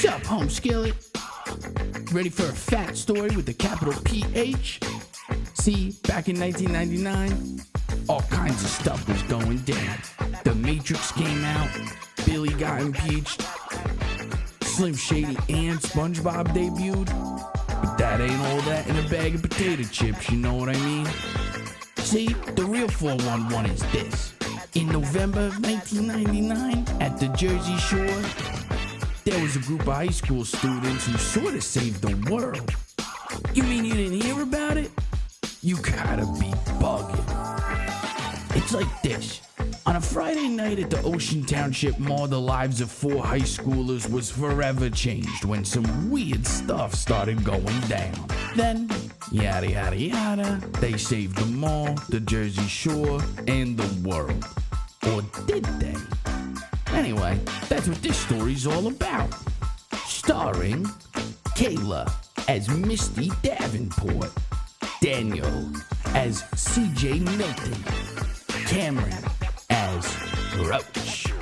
Sup, home skillet? Ready for a fat story with the capital PH? See, back in 1999, all kinds of stuff was going down. The Matrix came out, Billy got impeached, Slim Shady and SpongeBob debuted, but that ain't all that in a bag of potato chips, you know what I mean? See, the real 411 is this. In November of 1999, at the Jersey Shore, there was a group of high school students who sort of saved the world. You mean you didn't hear about it? You gotta be bugging. It's like this. On a Friday night at the Ocean Township Mall, the lives of 4 high schoolers was forever changed when some weird stuff started going down. Then, yada yada yada, they saved the mall, the Jersey Shore, and the world. Or did they? Anyway, that's what this story's all about. Starring Kayla as Misty Davenport, Daniel as CJ Milton, Cameron as Roach,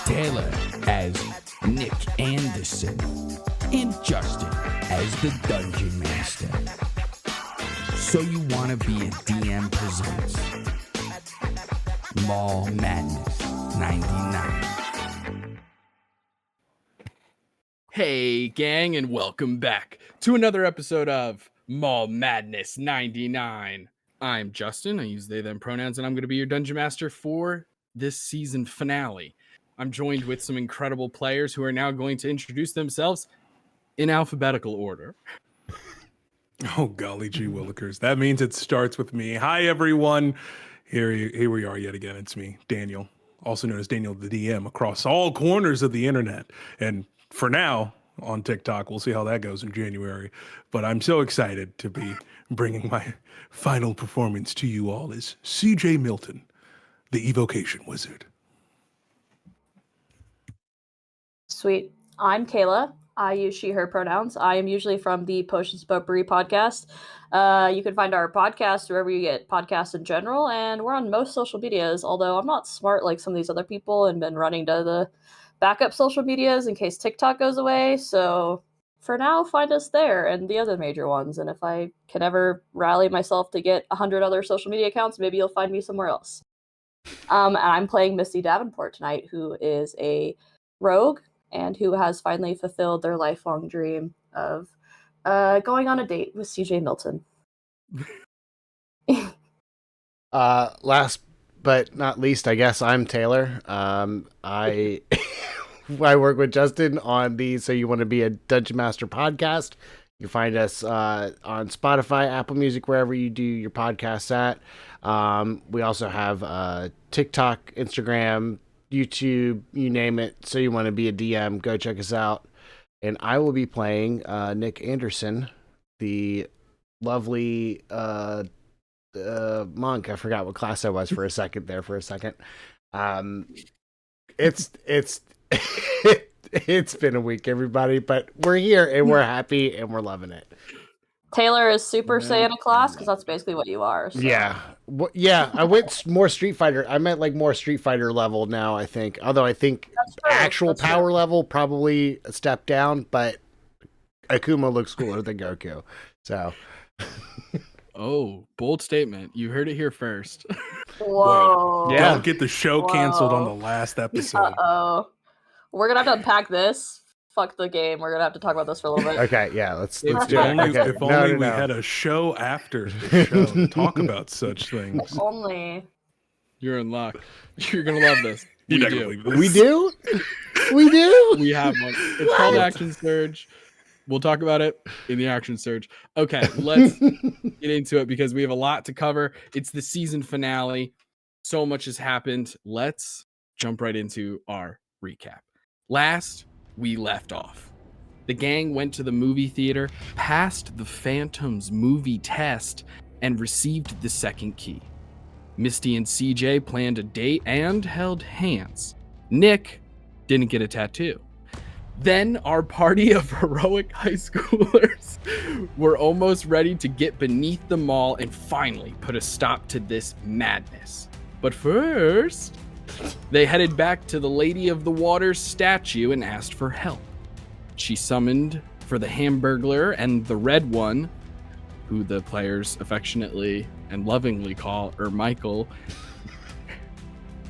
Taylor as Nick Anderson, and Justin as the Dungeon Master. So You Wanna Be a DM presents Mall Madness 99. Hey gang, and welcome back to another episode of Mall Madness 99. I'm Justin, I use they them pronouns, and I'm going to be your Dungeon Master for this season finale. I'm joined with some incredible players who are now going to introduce themselves in alphabetical order. Oh, golly gee willikers. That means it starts with me. Hi, everyone. Here we are yet again. It's me, Daniel, also known as Daniel the DM, across all corners of the internet. And for now, on TikTok, we'll see how that goes in January. But I'm so excited to be bringing my final performance to you all as CJ Milton, the Evocation Wizard. Sweet. I'm Kayla. I use she, her pronouns. I am usually from the Potions Potpourri podcast. You can find our podcast wherever you get podcasts in general, and we're on most social medias, although I'm not smart like some of these other people and been running to the backup social medias in case TikTok goes away. So for now, find us there and the other major ones. And if I can ever rally myself to get 100 other social media accounts, maybe you'll find me somewhere else. And I'm playing Misty Davenport tonight, who is a rogue and who has finally fulfilled their lifelong dream of going on a date with CJ Milton. Last but not least, I guess I'm Taylor. I work with Justin on the So You Want to Be a Dungeon Master podcast. You can find us on Spotify, Apple Music, wherever you do your podcasts at. We also have TikTok, Instagram, YouTube, you name it. So You Want to Be a DM, go check us out. And I will be playing Nick Anderson, the lovely monk. I forgot what class I was for a second. It's been a week, everybody, but we're here and we're happy and we're loving it. Taylor is Super Saiyan class, because that's basically what you are. So. Yeah. I went more Street Fighter. I meant like more Street Fighter level now, I think. Although I think actual power level probably a step down, but Akuma looks cooler than Goku. So. Oh, bold statement. You heard it here first. Whoa. Yeah. Don't get the show canceled on the last episode. Uh-oh. We're going to have to unpack this. Fuck the game. We're going to have to talk about this for a little bit. Okay, yeah, let's do it. If only we had a show after the show to talk about such things. If only. You're in luck. You're going to love this. We do. We do? We do? We have one. It's called Action Surge. We'll talk about it in the Action Surge. Okay, let's get into it because we have a lot to cover. It's the season finale. So much has happened. Let's jump right into our recap. Last we left off, the gang went to the movie theater, passed the Phantom's movie test, and received the second key. Misty and CJ planned a date and held hands. Nick didn't get a tattoo. Then our party of heroic high schoolers were almost ready to get beneath the mall and finally put a stop to this madness. But first, they headed back to the Lady of the Waters statue and asked for help. she summoned for the Hamburglar and the red one, who the players affectionately and lovingly call Michael.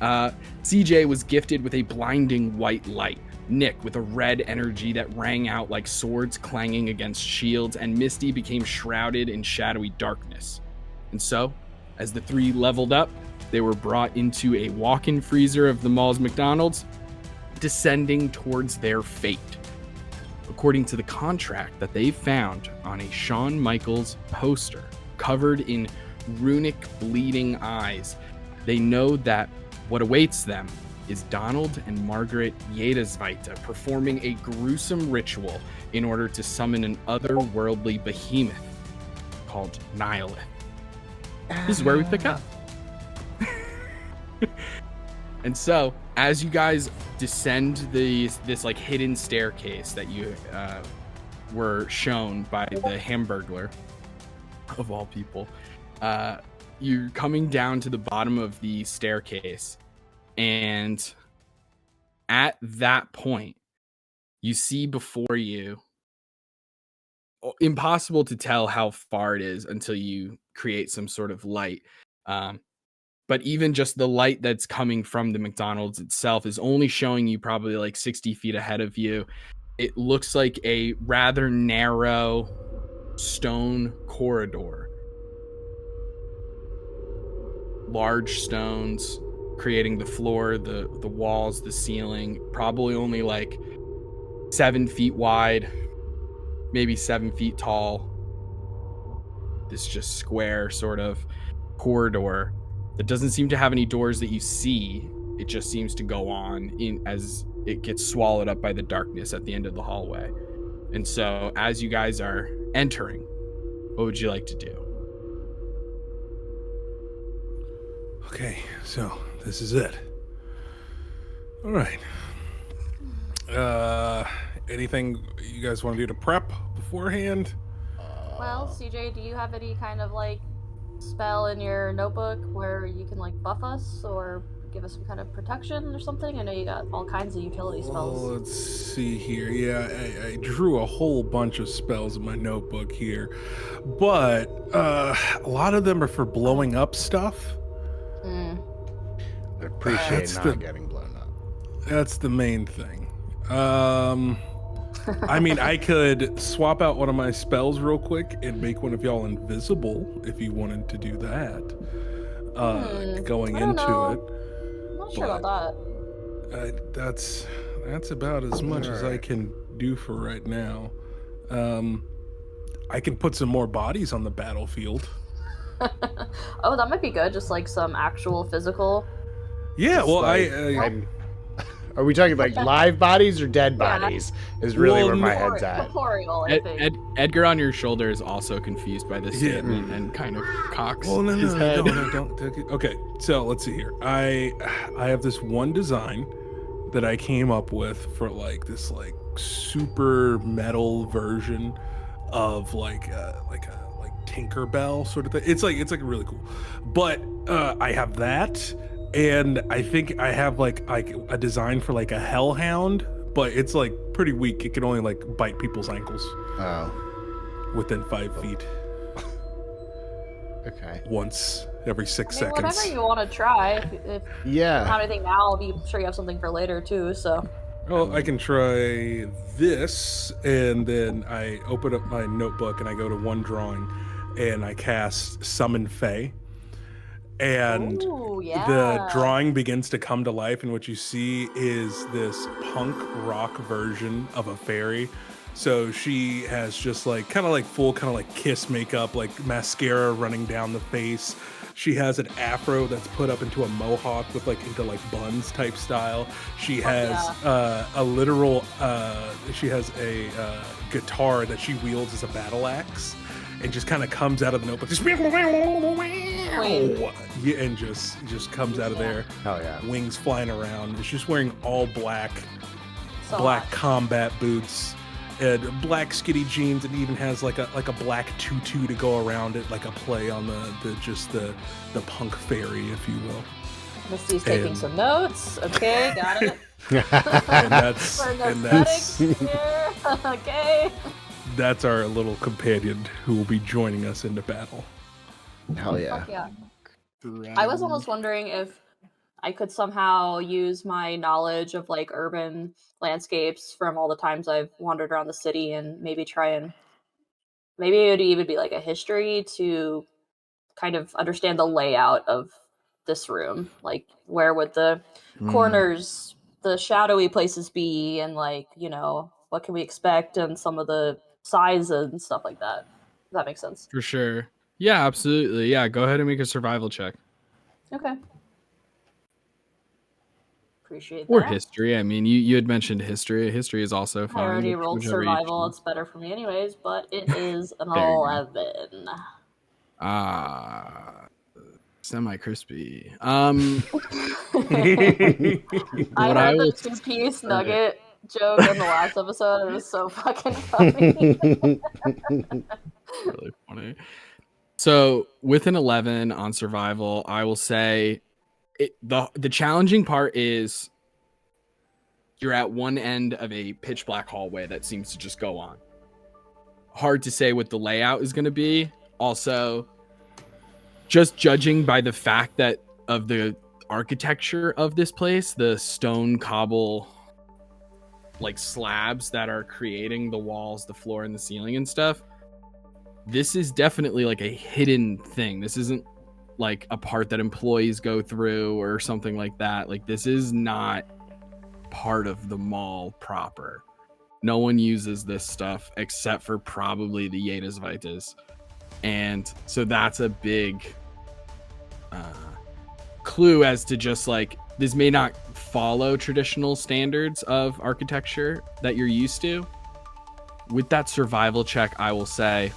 CJ was gifted with a blinding white light, Nick with a red energy that rang out like swords clanging against shields, and Misty became shrouded in shadowy darkness. And so, as the three leveled up, they were brought into a walk-in freezer of the mall's McDonald's, descending towards their fate. According to the contract that they found on a Shawn Michaels poster covered in runic bleeding eyes, they know that what awaits them is Donald and Margaret Yedasvita performing a gruesome ritual in order to summon an otherworldly behemoth called Nihilith. This is where we pick up. And so, as you guys descend this like hidden staircase that you were shown by the Hamburglar, of all people, you're coming down to the bottom of the staircase, and at that point, you see before you, impossible to tell how far it is until you create some sort of light. But even just the light that's coming from the McDonald's itself is only showing you probably like 60 feet ahead of you. It looks like a rather narrow stone corridor. Large stones creating the floor, the walls, the ceiling, probably only like 7 feet wide, maybe 7 feet tall. This just square sort of corridor that doesn't seem to have any doors that you see. It just seems to go on in as it gets swallowed up by the darkness at the end of the hallway. And so as you guys are entering, what would you like to do? Okay, so this is it. All right. Anything you guys want to do to prep beforehand? Well, CJ, do you have any kind of like spell in your notebook where you can like buff us or give us some kind of protection or something? I know you got all kinds of utility spells. Well, let's see here. Yeah, I drew a whole bunch of spells in my notebook here, but a lot of them are for blowing up stuff. I appreciate not getting blown up. That's the main thing. I mean, I could swap out one of my spells real quick and make one of y'all invisible if you wanted to do that. Going into it. I'm not sure about that. That's about as much as I can do for right now. I can put some more bodies on the battlefield. Oh, that might be good. Just like some actual physical. Yeah, well, Are we talking like live bodies or dead bodies? Is really where my head's at. Corporeal, I think. Edgar on your shoulder is also confused by this statement and kind of cocks his head. Don't take it. Okay, so let's see here. I have this one design that I came up with for like this like super metal version of like Tinkerbell sort of thing. It's like really cool. But I have that. And I think I have like a design for like a hellhound, but it's like pretty weak. It can only like bite people's ankles. Oh. Within 5 feet. Okay. Once every 6 seconds. Whatever you want to try. If you don't have anything now, I'll be sure you have something for later too. So. Well, I can try this, and then I open up my notebook and I go to one drawing, and I cast Summon Fae. And the drawing begins to come to life, and what you see is this punk rock version of a fairy. So she has just like kind of like full kind of like Kiss makeup, like mascara running down the face. She has an afro that's put up into a mohawk with like into like buns type style. She has a literal she has a guitar that she wields as a battle axe. And just kind of comes out of the notebook, and just comes out of there. Oh yeah, wings flying around. She's just wearing all black combat boots, and black skinny jeans, and even has like a black tutu to go around it, like a play on the punk fairy, if you will. Misty's taking some notes. Okay, got it. and that's Okay. That's our little companion who will be joining us into battle. Hell yeah. Fuck yeah. I was almost wondering if I could somehow use my knowledge of like urban landscapes from all the times I've wandered around the city and maybe try and maybe it would even be like a history to kind of understand the layout of this room. Like where would the corners, the shadowy places be, and like, you know, what can we expect and some of the size and stuff like that. Does that make sense? For sure. Yeah, absolutely. Yeah, go ahead and make a survival check. Okay. Appreciate Or that. history. I mean, you had mentioned history. History is also I fine. already rolled whichever you survival. choose. It's better for me anyways, but it is an There you go. 11. Semi-crispy. I What I heard will the two-piece nugget joke in the last episode. It was so fucking funny. really funny. So with an 11 on survival, I will say the challenging part is you're at one end of a pitch black hallway that seems to just go on. Hard to say what the layout is going to be. Also, just judging by the fact that of the architecture of this place, the stone cobble like slabs that are creating the walls, the floor, and the ceiling and stuff, this is definitely like a hidden thing. This isn't like a part that employees go through or something like that. Like this is not part of the mall proper. No one uses this stuff except for probably the Yetas Vitas. And so that's a big clue as to just like this may not follow traditional standards of architecture that you're used to. With that survival check, I will say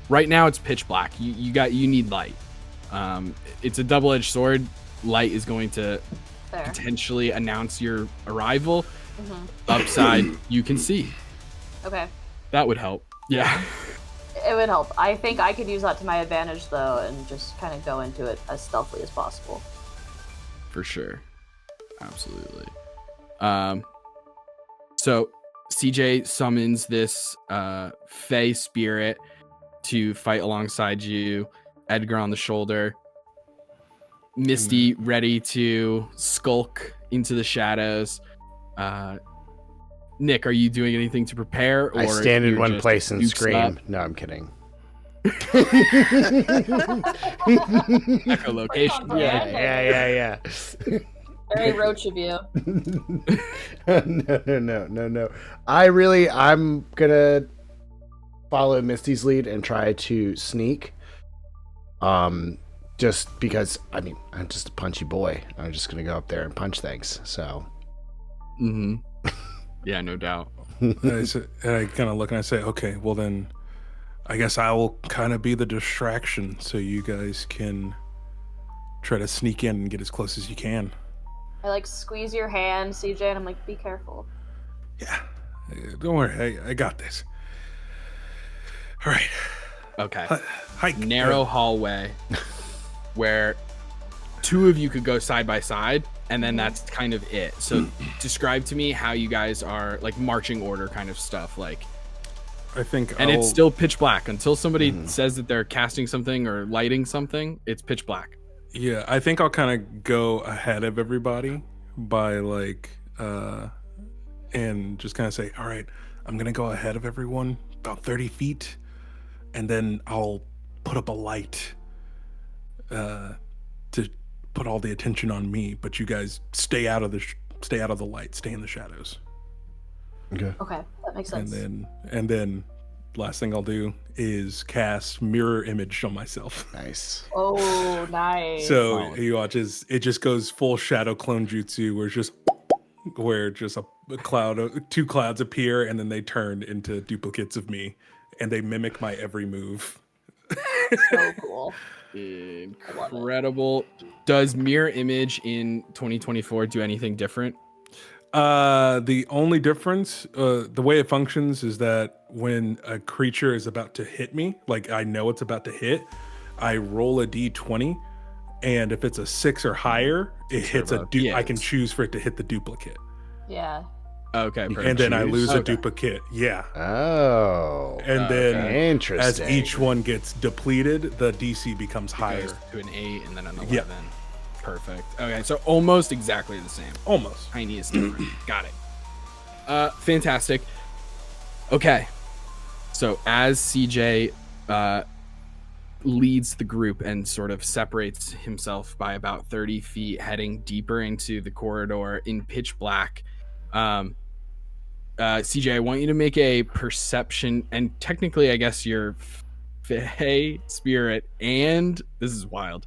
right now it's pitch black. You need light. It's a double-edged sword. Light is going to Fair. potentially announce your arrival. Upside, you can see. Okay. That would help. Yeah. It would help. I think I could use that to my advantage, though, and just kind of go into it as stealthily as possible. For sure. Absolutely. So CJ summons this Fey spirit to fight alongside you. Edgar on the shoulder. Misty ready to skulk into the shadows. Nick, are you doing anything to prepare? Or I stand in you're one just place and dukes scream. up? No, I'm kidding. Echolocation. Yeah. Very roach of you. No. I'm gonna follow Misty's lead and try to sneak. Just because, I mean, I'm just a punchy boy. I'm just gonna go up there and punch things. So. Yeah, no doubt. And I kind of look and I say, okay, well then, I guess I will kind of be the distraction so you guys can try to sneak in and get as close as you can. I like squeeze your hand, CJ, and I'm like, be careful. Yeah, don't worry, I got this. All right. Okay. Hike. Narrow hallway where two of you could go side by side, and then that's kind of it. So describe to me how you guys are like marching order kind of stuff, like. I think And it's still pitch black until somebody says that they're casting something or lighting something. It's pitch black. Yeah, I think I'll kind of go ahead of everybody by like and just kind of say, all right, I'm gonna go ahead of everyone about 30 feet, and then I'll put up a light to put all the attention on me, but you guys stay out of the light, stay in the shadows. Okay, that makes sense. And then last thing I'll do is cast mirror image on myself. Nice. Oh, nice. So you watch as it just goes full shadow clone jutsu, where just two clouds appear and then they turn into duplicates of me, and they mimic my every move. So cool. Incredible. Does mirror image in 2024 do anything different? The only difference, the way it functions is that when a creature is about to hit me, like I know it's about to hit, I roll a d20, and if it's a 6 or higher, it hits I can choose for it to hit the duplicate. Yeah. Okay, and perfect. then I lose a Okay. duplicate. Yeah. Oh. And then as Interesting. each one gets depleted, the DC becomes It higher. goes to an 8 and then an 11. Yep. Perfect. Okay, so almost exactly the same. Almost. Tiniest different. Got it. Fantastic. Okay. So as CJ leads the group and sort of separates himself by about 30 feet, heading deeper into the corridor in pitch black, CJ, I want you to make a perception, and technically, I guess your Fey spirit, and this is wild,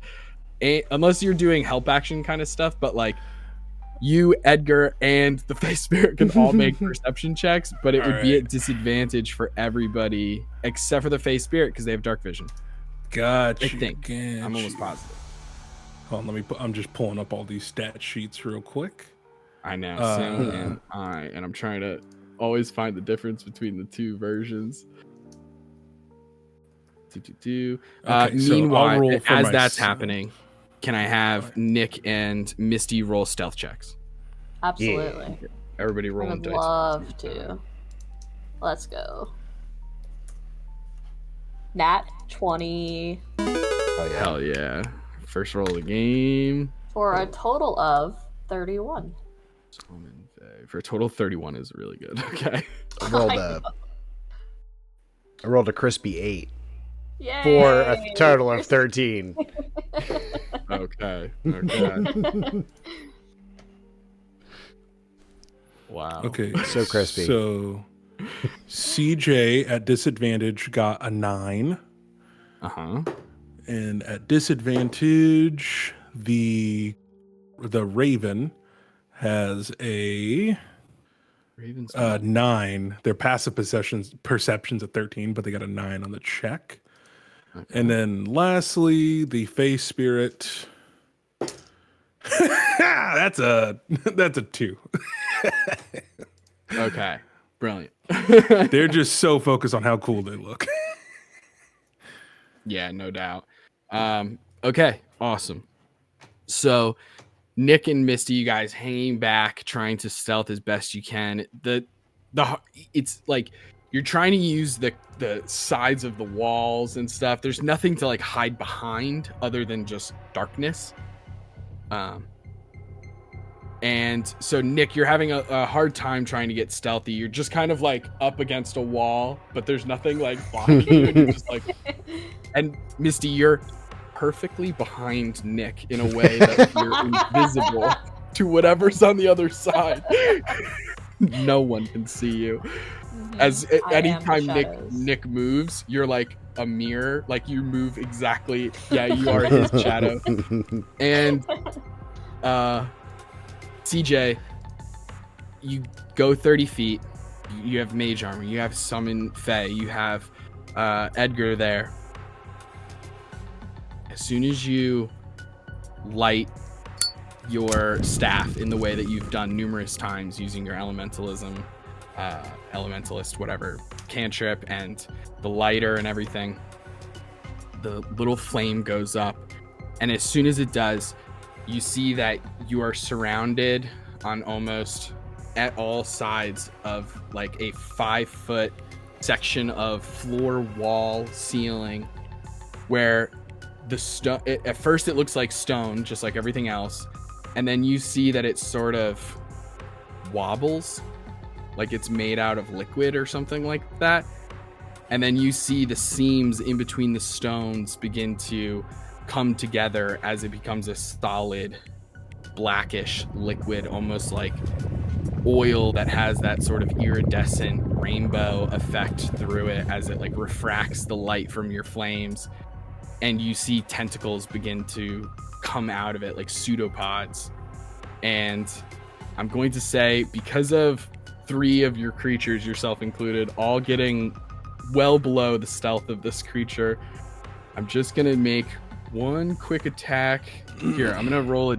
unless you're doing help action kind of stuff, but like you, Edgar, and the Fey spirit can all make perception checks, but it would be at disadvantage for everybody except for the Fey spirit because they have dark vision. Gotcha. I think. I'm almost positive. Hold on, I'm just pulling up all these stat sheets real quick. I know, Sam and I'm trying to always find the difference between the two versions. Okay, so meanwhile, I'll roll for as my that's son. happening, can I have Nick and Misty roll stealth checks? Absolutely. Everybody I rolling would dice. love to. Let's go. Nat 20 Oh, yeah. Hell yeah. First roll of the game. for a total of 31. For a total of 31 is really good. Okay. I rolled a crispy 8 Yay! for a total of 13. Okay. Wow. Okay. So crispy. So CJ at disadvantage got a 9. Uh-huh. And at disadvantage, the Raven has a Ravens. 9. Their passive perception's at 13, but they got a 9 on the check. Okay. And then lastly, the Face Spirit. that's a 2. Okay. Brilliant. They're just so focused on how cool they look. Yeah, no doubt. Okay, awesome. So Nick and Misty, you guys hanging back, trying to stealth as best you can. It's like you're trying to use the sides of the walls and stuff. There's nothing to like hide behind other than just darkness. And so Nick, you're having a hard time trying to get stealthy. You're just kind of like up against a wall, but there's nothing like blocking you. You're just like, and Misty, you're perfectly behind Nick in a way that you're invisible to whatever's on the other side. No one can see you. As anytime Nick moves, you're like a mirror. Like you move exactly. Yeah, you are his shadow. And CJ, you go 30 feet. You have mage armor. You have summon Fey. You have Edgar there. As soon as you light your staff in the way that you've done numerous times using your elementalism, elementalist, whatever, cantrip, and the lighter and everything, the little flame goes up. And as soon as it does, you see that you are surrounded on almost at all sides of like a 5-foot section of floor, wall, ceiling, where the stone, at first it looks like stone, just like everything else. And then you see that it sort of wobbles, like it's made out of liquid or something like that. And then you see the seams in between the stones begin to come together as it becomes a solid blackish liquid, almost like oil that has that sort of iridescent rainbow effect through it as it like refracts the light from your flames. And you see tentacles begin to come out of it like pseudopods. And I'm going to say, because of 3 of your creatures, yourself included, all getting well below the stealth of this creature, I'm just gonna make one quick attack here. I'm gonna roll a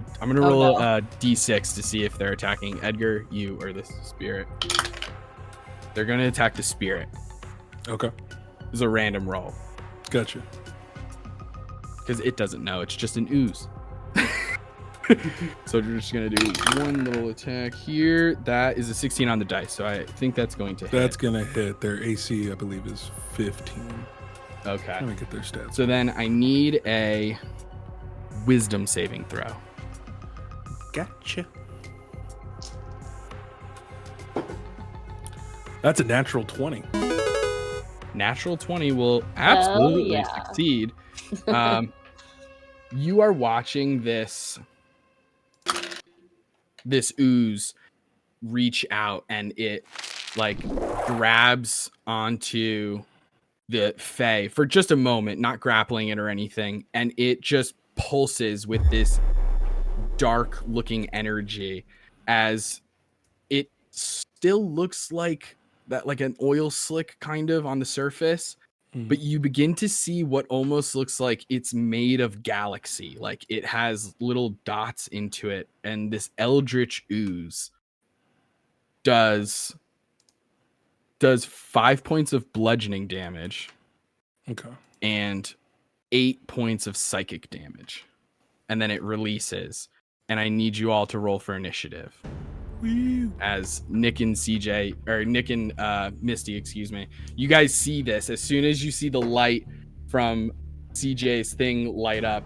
d6 to see if they're attacking Edgar, you, or the spirit. They're gonna attack the spirit. Okay. It's a random roll Gotcha. because it doesn't know. It's just an ooze. So we're just gonna do one little attack here. That is a 16 on the dice, so I think that's going to hit. That's gonna hit. Their AC, I believe, is 15. Okay. Let me get their stats. So then I need a wisdom saving throw. Gotcha. That's a natural 20. Natural 20 will absolutely yeah. succeed. You are watching this ooze reach out, and it like grabs onto the Fae for just a moment, not grappling it or anything, and it just pulses with this dark looking energy as it still looks like that, like an oil slick kind of on the surface, but you begin to see what almost looks like it's made of galaxy. Like it has little dots into it, and this eldritch ooze does 5 points of bludgeoning damage Okay. and 8 points of psychic damage, and then it releases. And I need you all to roll for initiative. As Nick and Misty, excuse me, you guys see this. As soon as you see the light from CJ's thing light up,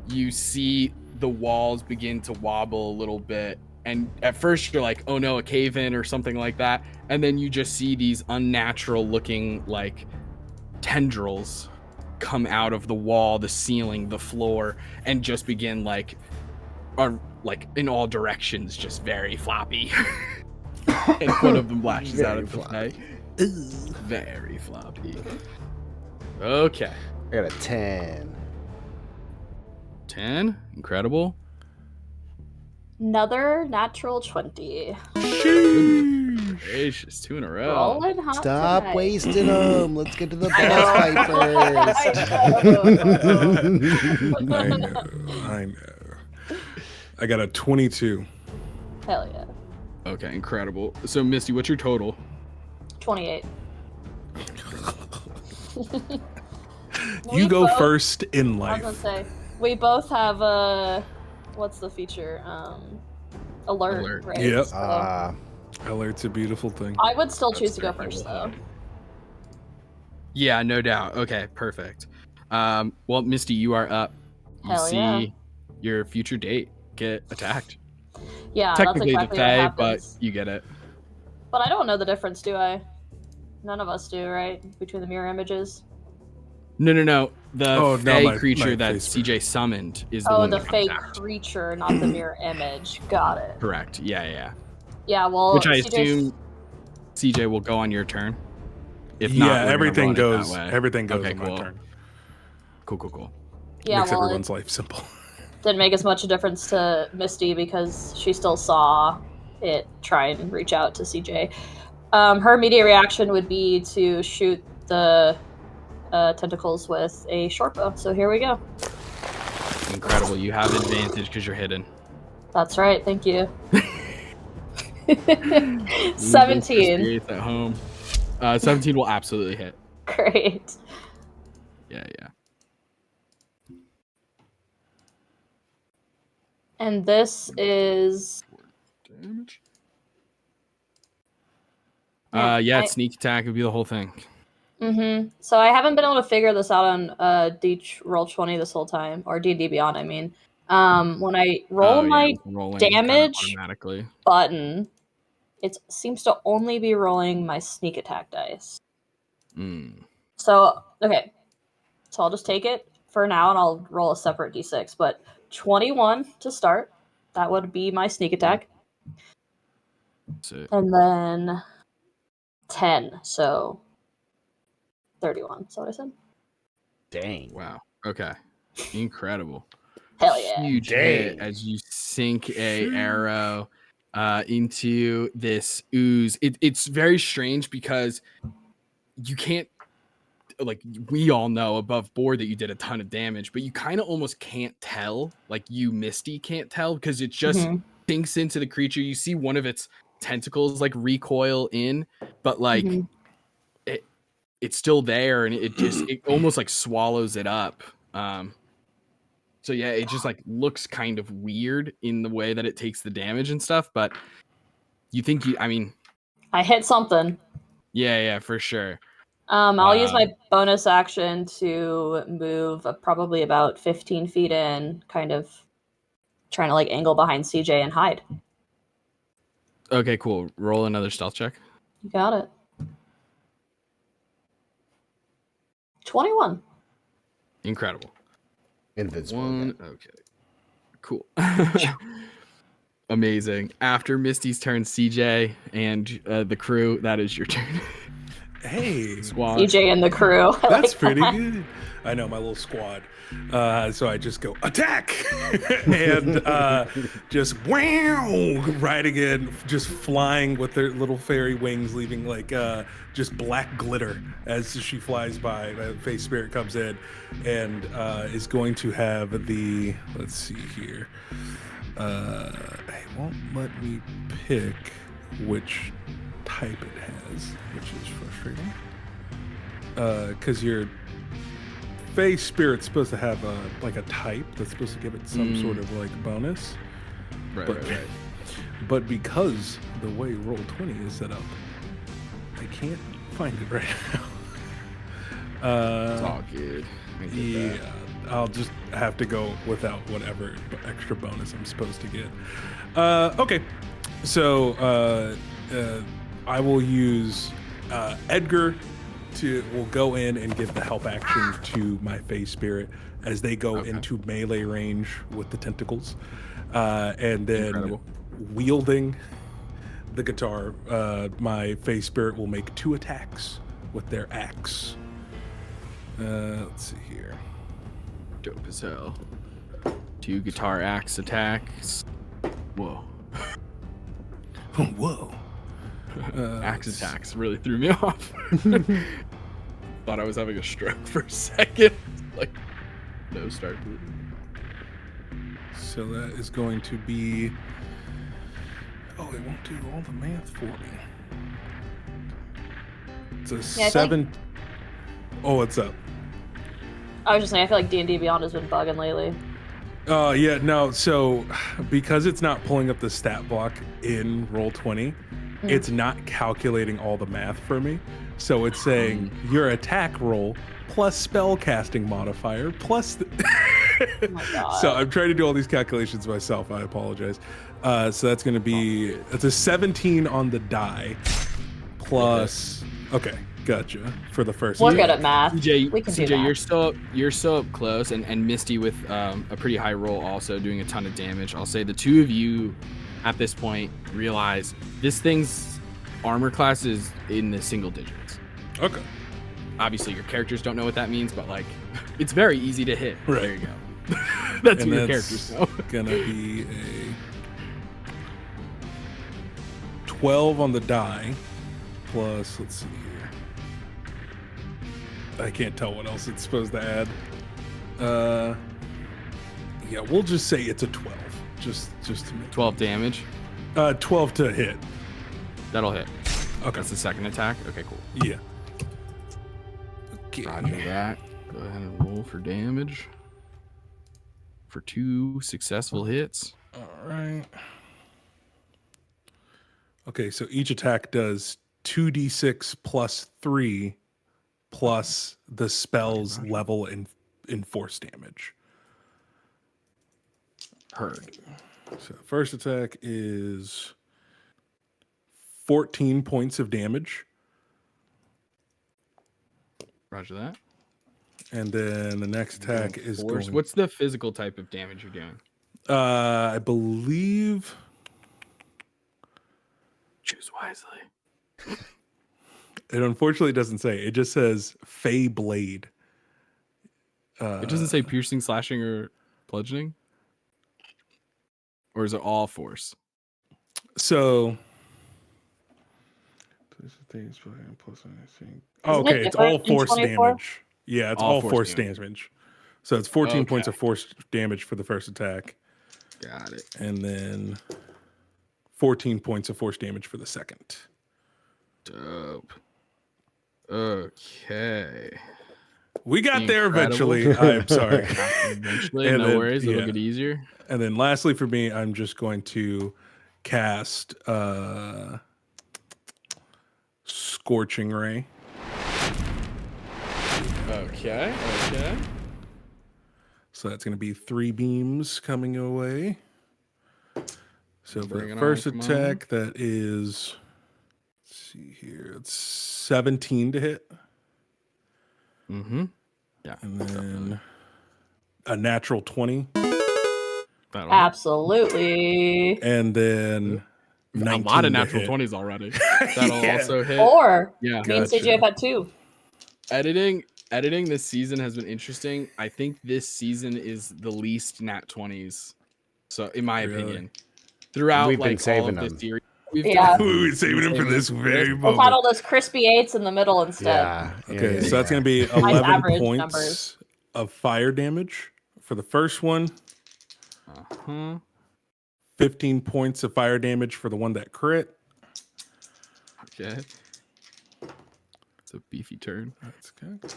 you see the walls begin to wobble a little bit. And at first you're like, oh no, a cave in or something like that. And then you just see these unnatural looking like tendrils come out of the wall, the ceiling, the floor, and just begin like in all directions, just very floppy. And one of them lashes out at the Fae. Very floppy. Okay. I got a 10. 10. Incredible. Another natural 20. Gracious, 2 in a row. Rolling hot Stop tonight. wasting them. Let's get to the I boss fight first. I know. I got a 22. Hell yeah. Okay, incredible. So Misty, what's your total? 28. You go both- first in I life. was gonna say, we both have what's the feature? Alert. Right? Yep. So Alert's a beautiful thing. I would still choose to go That's first, terrible. though. Yeah, no doubt. Okay, perfect. Well, Misty, you are up. You Hell see yeah. your future date get attacked. Yeah, Technically that's exactly the what Fae, happens. but you get it. But I don't know the difference, do I? None of us do, right? Between the mirror images. No. The Oh, no, Fae my creature that face CJ summoned is the Oh, one the that fake comes out. creature, not the mirror image. Got it. Correct. Yeah. Yeah, well, Which I CJ's assume CJ will go on your turn. If not, Yeah, we're gonna everything run it that goes. way. Everything goes Okay, on cool. my turn. Cool. Yeah, Makes well, everyone's it life simple. didn't make as much a difference to Misty because she still saw it try and reach out to CJ. Her immediate reaction would be to shoot the tentacles with a short bow. So here we go. Incredible. You have advantage because you're hidden. That's right. Thank you. Losers 17. experience at home. 17 will absolutely hit. Great. Yeah. And this is Damage. Yeah, Yeah, sneak attack would be the whole thing. So I haven't been able to figure this out on Roll20 this whole time, or D&D Beyond, I mean. When I roll my rolling kind of damage automatically. button, it seems to only be rolling my sneak attack dice. So, okay. So I'll just take it for now, and I'll roll a separate d6. But 21 to start. That would be my sneak attack. So, And then 10, so 31. Is that what I said? Dang. wow. Okay. Incredible. Hell yeah. Huge hit Dang. as you sink a arrow into this ooze. It's very strange because you can't, like, we all know above board that you did a ton of damage, but you kind of almost can't tell, like you Misty can't tell, because it just sinks into the creature. You see one of its tentacles like recoil in, but like it's still there, and it almost like swallows it up. So yeah, it just like looks kind of weird in the way that it takes the damage and stuff. But you think I mean, I hit something. yeah, for sure. I'll use my bonus action to move probably about 15 feet in, kind of trying to like angle behind CJ and hide. Okay, cool. Roll another stealth check. You got it. 21. Incredible. Invincible. One. Okay. Cool. Amazing. After Misty's turn, CJ and the crew, that is your turn. Hey, Squad. CJ and the crew. that's pretty good. I know, my little squad. So I just go attack and just wow, riding in, just flying with their little fairy wings, leaving like just black glitter as she flies by. The face spirit comes in and is going to have the, let's see here. It won't let me pick which type it has, which is frustrating. Because your face spirit's supposed to have a type that's supposed to give it some sort of like bonus. Right. But because the way Roll20 is set up, I can't find it right now. It's all good. Yeah, I'll just have to go without whatever extra bonus I'm supposed to get. Okay, so I will use Edgar will go in and give the help action to my face spirit as they go into melee range with the tentacles, and then Incredible. wielding the guitar, my face spirit will make 2 attacks with their axe. Let's see here. Dope as hell. 2 guitar axe attacks. Whoa. Whoa. Axe attacks really threw me off. Thought I was having a stroke for a second. Like, no start. So that is going to be. Oh, it won't do all the math for me. It's a 7. Oh, what's up? I was just saying, I feel like D&D Beyond has been bugging lately. Yeah, no. So because it's not pulling up the stat block in Roll20, it's not calculating all the math for me. So it's saying your attack roll plus spell casting modifier plus. Oh my God. So I'm trying to do all these calculations myself. I apologize. So that's going to be it's a 17 on the die plus. Okay, gotcha. For the first. We're attack. good at math. CJ, We can do CJ, that. you're still up close, and Misty with a pretty high roll, also doing a ton of damage. I'll say the 2 of you at this point realize this thing's armor class is in the single digits. Okay. Obviously, your characters don't know what that means, but like, it's very easy to hit. Right. There you go. That's And what your that's characters know. gonna be a 12 on the die plus, let's see here. I can't tell what else it's supposed to add. Yeah, we'll just say it's a 12. Just to make 12 damage. 12 to hit. That'll hit. Okay. That's the second attack. Okay, cool. Yeah. Okay. Roger that. Go ahead and roll for damage. For 2 successful hits. All right. Okay, so each attack does 2d6 plus 3 plus the spell's level in force damage. Heard. So first attack is 14 points of damage. Roger that. And then the next attack is Force. going... What's the physical type of damage you're doing? I believe... Choose wisely. It unfortunately doesn't say. It just says Fey Blade. It doesn't say piercing, slashing, or bludgeoning? Or is it all force? So... Oh, okay, it's all force damage. Yeah, it's all force damage. So it's 14 points of force damage for the first attack. Got it. And then 14 points of force damage for the second. Dope. Okay. We got there Incredible. eventually. I'm sorry. Eventually, And no then, worries. It'll yeah. get easier. And then lastly for me, I'm just going to cast Scorching Ray. Okay. So that's going to be 3 beams coming away. So for Bring the it first on, come attack, that is, let's see here, it's 17 to hit. Mm-hmm. Yeah. And then a natural 20. That'll hit. Absolutely. And then A 19 lot of to natural hit. 20s already. That'll Yeah. also hit. Or Yeah. me and Gotcha. CJ have had 2. Editing this season has been interesting. I think this season is the least nat 20s. So in my Really? opinion, throughout We've been like all saving of this them. series, we've Yeah. done. We were saving him for this very We'll moment. title this Crispy 8s in the middle instead. Yeah. Okay, so that's going to be Nice 11 average points numbers. of fire damage for the first one. Uh-huh. 15 points of fire damage for the one that crit. Okay. It's a beefy turn. That's good.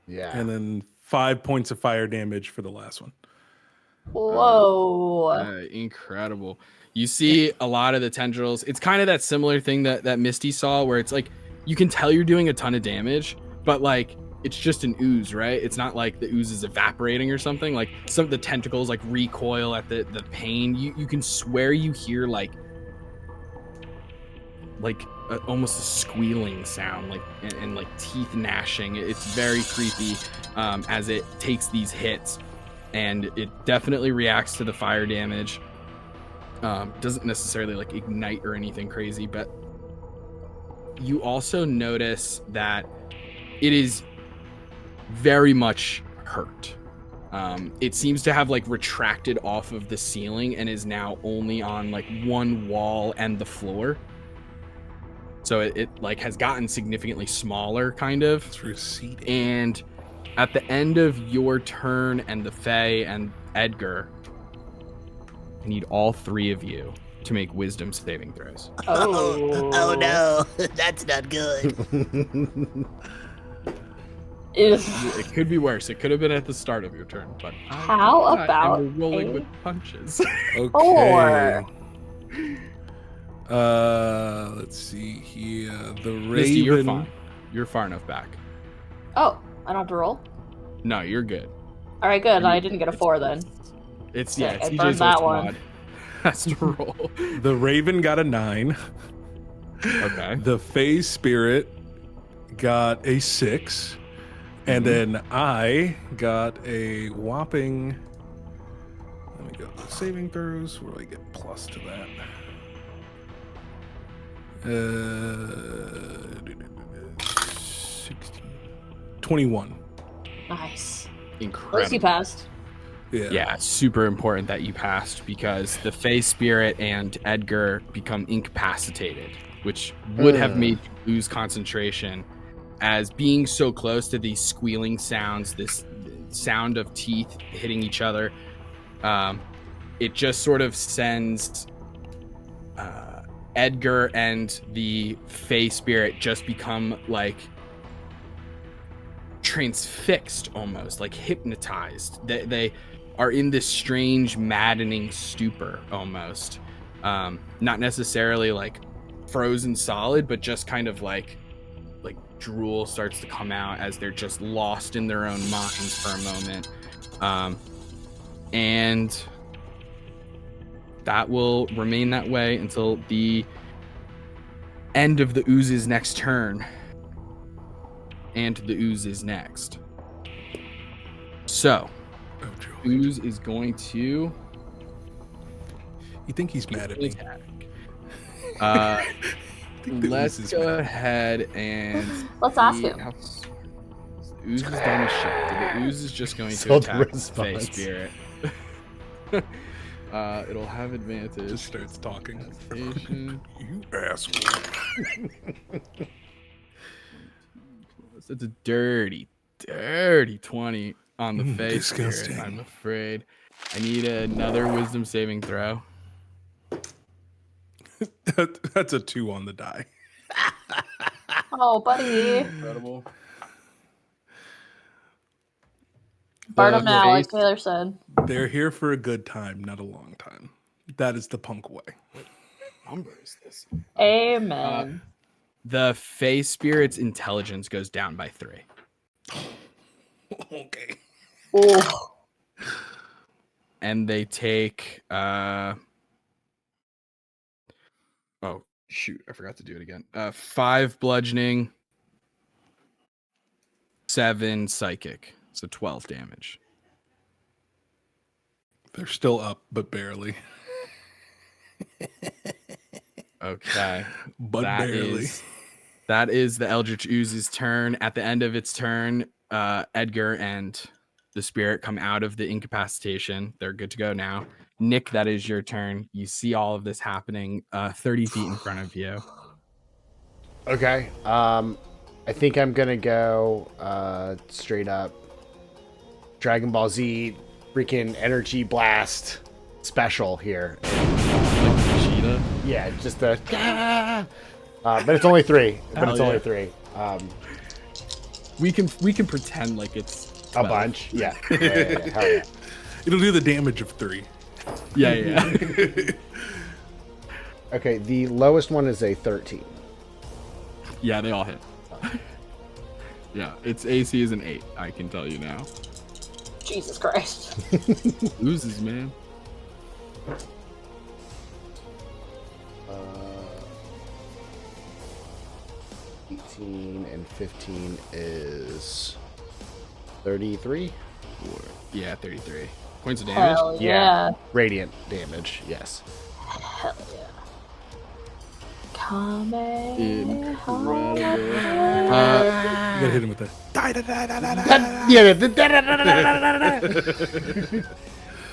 Yeah. And then 5 points of fire damage for the last one. Whoa. Incredible. You see a lot of the tendrils. It's kind of that similar thing that Misty saw, where it's like you can tell you're doing a ton of damage, but like it's just an ooze, right? It's not like the ooze is evaporating or something. Like some of the tentacles like recoil at the pain. You can swear you hear like almost a squealing sound, like and like teeth gnashing. It's very creepy as it takes these hits, and it definitely reacts to the fire damage. Doesn't necessarily like ignite or anything crazy, but you also notice that it is very much hurt. It seems to have like retracted off of the ceiling and is now only on like one wall and the floor. So it like has gotten significantly smaller, kind of. It's receding. And at the end of your turn and the Fae and Edgar, I need all 3 of you to make wisdom saving throws. Oh no, that's not good. It could be worse. It could have been at the start of your turn, but How about we're rolling a with punches. Okay. 4? Let's see here. The Raven. Misty, you're fine. You're far enough back. Oh, I don't have to roll? No, you're good. All right, good. I didn't get a 4 then. It's Sick, I CJ's burned that worst one. mod. Has to roll. The Raven got a 9. Okay. The Fae Spirit got a 6. And then I got a whopping. Let me go to the saving throws. Where do I get plus to that? 16, 21. Nice. Incredible. At least you passed. Yeah, super important that you passed, because the Fae Spirit and Edgar become incapacitated, which would have made you lose concentration, as being so close to these squealing sounds, this sound of teeth hitting each other. It just sort of sends Edgar and the Fae Spirit just become like transfixed, almost like hypnotized. They are in this strange, maddening stupor almost. Not necessarily like frozen solid, but just kind of like drool starts to come out as they're just lost in their own minds for a moment. And that will remain that way until the end of the ooze's next turn. And the ooze is next. So, ooze is going to You think he's mad at me? attack. I think the Let's Ooze is go mad. ahead and Let's ask see him. how- The ooze is done a shit. The ooze is just going to Solid attack the Fae response. Spirit. It'll have advantage. Just starts talking. Station. You asshole. It's a dirty 20 on the face. disgusting. I'm afraid. I need another wisdom saving throw. That's a 2 on the die. Oh, buddy. Incredible. Burn them now, like face- Taylor said. They're here for a good time, not a long time. That is the punk way. What number is this? Amen. The Fey spirit's intelligence goes down by 3. Okay. Oh, And they take oh shoot, I forgot to do it again. 5 bludgeoning, 7 psychic, so 12 damage. They're still up, but barely. Okay. But That barely. that is the Eldritch Ooze's turn. At the end of its turn, Edgar and the spirit come out of the incapacitation. They're good to go now. Nick, that is your turn. You see all of this happening 30 feet in front of you. Okay. I think I'm gonna go straight up Dragon Ball Z freaking energy blast special here. Cheetah. Yeah, just the but it's only 3. But Hell it's yeah. only 3. We can pretend like it's A 12. bunch. Yeah. Hell yeah. It'll do the damage of 3. Yeah. Okay, the lowest one is a 13. Yeah, they all hit. Yeah, its AC is an 8. I can tell you now. Jesus Christ. Oozes, man. 18 and 15 is 33. Yeah, 33 points of damage. Hell yeah. Radiant damage, yes. Hell yeah. Coming Incredible. You gotta hit him with the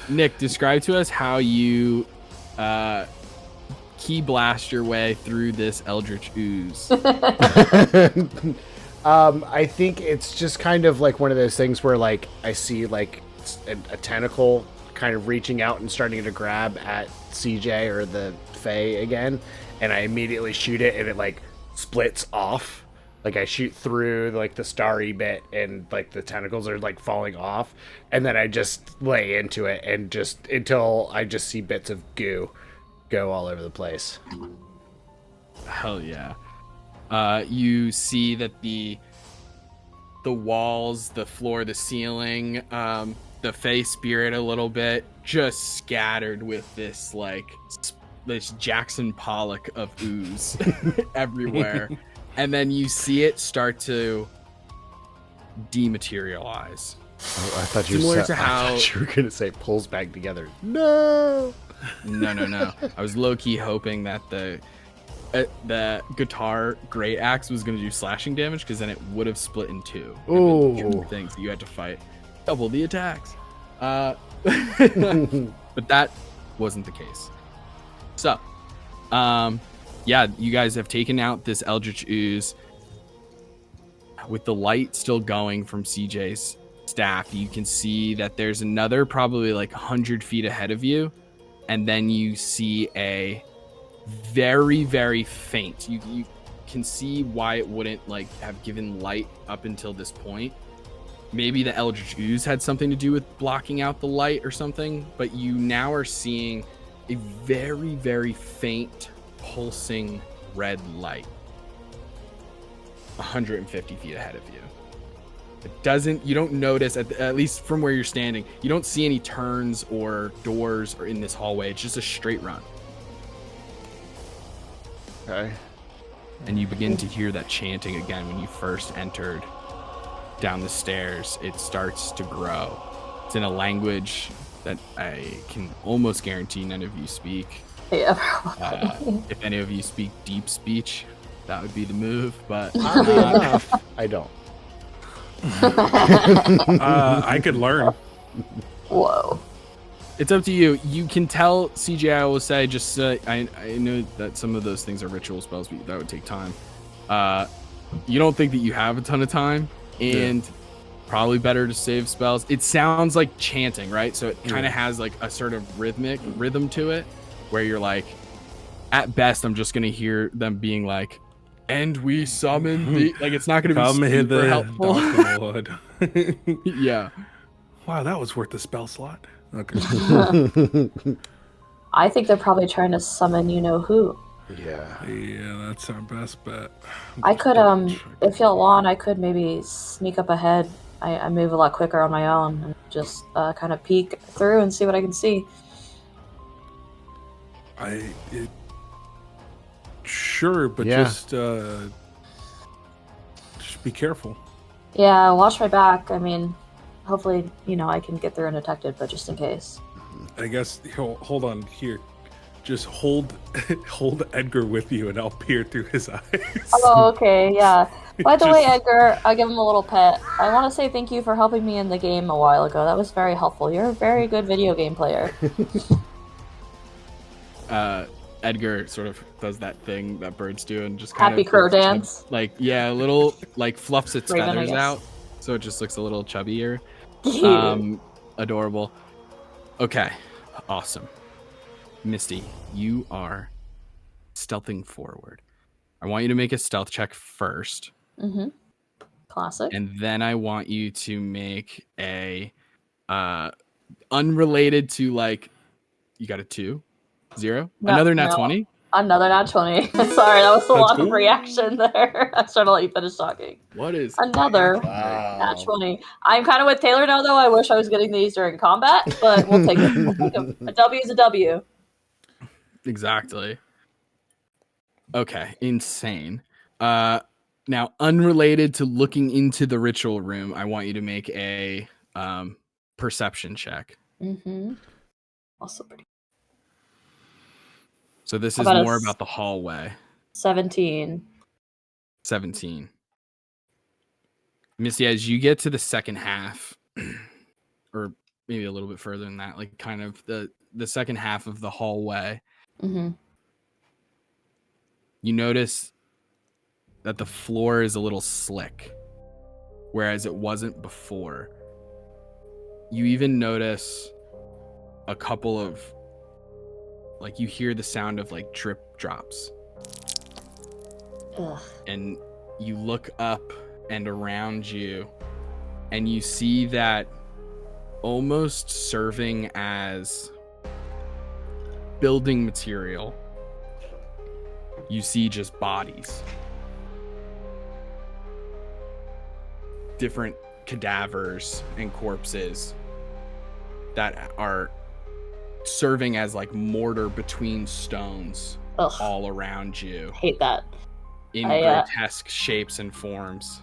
Nick, describe to us how you key blast your way through this Eldritch Ooze. I think it's just kind of like one of those things where like I see like a tentacle kind of reaching out and starting to grab at CJ or the Fae again, and I immediately shoot it and it like splits off. Like I shoot through like the starry bit and like the tentacles are like falling off, and then I just lay into it and just until I just see bits of goo go all over the place. Hell yeah. You see that the walls, the floor, the ceiling, the Fey spirit a little bit, just scattered with this like this Jackson Pollock of ooze everywhere. And then you see it start to dematerialize. Oh, I thought Similar I to how- thought you were gonna say pulls back together. No. No. I was low-key hoping that the guitar great axe was going to do slashing damage, because then it would have split in 2. Ooh. 2 things that you had to fight. Double the attacks. But that wasn't the case. So, yeah, you guys have taken out this Eldritch Ooze. With the light still going from CJ's staff, you can see that there's another probably like 100 feet ahead of you. And then you see a very, very faint. You can see why it wouldn't like have given light up until this point. Maybe the Eldritch Ooze had something to do with blocking out the light or something. But you now are seeing a very, very faint, pulsing red light 150 feet ahead of you. You don't notice, at least from where you're standing, you don't see any turns or doors or in this hallway. It's just a straight run. Okay. And you begin to hear that chanting again when you first entered down the stairs. It starts to grow. It's in a language that I can almost guarantee none of you speak. Yeah, probably. If any of you speak deep speech, that would be the move. But Oddly enough, I don't. I could learn. Whoa. it's up to you. You can tell CGI will say, just I know that some of those things are ritual spells, but that would take time. You don't think that you have a ton of time, and probably better to save spells. It sounds like chanting, right? So it kind of has like a sort of rhythm to it, where you're like, at best, I'm just gonna hear them being like, "And we summon the," like it's not gonna be Come super hither, helpful. Dr. Lord. Yeah. Wow, that was worth the spell slot. Okay. I think they're probably trying to summon you know who. Yeah. Yeah, that's our best bet. I could, if y'all want, I could maybe sneak up ahead. I move a lot quicker on my own and just kind of peek through and see what I can see. Sure, but Yeah. just be careful. Yeah, watch my back. I mean, hopefully, I can get through undetected, but just in case. I guess hold on here. Just hold Edgar with you, and I'll peer through his eyes. Oh, okay, yeah. By the way, Edgar, I'll give him a little pet. I want to say thank you for helping me in the game a while ago. That was very helpful. You're a very good video game player. Edgar sort of does that thing that birds do and just kind Happy of crow looks dance. a little fluffs its Raven, I feathers guess. out, so it just looks a little chubbier. Cute. Adorable. Okay, awesome. Misty, you are stealthing forward. I want you to make a stealth check first. Mm-hmm. Classic. And then I want you to make a unrelated to you got a 2, 0, another nat 20. Another nat 20. Sorry, that was a lot of cool. reaction there. I was trying to let you finish talking. What is Another Wow. nat 20. I'm kind of with Taylor now, though. I wish I was getting these during combat, but we'll take it. We'll take them. A W is a W. exactly? Okay, insane. Now, unrelated to looking into the ritual room, I want you to make a perception check. Mm-hmm. Also pretty. So this How is about more a about the hallway. 17. 17. Misty, as you get to the second half, or maybe a little bit further than that, like kind of the second half of the hallway, Mm-hmm. you notice that the floor is a little slick, whereas it wasn't before. You even notice a couple of, you hear the sound of drip drops. Ugh. And you look up and around you, and you see that almost serving as building material, you see just bodies. Different cadavers and corpses that are serving as mortar between stones Ugh. all around you Hate that. in I, grotesque shapes and forms.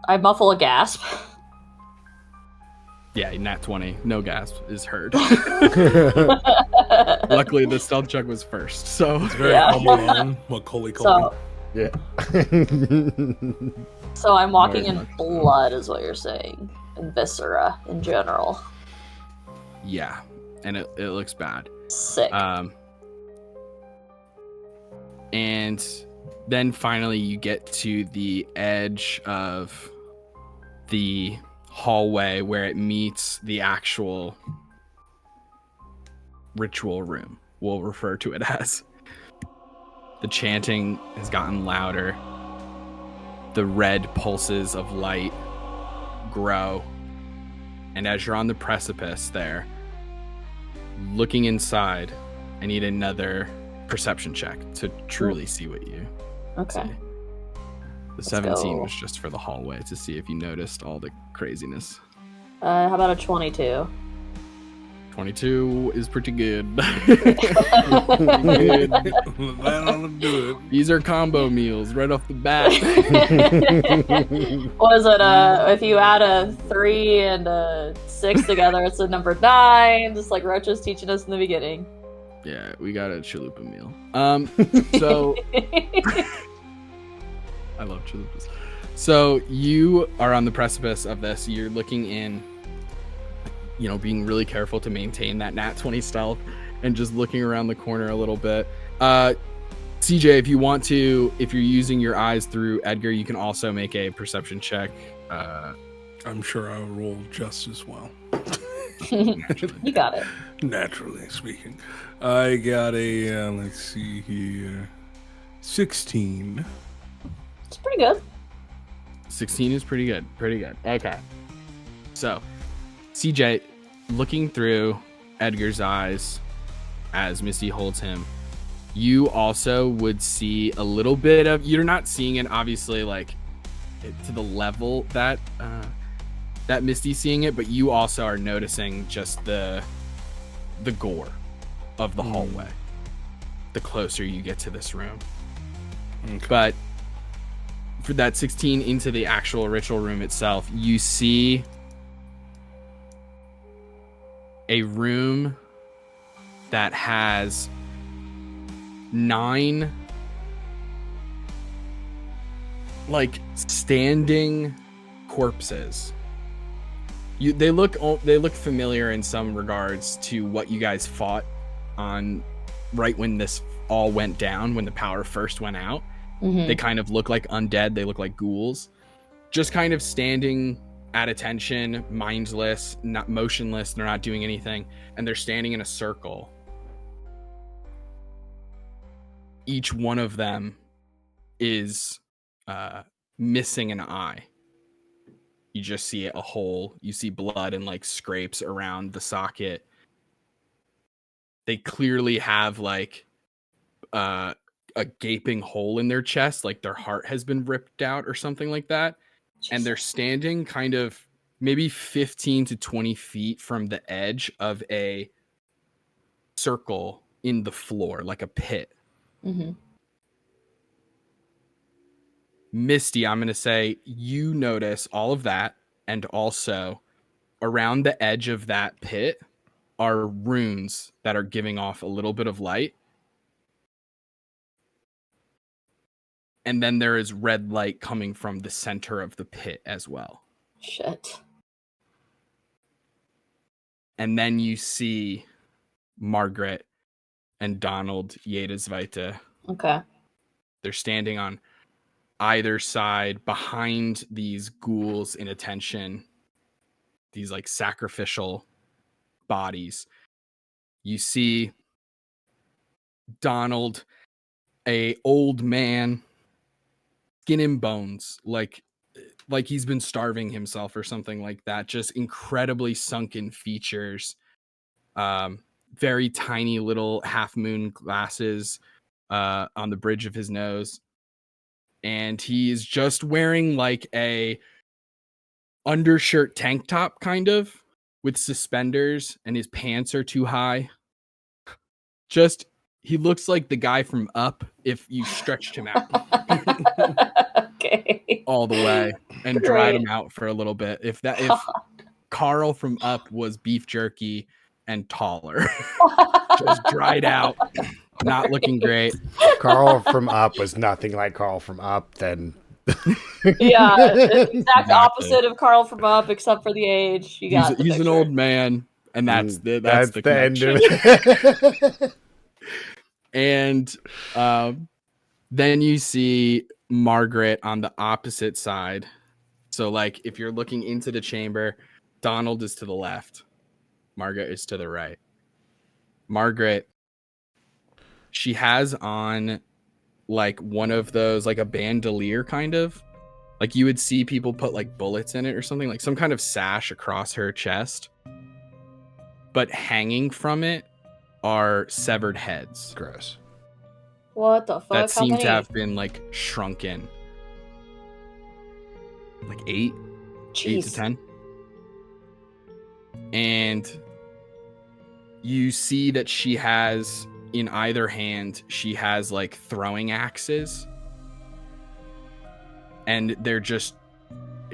I muffle a gasp. Yeah, nat 20, no gasp is heard. Luckily, the stealth check was first, so It's very Yeah. Home Alone. Macaulay Culkin. So I'm walking Very in much so. blood, is what you're saying, and viscera in general. yeah, and it looks bad. Sick. And then finally you get to the edge of the hallway where it meets the actual ritual room, we'll refer to it as. The chanting has gotten louder. The red pulses of light grow. And as you're on the precipice there, looking inside, I need another perception check to truly see what you Okay. see. The 17 go. was just for the hallway to see if you noticed all the craziness. How about a 22? 22 is pretty good. That'll do it. These are combo meals right off the bat. What is it? If you add a 3 and a 6 together, it's a number 9, just like Roach was teaching us in the beginning. Yeah, we got a chalupa meal. So I love chalupas. So you are on the precipice of this. You're looking in, being really careful to maintain that nat 20 stealth and just looking around the corner a little bit. CJ, if you want to, if you're using your eyes through Edgar, you can also make a perception check. I'm sure I'll roll just as well. You got it. Naturally speaking. I got a, let's see here, 16. It's pretty good. 16 is pretty good. Pretty good. Okay. So CJ, looking through Edgar's eyes as Misty holds him, you also would see a little bit of, you're not seeing it obviously like to the level that that Misty's seeing it, but you also are noticing just the gore of the hallway the closer you get to this room. Okay. But for that 16 into the actual ritual room itself, you see a room that has 9 like standing corpses. They look familiar in some regards to what you guys fought on right when this all went down, when the power first went out. They kind of look like undead. They look like ghouls, just kind of standing at attention, mindless, not motionless. They're not doing anything, and they're standing in a circle. Each one of them is missing an eye. You just see a hole. You see blood and like scrapes around the socket. They clearly have like a gaping hole in their chest, like their heart has been ripped out or something like that. And they're standing kind of maybe 15 to 20 feet from the edge of a circle in the floor, like a pit. Misty, I'm going to say you notice all of that, and also around the edge of that pit are runes that are giving off a little bit of light. And then there is red light coming from the center of the pit as well. Shit. And then you see Margaret and Donald Yedesweite. Okay. They're standing on either side behind these ghouls in attention, these like sacrificial bodies. You see Donald, a old man, skin and bones, like he's been starving himself or something like that. Just incredibly sunken features, very tiny little half moon glasses on the bridge of his nose, and he's just wearing like a undershirt tank top kind of with suspenders, and his pants are too high. Just, he looks like the guy from Up if you stretched him out Okay. all the way and dried him out for a little bit. If Carl from Up was beef jerky and taller, just dried out, not looking great. Carl from Up was nothing like Carl from Up, then. Yeah, exact Exactly. opposite of Carl from Up, except for the age. He's an old man, and that's the end of connection. it. And then you see Margaret on the opposite side. So like if you're looking into the chamber, Donald is to the left, Margaret is to the right. Margaret, she has on like one of those, like a bandolier kind of, like you would see people put like bullets in it or something, like some kind of sash across her chest, but hanging from it are severed heads. Gross. What the fuck? That How seem many? to have been like shrunken, like 8 to 10. And you see that she has in either hand, she has like throwing axes, and they're just,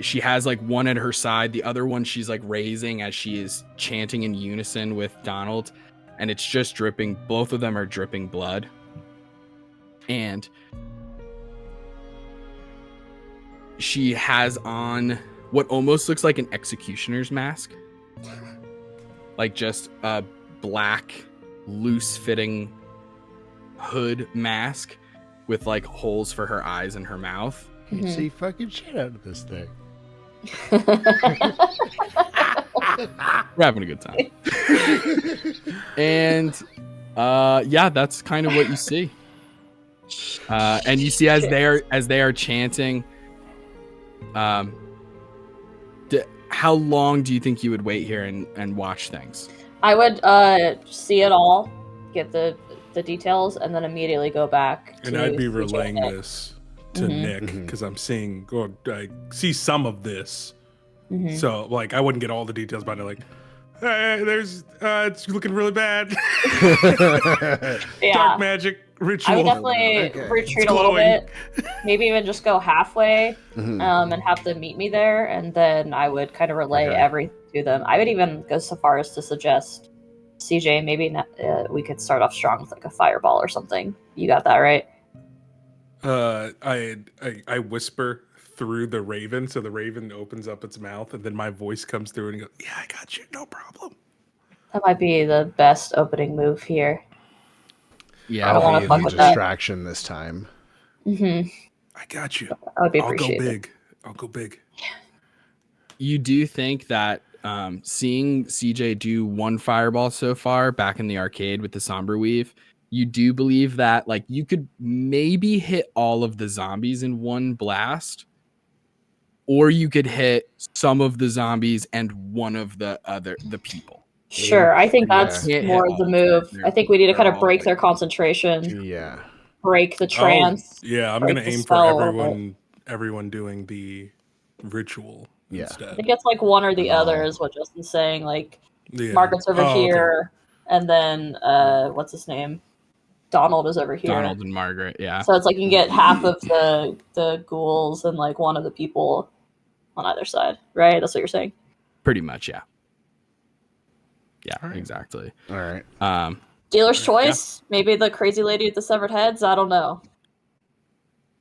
she has like one at her side, the other one she's like raising as she is chanting in unison with Donald, and it's just dripping. Both of them are dripping blood. And she has on what almost looks like an executioner's mask, like just a black loose-fitting hood mask with like holes for her eyes and her mouth. You see fucking shit out of this thing. We're having a good time. And yeah, that's kind of what you see. And you see as they are chanting, how long do you think you would wait here and watch things? I would see it all, get the details, and then immediately go back. And I'd be CJ relaying Nick. this to Mhm. Nick because I'm seeing, or I see some of this. Mhm. So like, I wouldn't get all the details, but like, hey, there's, it's looking really bad. Yeah. Dark magic ritual. I would definitely Okay. retreat It's a little glowing. bit, maybe even just go halfway, Mhm. and have them meet me there, and then I would kind of relay Okay. everything to them. I would even go so far as to suggest, CJ, maybe we could start off strong with like a fireball or something. You got that right? I whisper through the raven, so the raven opens up its mouth, and then my voice comes through and goes, "Yeah, I got you, no problem." That might be the best opening move here. Yeah, I don't I'll wanna be fuck the with that. distraction this time. Mm-hmm. I got you. That would be I'll go appreciated. big. I'll go big. You do think that seeing CJ do one fireball so far back in the arcade with the somber weave, you do believe that like you could maybe hit all of the zombies in one blast, or you could hit some of the zombies and one of the people. Sure, I think Yeah. that's Can't hit more all the of them. move. They're- I think we need to they're kind of all, break like, their concentration, Yeah. break the trance. Yeah, I'm break gonna the aim for spell a little bit. everyone doing the ritual Yeah. I instead. think it's like one or the Oh. other is what Justin's saying. Like Yeah. Margaret's over Oh, okay. here, and then what's his name? Donald is over here. Donald and Margaret, yeah. So it's like you can get half of the ghouls and like one of the people on either side, right? That's what you're saying. Pretty much, yeah. Yeah, All right. exactly. All right. Dealer's choice. Maybe the crazy lady with the severed heads. I don't know.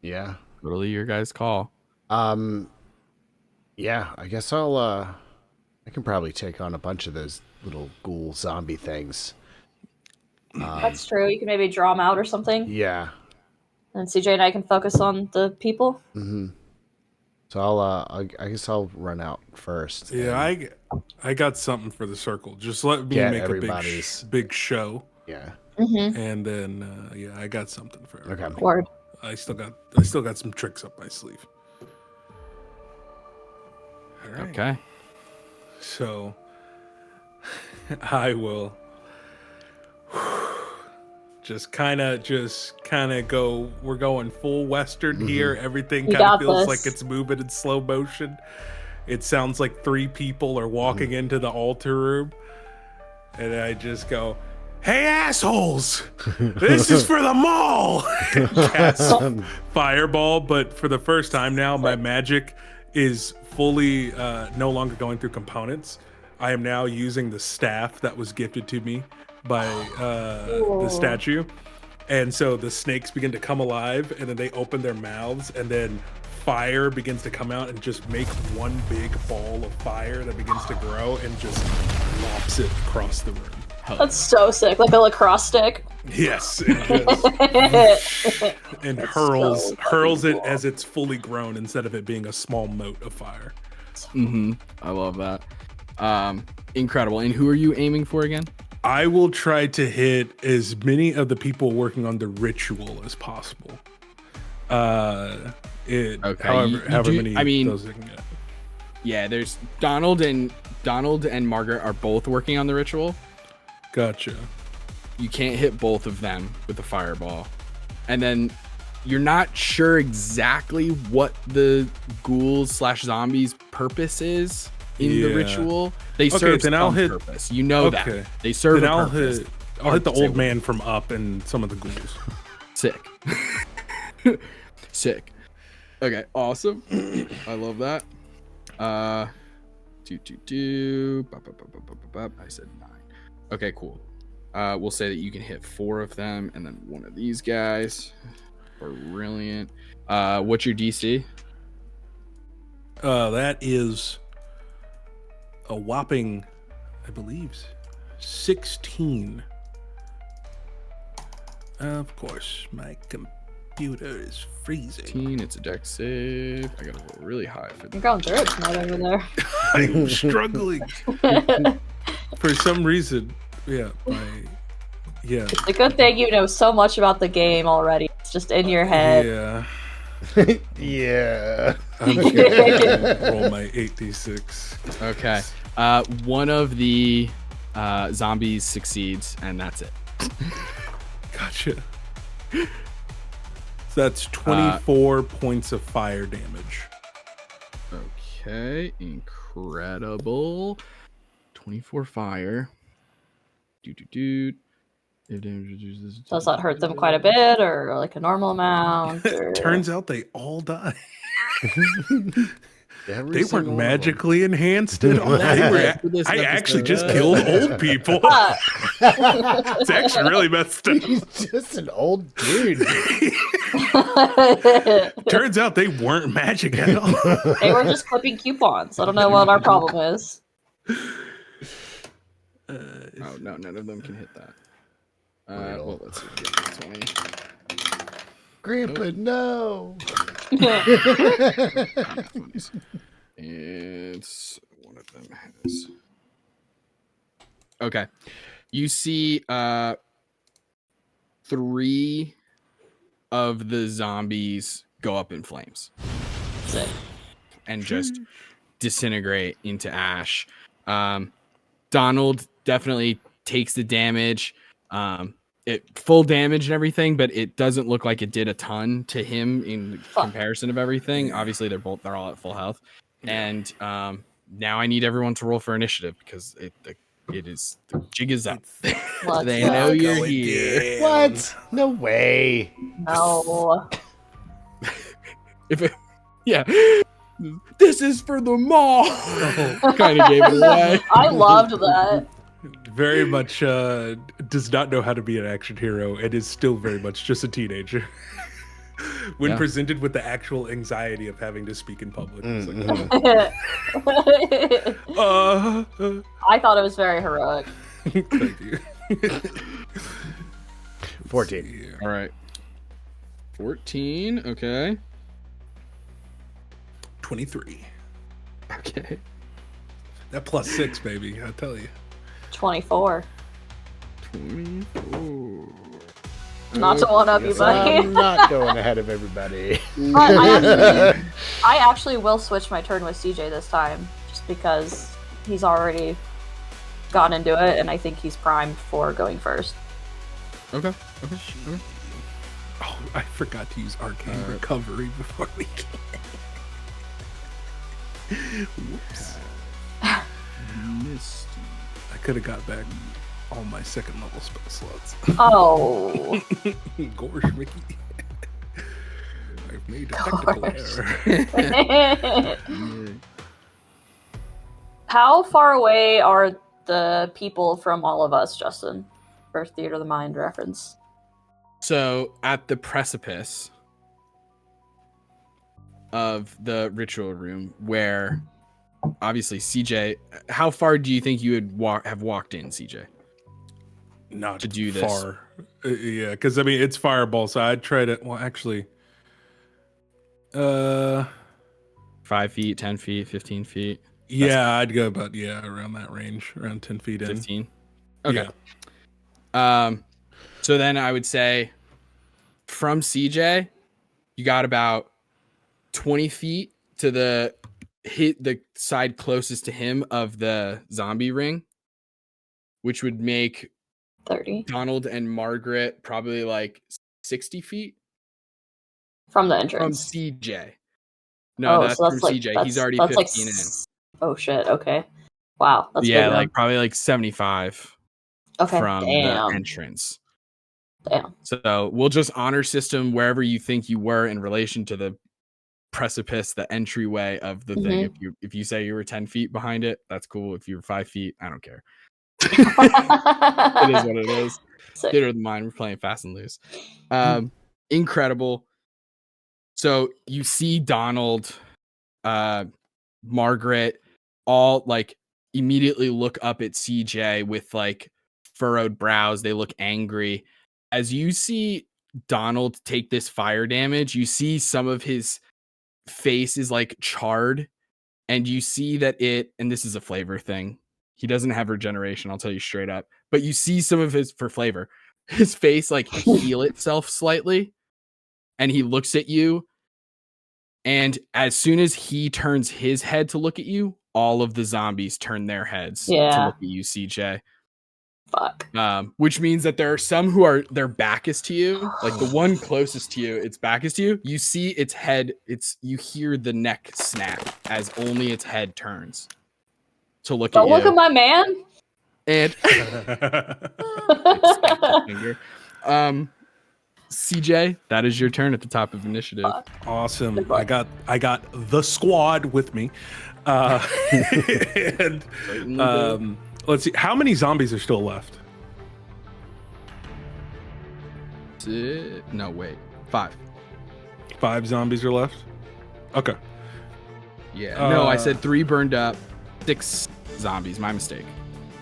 Yeah. Totally your guys' call. Yeah, I guess I can probably take on a bunch of those little ghoul zombie things. That's true. You can maybe draw them out or something, Yeah. and CJ and I can focus on the people. Mm-hmm. So I guess I'll run out first. Yeah, and I got something for the circle. Just let me Get make a everybody's- big show, yeah. Mm-hmm. and then yeah, I got something for everybody. Okay. Word. I still got some tricks up my sleeve. All right. Okay. So I will just kind of go. We're going full western here. Everything You kind of got feels this. like it's moving in slow motion. It sounds like 3 people are walking into the altar room, and I just go, "Hey assholes, this is for the mall." Cast fireball, but for the first time now, my magic is fully no longer going through components. I am now using the staff that was gifted to me by the statue. And so the snakes begin to come alive, and then they open their mouths, and then fire begins to come out and just make one big ball of fire that begins to grow and just lops it across the room. That's so sick, like a lacrosse stick. Yes, and, and hurls so hurls it fucking cool. as it's fully grown instead of it being a small mote of fire. Mm-hmm. I love that. Incredible. And who are you aiming for again? I will try to hit as many of the people working on the ritual as possible. Okay, However, you however do- many I mean- those I can get. Yeah, there's Donald and Margaret are both working on the ritual. Gotcha. You can't hit both of them with a fireball. And then you're not sure exactly what the ghouls / zombies purpose is in the Yeah. ritual. They Okay, serve then I'll some hit- purpose. You know Okay. that. They serve Then a I'll purpose. hit the Hard to say old what- man from Up and some of the ghouls. Sick. Sick. Okay, awesome. I love that. I said 9. Okay, cool. We'll say that you can hit 4 of them and then one of these guys. Brilliant. What's your DC? That is a whopping, I believe, 16. Of course, my computer is freezing. 15. It's a dex save. I gotta roll really high for You're this. going through it tonight over there. I'm struggling for some reason. Yeah, It's a good thing you know so much about the game already. It's just in your head. yeah. Yeah. I'm just gonna roll my 8d6. Okay. One of the zombies succeeds, and that's it. Gotcha. So that's 24 points of fire damage. Okay, incredible. 24 fire. Does that hurt them quite a bit, or like a normal amount? Or... Turns out they all die. Every They single weren't one of them. magically enhanced at all. I actually just killed old people. It's actually really messed up. He's just an old dude. Turns out they weren't magic at all. They were just clipping coupons. I don't know what our problem is. Oh no, none of them can hit that. Real. Well, let's see. 20. Grandpa, no. It's one of them has. Okay, you see, 3 of the zombies go up in flames Sick. and just disintegrate into ash. Donald definitely takes the damage. It full damage and everything, but it doesn't look like it did a ton to him in comparison of everything. Obviously, they're all at full health, and now I need everyone to roll for initiative because it is the jig is up. Let's They go. know you're Going here. down. What? No way. No. If it, yeah, this is for the mall. Kind of gave it away. I loved that. Very much does not know how to be an action hero and is still very much just a teenager. When Yeah. presented with the actual anxiety of having to speak in public. It's like, I thought it was very heroic. thank you. 14. All right, 14. Okay. 23. Okay. That +6, baby, I tell you. 24. 24. Not to one up you, buddy. I'm not going ahead of everybody. But I actually will switch my turn with CJ this time, just because he's already gotten into it, and I think he's primed for going first. Okay. Oh, I forgot to use arcane recovery before we Whoops. Misty. I could have got back all my second level spell slots. Oh. Gosh, Mickey. I've made a technical error. How far away are the people from all of us, Justin? For Theater of the Mind reference. So at the precipice of the ritual room, where obviously CJ, how far do you think you would have walked in, CJ? Not To do this. far. Yeah, because I mean it's fireball, so I'd try to. Well, actually, 5 feet, 10 feet, 15 feet, yeah, I'd go about around that range, around 10 feet in. 15. Okay. Yeah. So then I would say from CJ, you got about 20 feet to the side closest to him of the zombie ring, which would make 30. Donald and Margaret probably like 60 feet From the from entrance. CJ. No, that's so from like, CJ. He's already that's 15 like, in. Oh shit, okay. Wow, that's Yeah, big like then. probably like 75 Okay, from the damn. entrance. Damn. So we'll just honor system wherever you think you were in relation to the precipice, the entryway of the thing. If you say you were 10 feet behind it, that's cool. If you were 5 feet, I don't care. It is what it is. Sick. Theater of the Mind. We're playing fast and loose. Incredible. So you see Donald, Margaret, all like immediately look up at CJ with like furrowed brows. They look angry. As you see Donald take this fire damage, you see some of his face is like charred, and you see that and this is a flavor thing. He doesn't have regeneration, I'll tell you straight up. But you see some of for flavor, his face like heal itself slightly, and he looks at you, And as soon as he turns his head to look at you, all of the zombies turn their heads to Yeah. look at you, CJ. Fuck. Which means that there are some who are their back is to you, like the one closest to you, its back is to you. You see its head, you hear the neck snap as only its head turns to look Don't at look you. at my man. And finger. CJ, that is your turn at the top of initiative. Fuck. Awesome. I got the squad with me. And let's see. How many zombies are still left? No, wait. 5. 5 zombies are left? Okay. Yeah. No, I said 3 burned up, 6 zombies. My mistake.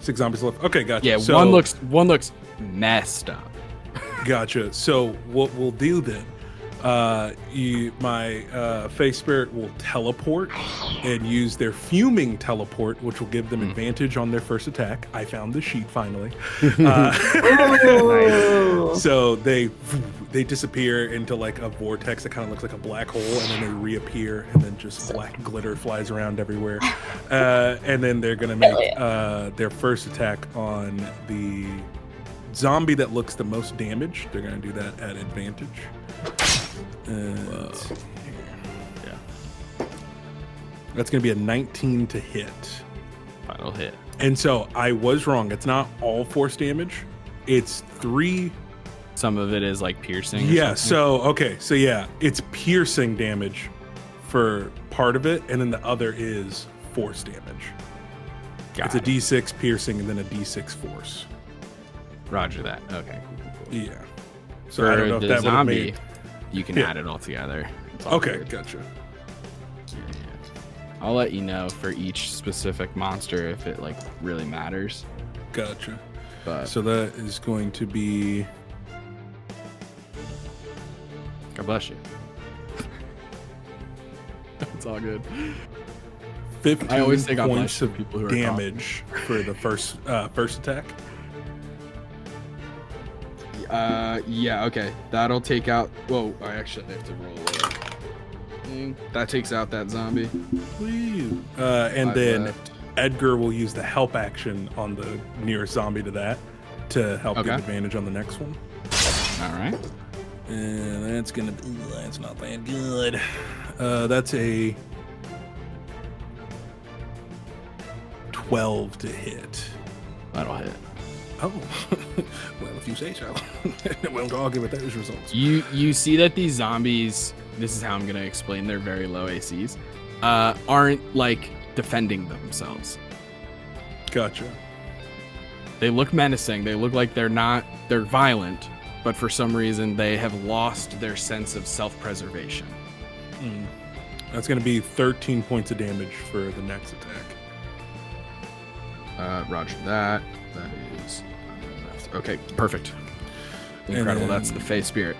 6 zombies left. Okay, gotcha. Yeah, So, one looks messed up. Gotcha. So what we'll do then, my face spirit will teleport and use their fuming teleport, which will give them advantage on their first attack. I found the sheet finally. So they disappear into like a vortex that kind of looks like a black hole, and then they reappear, and then just black glitter flies around everywhere. And then they're gonna make their first attack on the zombie that looks the most damage. They're gonna do that at advantage. Let's see here. Yeah. That's gonna be a 19 to hit. That'll hit. And so I was wrong. It's not all force damage. It's 3. Some of it is like piercing. Yeah. So okay. So yeah, it's piercing damage for part of it, and then the other is force damage. It's a D6 piercing and then a D6 force. Roger that. Okay. Cool. Yeah. So I don't know if that would have made. You can add it all together. Okay, good. gotcha. Yeah. I'll let you know for each specific monster if it like really matters. Gotcha. But So that is going to be. God bless you. It's all good. 15 I always think points of people who are damage for the first attack. Yeah, okay. That'll take out. Whoa, I actually have to roll it. That takes out that zombie. Woo. And 5 then left. Edgar will use the help action on the nearest zombie to that to help get advantage on the next one. All right. And that's gonna be. That's not that good. That's a 12 to hit. That'll hit. Oh, well, if you say so. We'll argue with those results. You see that these zombies, this is how I'm gonna explain their very low ACs, aren't like defending themselves. Gotcha. They look menacing. They look like they're violent, but for some reason they have lost their sense of self-preservation. That's going to be 13 points of damage for the next attack. Roger that. That is okay. Perfect. Incredible. That's the Fey Spirit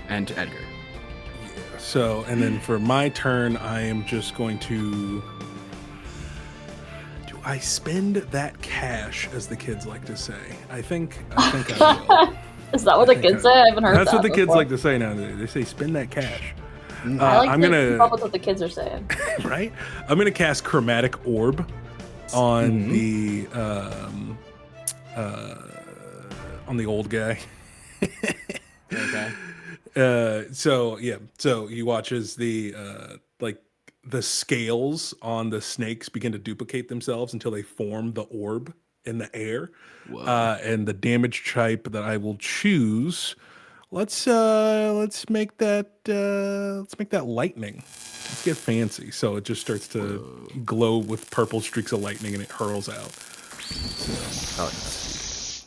and Edgar. Yeah. So, and then for my turn, I am just going to. Do I spend that cash, as the kids like to say? I think I will. Is that what the kids say? I haven't heard That's that what the kids before. like to say nowadays. They say spend that cash. I like I'm to gonna keep up with what the kids are saying. right. I'm gonna cast Chromatic Orb on the old guy. Okay. So you watch as the the scales on the snakes begin to duplicate themselves until they form the orb in the air. And the damage type that I will choose, let's make that lightning. Let's get fancy. So it just starts to glow with purple streaks of lightning and it hurls out. So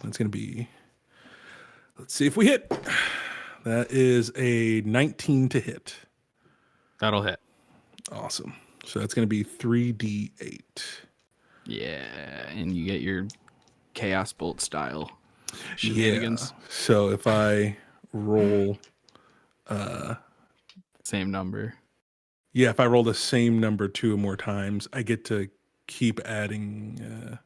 that's gonna be. Let's see if we hit. That is a 19 to hit. That'll hit. Awesome. So that's going to be 3d8. Yeah, and you get your Chaos Bolt style shenanigans. Yeah. So if I roll... Same number. Yeah, if I roll the same number 2 more times, I get to keep adding...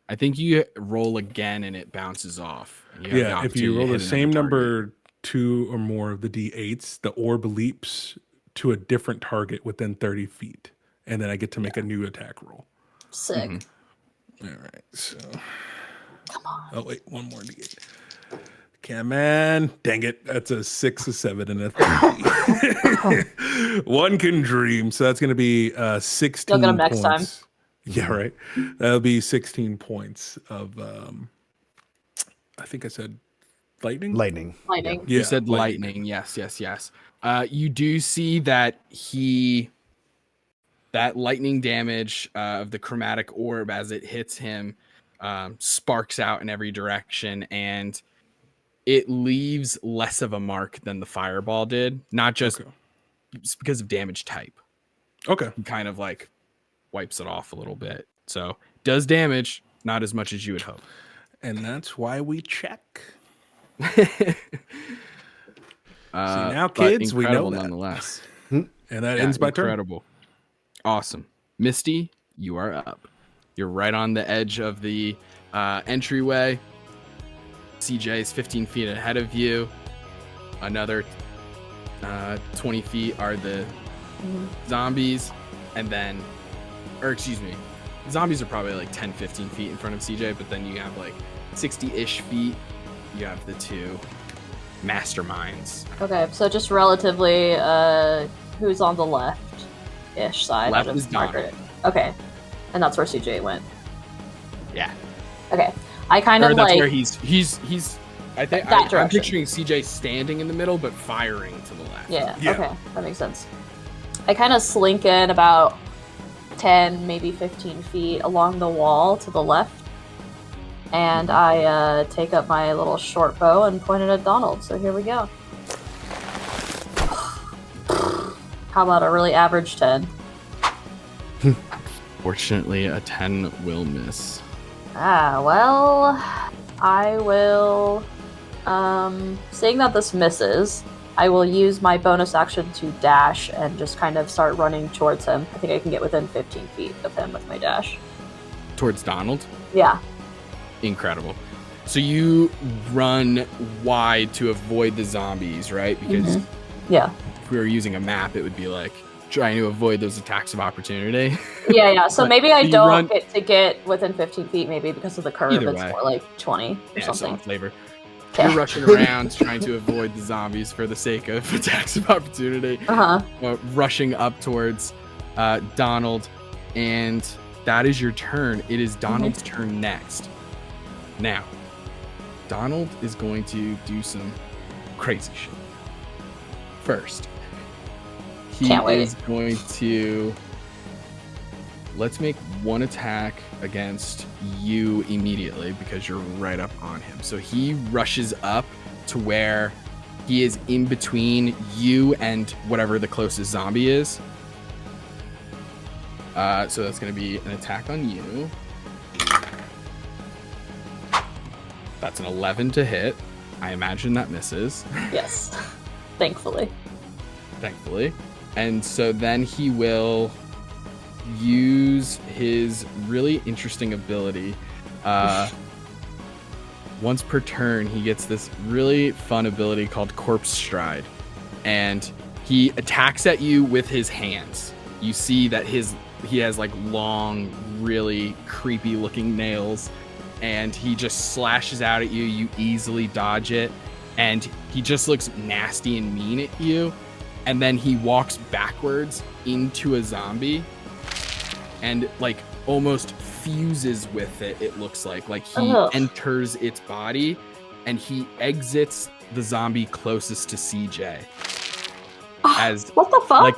I think you roll again and it bounces off. If you roll the same number 2 or more of the d8s, the orb leaps to a different target within 30 feet. And then I get to make a new attack roll. Sick. All right. So, Come on. oh, wait, one more D8. Come on. Dang it. That's a 6, a 7, and a 3. One can dream. So that's going to be 16 You'll get 'em next points. Yeah, right. That'll be 16 points of, I think I said lightning? Lightning. Lightning. Yeah, You said lightning. Yes. You do see that that lightning damage of the chromatic orb as it hits him sparks out in every direction, and it leaves less of a mark than the fireball did. Not just because of damage type. Okay. It kind of like wipes it off a little bit. So does damage, not as much as you would hope. And that's why we check. See, now, kids, we know that. Nonetheless. And that ends my turn. Incredible. Awesome. Misty, you are up. You're right on the edge of the entryway. CJ is 15 feet ahead of you. Another 20 feet are the zombies. And then, or excuse me, zombies are probably like 10, 15 feet in front of CJ, but then you have like 60-ish feet. You have the two masterminds. Okay, so just relatively, who's on the left-ish side Left of is Donald. Margaret? Okay, and that's where CJ went. Yeah. Okay, I kind Or of that's like where he's I think that I'm direction. picturing CJ standing in the middle but firing to the left. Yeah, Yeah. okay, that makes sense. I kind of slink in about 10, maybe 15 feet along the wall to the left, and I take up my little short bow and point it at Donald. So here we go. How about a really average 10? Fortunately, a 10 will miss. Well, I will, seeing that this misses, I will use my bonus action to dash and just kind of start running towards him. I think I can get within 15 feet of him with my dash. Towards Donald? Yeah. Incredible. So you run wide to avoid the zombies, right? Because Yeah. if we were using a map, it would be like trying to avoid those attacks of opportunity. Yeah. So But maybe I you don't run- get to get within 15 feet, maybe because of the curve. Either It's way. more like 20 or Yeah, something. soft flavor. Okay. You're rushing around trying to avoid the zombies for the sake of attacks of opportunity. Rushing up towards Donald, and that is your turn. It is Donald's turn next. Now, Donald is going to do some crazy shit. First, he Can't wait. is going to let's make one attack against you immediately because you're right up on him. So he rushes up to where he is in between you and whatever the closest zombie is. So that's going to be an attack on you. That's an 11 to hit. I imagine that misses, Yes. Thankfully. thankfully. And so then he will use his really interesting ability. Once per turn, he gets this really fun ability called Corpse Stride. And he attacks at you with his hands. You see that he has like long, really creepy looking nails. And he just slashes out at you. You easily dodge it. And he just looks nasty and mean at you. And then he walks backwards into a zombie and like almost fuses with it. It looks like he Ugh. enters its body and he exits the zombie closest to CJ as What the fuck?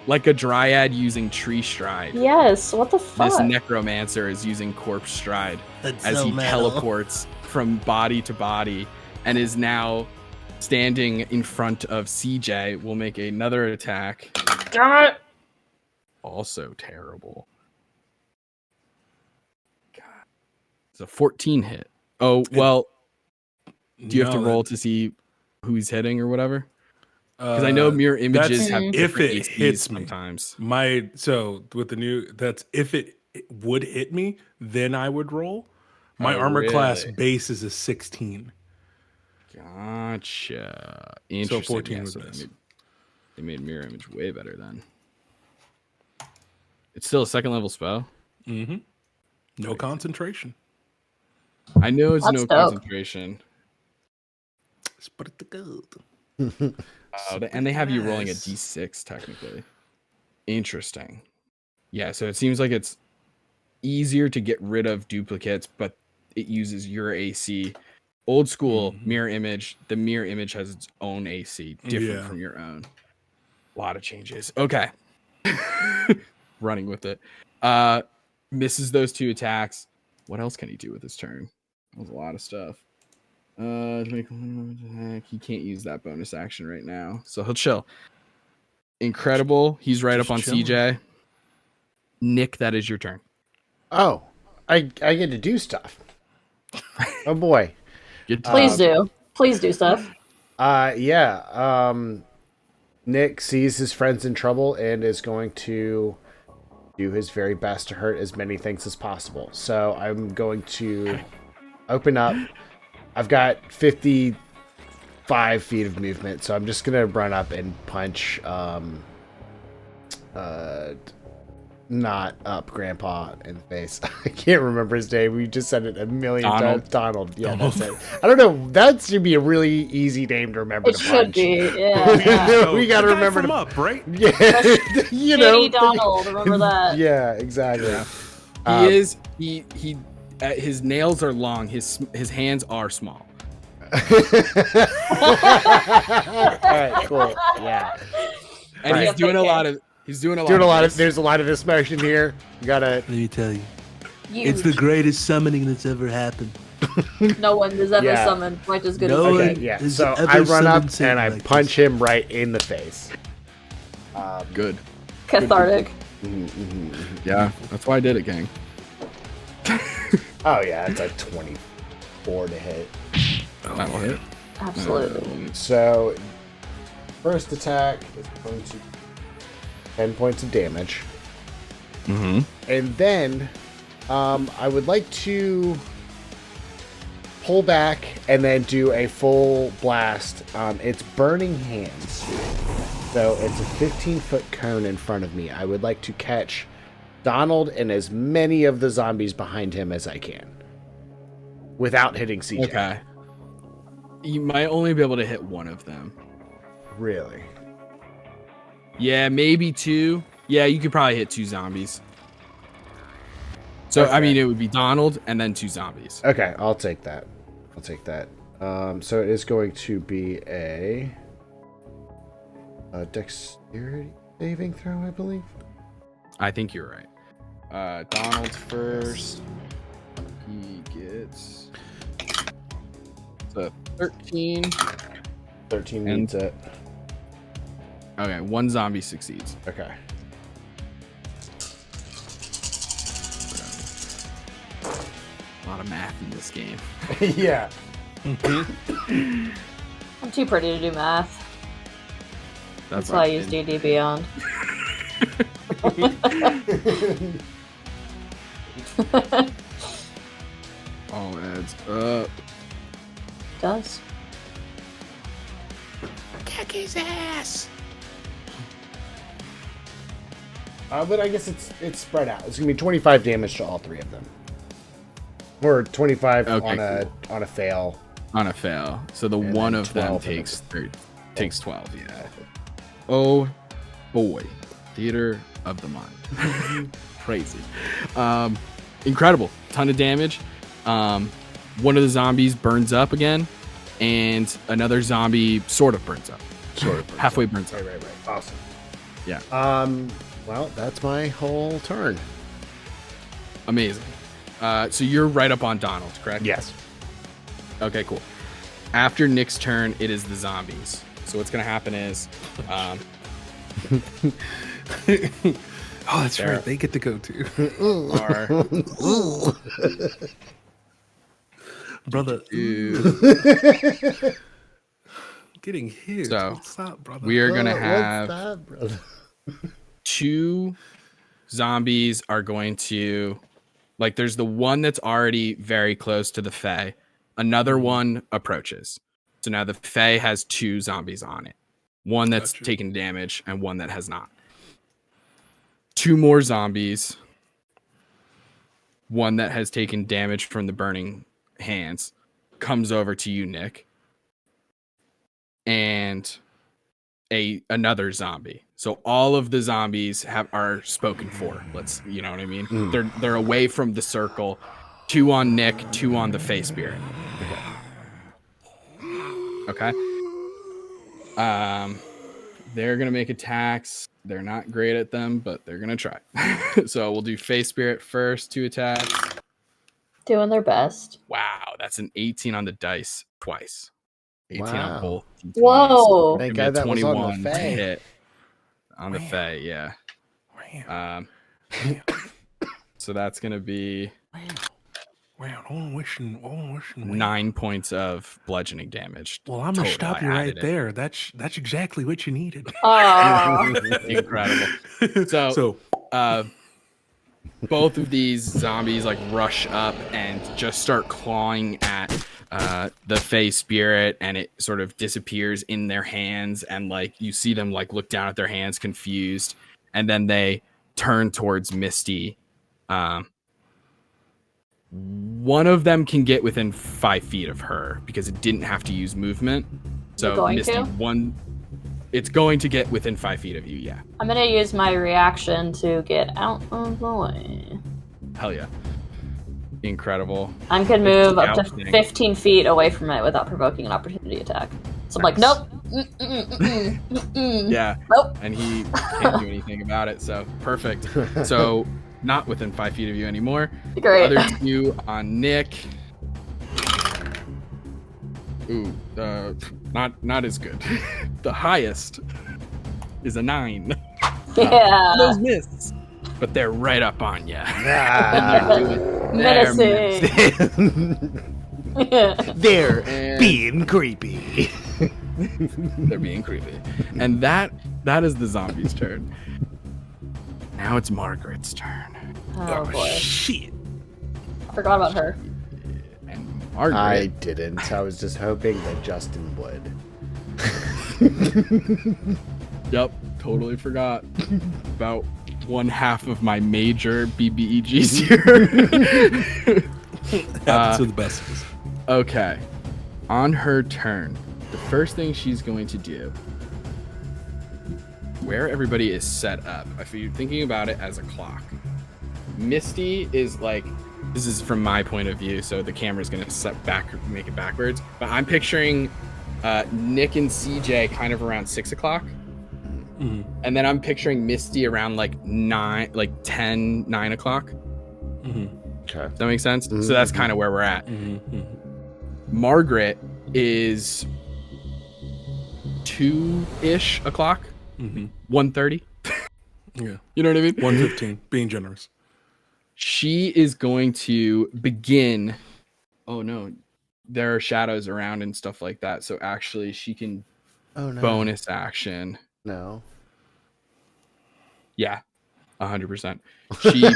like a dryad using tree stride. Yes, what the fuck? This necromancer is using corpse stride That's as so he metal. teleports from body to body and is now standing in front of CJ. Will make another attack. Damn it! Also terrible. God. It's a 14 hit. Oh, well, do you have to roll to see who he's hitting or whatever? Because I know mirror images that's have if different it ACs hits me. sometimes. So with the new, that's if it would hit me, then I would roll. My Oh, armor class really? base is a 16. Gotcha. Interesting. 14 Yeah, would so miss. maybe- They made mirror image way better then. It's still a 2nd level spell. Mm-hmm. No concentration. I know it's That's no dope. concentration. Split the gold. And they have you rolling a d6 technically. Interesting. Yeah, so it seems like it's easier to get rid of duplicates, but it uses your AC. Old school mirror image, the mirror image has its own AC, different from your own. A lot of changes. Okay. Running with it. Misses those 2 attacks. What else can he do with his turn? That was a lot of stuff. To make he can't use that bonus action right now, so he'll chill. Incredible. He's right Just up on chilling. CJ. Nick, that is your turn. Oh, I get to do stuff. Oh boy. Please do. Please do stuff. Yeah. Nick sees his friends in trouble and is going to do his very best to hurt as many things as possible. So I'm going to open up. I've got 55 feet of movement, so I'm just gonna run up and punch not up Grandpa in the face. I can't remember his name. We just said it a million times. Donald. Yeah, that's it. I don't know. That should be a really easy name to remember It to should punch. be. Yeah. We got to The guy remember from to Up, right? Yeah, you Shitty know. Donald, remember that. Yeah, exactly. He his nails are long. His hands are small. All right, cool. Yeah. And Right. he's doing a lot of this. There's a lot of this motion here. You gotta. Let me tell you, Huge. it's the greatest summoning that's ever happened. No one has ever Yeah. summoned quite as good No as one- you. Okay, yeah. Has So ever I run up summoned Satan and I like punch this. him right in the face. Good. Cathartic. Yeah, that's why I did it, gang. Oh yeah, it's a 24 to hit. That'll hit. Absolutely. So first attack is going to 10 points of damage. Mm-hmm. And then I would like to pull back and then do a full blast. It's Burning Hands. So it's a 15-foot cone in front of me. I would like to catch Donald and as many of the zombies behind him as I can without hitting CJ. Okay. You might only be able to hit one of them. Really? Yeah, maybe 2. Yeah, you could probably hit 2 zombies. So, I Okay. mean, it would be Donald and then 2 zombies. Okay, I'll take that. So it is going to be a dexterity saving throw, I believe. I think you're right. Donald first. He gets a 13. 13 And- needs it. Okay, 1 zombie succeeds. Okay. A lot of math in this game. Yeah. I'm too pretty to do math. That's why I use D&D Beyond. All adds up. Does. Kick his ass. But I guess it's spread out. It's gonna be 25 damage to all 3 of them, or 25 Okay, on a fail. On a fail. So the And one then of them 12 takes 12, yeah. Oh boy. Theater of the mind. Crazy. Incredible. Ton of damage. One of the zombies burns up again, and another zombie sort of burns up. Halfway burns up. Right. Awesome. Yeah. Well, that's my whole turn. Amazing. So you're right up on Donald, correct? Yes. Okay, cool. After Nick's turn, it is the zombies. So what's gonna happen is, Oh, that's There. right. They get to go too. are Brother. to- Getting hit. So, What's up, brother? we are gonna What's have that, brother? 2 zombies are going to, like, there's the one that's already very close to the Fae. Another one approaches. So now the Fae has 2 zombies on it. one that's Gotcha. taken damage, and one that has not. 2 more zombies. One that has taken damage from the burning hands comes over to you, Nick. And another zombie. So all of the zombies are spoken for. You know what I mean? They're away from the circle. 2 on Nick, 2 on the face spirit. Okay. They're gonna make attacks. They're not great at them, but they're gonna try. So we'll do face spirit first, 2 attacks. Doing their best. Wow, that's an 18 on the dice twice. 18 on Wow. both. D20s. Whoa. Thank Give me a God that was on the 21 to Fae. hit on the Man. Fae, yeah. Man. So that's gonna be Wow. All wishing. 9 points of bludgeoning damage. Well, I'm gonna Total. stop I you added right it. there. That's exactly what you needed. Incredible. So, both of these zombies like rush up and just start clawing at the Fae spirit, and it sort of disappears in their hands, and like you see them like look down at their hands confused, and then they turn towards Misty. One of them can get within 5 feet of her because it didn't have to use movement. So Misty, it's going to get within 5 feet of you. Yeah. I'm gonna use my reaction to get out of the way. Hell yeah. Incredible. I can move up to Outstanding. 15 feet away from it without provoking an opportunity attack. So I'm like, Nice. nope. Yeah. Nope. And he can't do anything about it. So perfect. So not within 5 feet of you anymore. Great. The other 2 on Nick. Ooh, not as good. The highest is a 9. Yeah. Those miss, but they're right up on you. Menacing. They're And- being creepy. They're being creepy. And that is the zombie's turn. Now it's Margaret's turn. Oh boy. Shit. Forgot about her. And Margaret. I didn't. I was just hoping that Justin would. Yep, totally forgot about 1/2 of my major BBEGs here. Happens to the best of us. Okay. On her turn, the first thing she's going to do, where everybody is set up, if you're thinking about it as a clock, Misty is like, this is from my point of view, so the camera's going to make it backwards, but I'm picturing Nick and CJ kind of around 6 o'clock. Mm-hmm. And then I'm picturing Misty around like 9 o'clock. Mm-hmm. Okay. Does that make sense? So that's kind of where we're at. Mm-hmm. Margaret is 2-ish o'clock, Mm-hmm. 1:30. Yeah. You know what I mean? 115. Being generous. She is going to begin. Oh no, there are shadows around and stuff like that. So actually, she can Oh no. bonus action. No. Yeah, 100%. She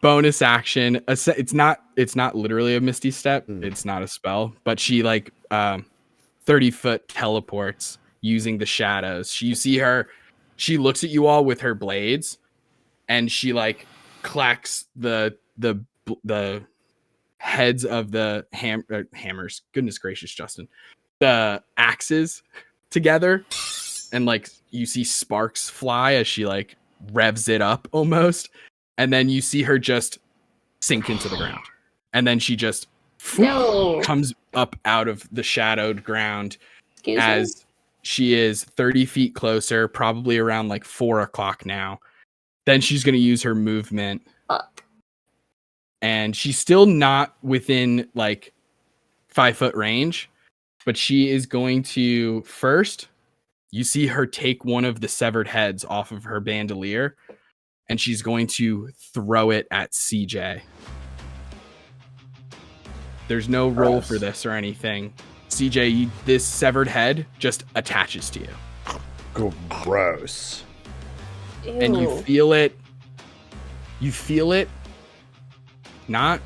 bonus action. It's not literally a Misty step. It's not a spell, but she like 30-foot teleports using the shadows. You see her. She looks at you all with her blades, and she like clacks the heads of the hammers. Goodness gracious, Justin. The axes together, and like you see sparks fly as she like revs it up almost, and then you see her just sink into the ground, and then she just comes up out of the shadowed ground. Excuse me? As she is 30 feet closer, probably around like 4 o'clock now. Then she's going to use her movement. Fuck. And she's still not within like 5-foot range, but she is going to first, you see her take one of the severed heads off of her bandolier, and she's going to throw it at CJ. There's no roll for this or anything. CJ, this severed head just attaches to you. Gross. And you feel it. You feel it not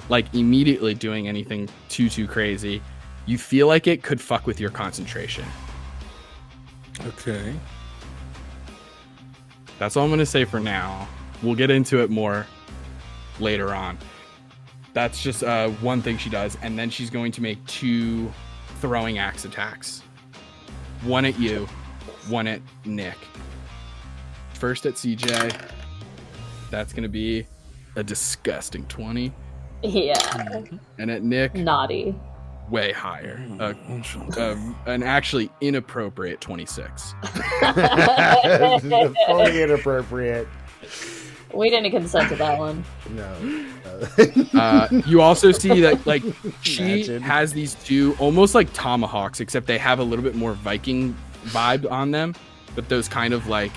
like immediately doing anything too crazy. You feel like it could fuck with your concentration. Okay. That's all I'm going to say for now. We'll get into it more later on. That's just one thing she does. And then she's going to make 2 throwing axe attacks. One at you, one at Nick. First at CJ. That's going to be a disgusting 20. Yeah. And at Nick, Naughty. way higher. An actually inappropriate 26. Fully inappropriate. We didn't consent to that one. No. You also see that like she Imagine. has these 2 almost like tomahawks, except they have a little bit more Viking vibe on them, but those kind of like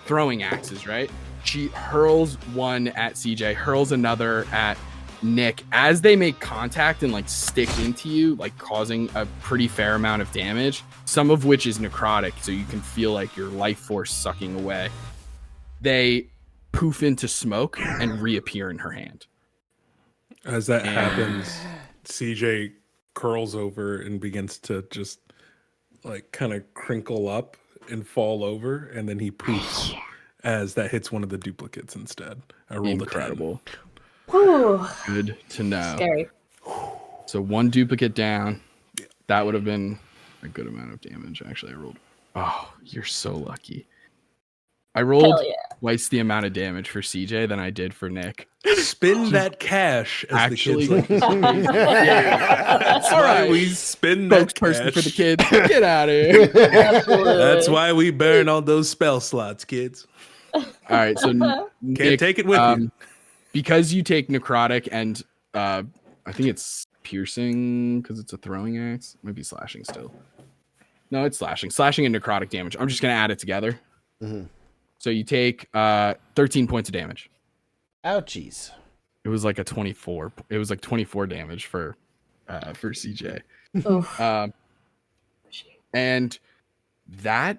throwing axes, right? She hurls one at CJ, hurls another at Nick as they make contact and like stick into you, like causing a pretty fair amount of damage, some of which is necrotic, so you can feel like your life force sucking away. They poof into smoke and reappear in her hand. As that happens, CJ curls over and begins to just like kind of crinkle up and fall over, and then he poofs as that hits one of the duplicates instead. I rolled Incredible. Whew. Good to know. Scary. So 1 duplicate down. That would have been a good amount of damage. Actually, I rolled. Oh, you're so lucky. I rolled Hell yeah. twice the amount of damage for CJ than I did for Nick. 10. Spin that cash. As Actually, the kids like. That's All why right. we spin that spokesperson cash. for the kids. Get out of here. That's why we burn all those spell slots, kids. All right, so Can't take it with you. because you take necrotic and I think it's piercing because it's a throwing axe. Might be slashing still. No, it's slashing and necrotic damage. I'm just gonna add it together. Mm-hmm. So you take 13 points of damage. Ouchies. It was like a 24. It was like 24 damage for CJ. Oof. And that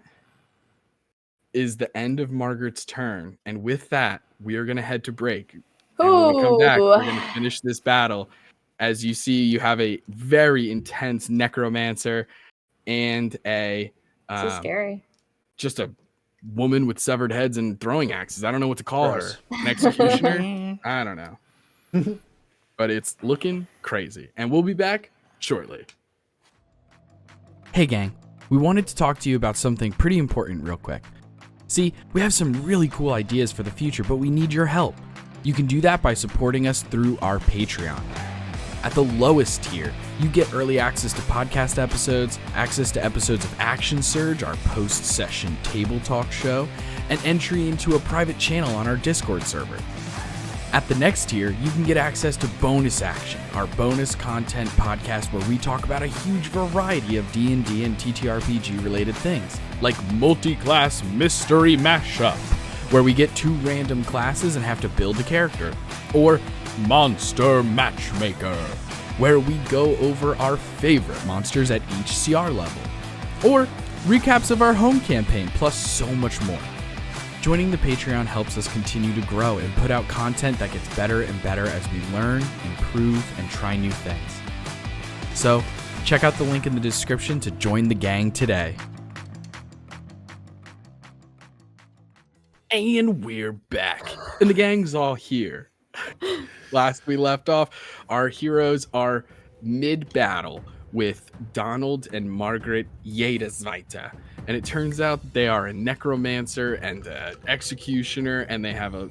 is the end of Margaret's turn. And with that, we are going to head to break. And when we come back, Ooh. we're going to finish this battle. As you see, you have a very intense necromancer and a So scary. just a woman with severed heads and throwing axes. I don't know what to call Gross. her. An executioner? I don't know. But it's looking crazy. And we'll be back shortly. Hey gang, we wanted to talk to you about something pretty important real quick. See, we have some really cool ideas for the future, but we need your help. You can do that by supporting us through our Patreon. At the lowest tier, you get early access to podcast episodes, access to episodes of Action Surge, our post-session table talk show, and entry into a private channel on our Discord server. At the next tier, you can get access to Bonus Action, our bonus content podcast where we talk about a huge variety of D&D and TTRPG related things, like multi-class mystery mashup, where we get 2 random classes and have to build a character, or Monster Matchmaker, where we go over our favorite monsters at each CR level, or recaps of our home campaign, plus so much more. Joining the Patreon helps us continue to grow and put out content that gets better and better as we learn, improve, and try new things. So, check out the link in the description to join the gang today. And we're back. And the gang's all here. Last we left off, our heroes are mid-battle with Donald and Margaret Yedesweiter. And it turns out they are a necromancer and an executioner, and they have a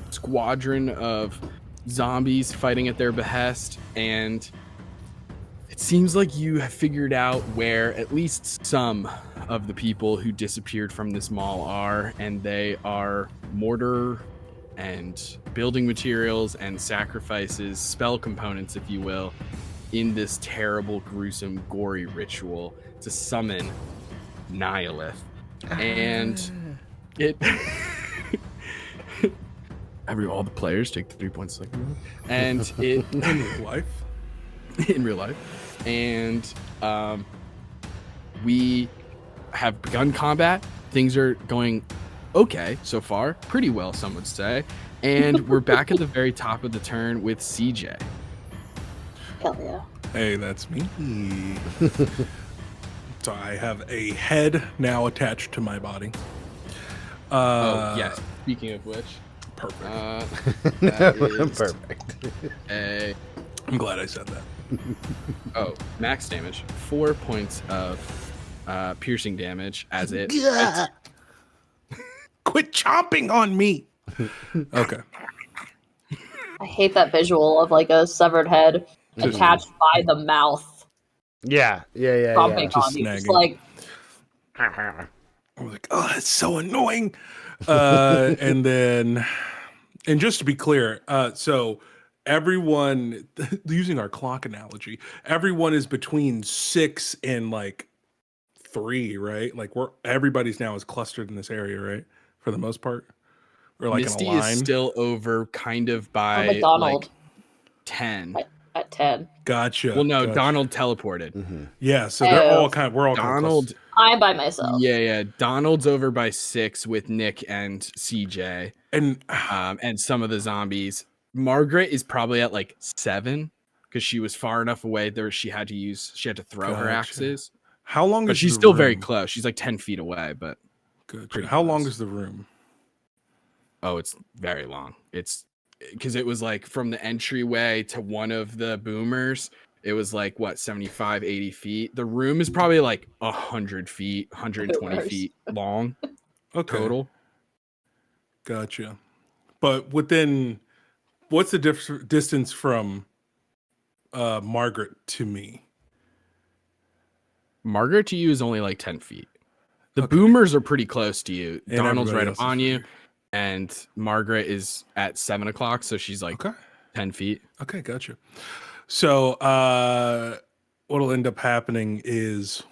squadron of zombies fighting at their behest. And it seems like you have figured out where at least some of the people who disappeared from this mall are, and they are mortar and building materials and sacrifices, spell components, if you will, in this terrible, gruesome, gory ritual to summon Nihilith. And it all the players take the 3 points like and it In life. in real life. And we have begun combat. Things are going okay so far, pretty well, some would say. And we're back at the very top of the turn with CJ. Hell yeah. Hey, that's me. So I have a head now attached to my body. Oh yes. Speaking of which, Perfect. that is Perfect. a I'm glad I said that. max damage, 4 points of piercing damage as it. Gah. Quit chomping on me. Okay. I hate that visual of like a severed head attached by the mouth, Yeah. stomping Just on you. Just snagging. like, I'm like, oh, that's so annoying. And just to be clear, so everyone, using our clock analogy, everyone is between 6 and like 3, right? Like everybody's now is clustered in this area, right? For the most part, or like Misty in a line. is still over, kind of by McDonald like 10. at 10. Gotcha. Well, no, gotcha. Donald teleported. Yeah, so they're all Oh. kind. We're all Donald, Kind I'm by myself. yeah. Donald's over by 6 with Nick and CJ, of and some of the zombies. Margaret is probably at like 7 because she was far enough away there she had to throw her Gotcha. axes. how long But is she's the still very room? close. She's like 10 feet away, but Gotcha. pretty How long close. is the room? oh, it's very long. It's because it was like from the entryway to one of the boomers, it was like what, 75, 80 feet. The room is probably like 100 feet, 120 Boomers. feet long Okay. total. Gotcha. But within, what's the distance from Margaret to me? Margaret to you is only like 10 feet. The Okay. boomers are pretty close to you. And Donald's everybody right else up on is you, further. and Margaret is at 7 o'clock, so she's like Okay. 10 feet. Okay, gotcha. So what'll end up happening is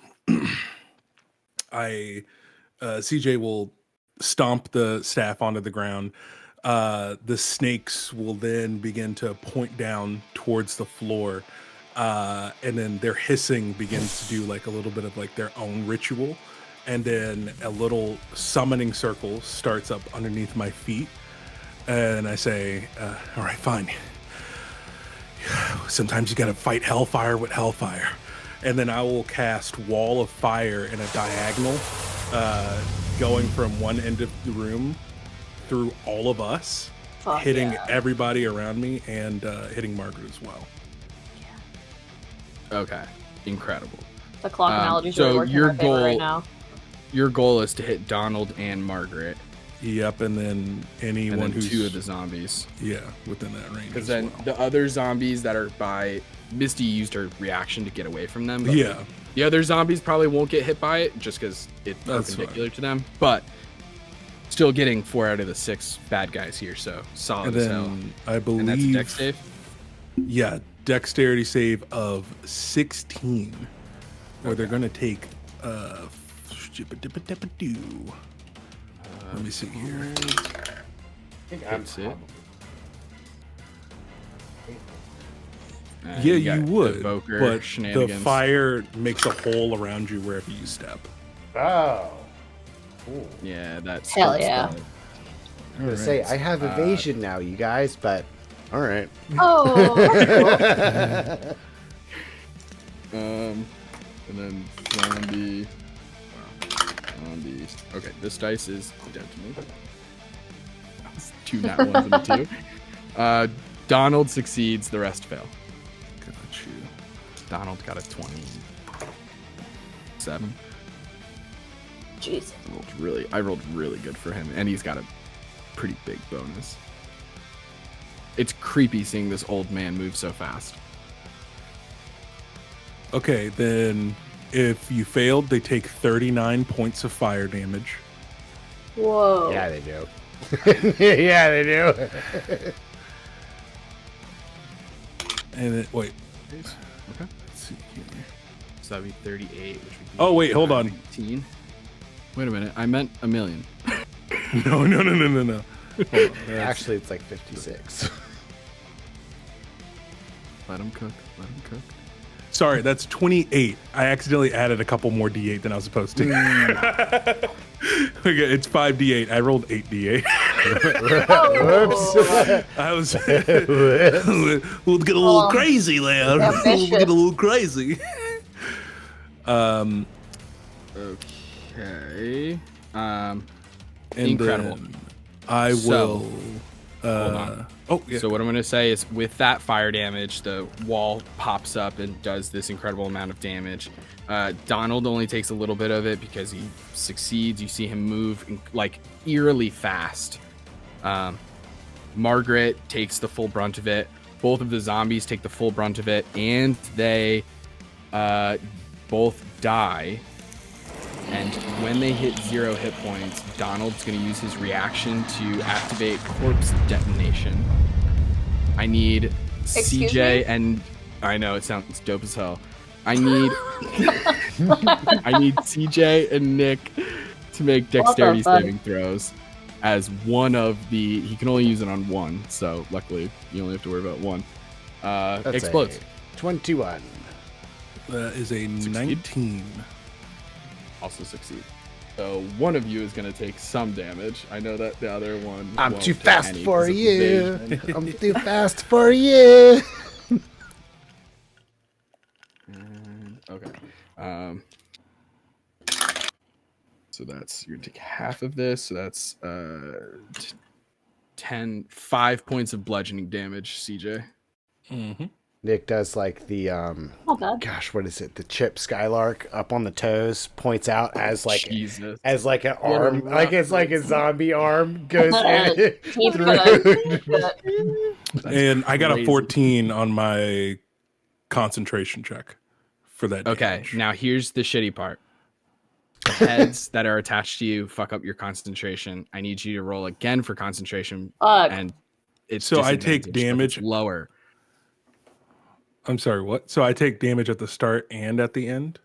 CJ will stomp the staff onto the ground. The snakes will then begin to point down towards the floor. And then their hissing begins to do like a little bit of like their own ritual. And then a little summoning circle starts up underneath my feet. And I say, all right, fine. Sometimes you gotta fight hellfire with hellfire. And then I will cast Wall of Fire in a diagonal, going from one end of the room through all of us, Fuck hitting yeah. everybody around me and hitting Margaret as well. Okay, incredible. The clock analogy is so really working in your our favor right goal- now. Your goal is to hit Donald and Margaret, Yep, and then anyone and then who's 2 of the zombies. within that range. Because as then well. the other zombies that are by Misty used her reaction to get away from them. But Yeah. the other zombies probably won't get hit by it just because it's That's perpendicular to them. But still getting 4 out of the 6 bad guys here, so solid And as hell. then I And that's a believe, dex save. yeah, dexterity save of 16, where they're gonna take let me see here. That's it. Yeah, got you would, Evoker but the shenanigans. fire makes a hole around you wherever you step. Oh. Cool. Yeah, that's Hell yeah. I'm gonna say I have evasion now, you guys, but all right. Oh, that's cool. And then zombie. Zombies. Okay, this dice is dead to me. That was 2 nat ones and a 2. Donald succeeds, the rest fail. Got you. Donald got a 27. Jeez. I rolled really good for him, and he's got a pretty big bonus. It's creepy seeing this old man move so fast. Okay, then if you failed, they take 39 points of fire damage. Whoa. Yeah, they do. Yeah, they do. And it, wait, Okay. let's see here. So that'd be 38, which would be Oh, wait, hold on. 19. Wait a minute, I meant a million. No. Hold on, that's- Actually, it's like 56. Let him cook. sorry, that's 28. I accidentally added a couple more d8 than I was supposed to. Okay, it's 5d8. I rolled 8d8. Whoops. I was. We'll get a little crazy there. We'll ambitious. get a little crazy. Okay. And Incredible. then I So, will. hold on. Oh, yeah. So what I'm going to say is with that fire damage, the wall pops up and does this incredible amount of damage. Donald only takes a little bit of it because he succeeds. You see him move like eerily fast. Margaret takes the full brunt of it. Both of the zombies take the full brunt of it, and they both die. And when they hit 0 hit points, Donald's going to use his reaction to activate corpse detonation. I need Excuse CJ me? and I know it sounds dope as hell. I need CJ and Nick to make dexterity fuck? saving throws as one of the. He can only use it on one, so luckily you only have to worry about one. That's Explodes. a 21. That is a Succeed. 19. Also succeed. So one of you is going to take some damage. I know that the other one. I'm won't too take fast any for 'cause of you. evasion. I'm too fast for you. Okay. So that's you're gonna take half of this. So that's 5 points of bludgeoning damage, CJ. Mm-hmm. Nick does like the Not bad. gosh, what is it? The chip skylark up on the toes points out as like Jesus. as like an What a arm, like it's like a reference. zombie arm goes in Keep through. it. And I got a crazy. 14 on my concentration check for that. Okay, damage. now here's the shitty part. The heads that are attached to you fuck up your concentration. I need you to roll again for concentration, Fuck. and it's So I take disadvantage, but damage- it's lower. I'm sorry, what? So I take damage at the start and at the end?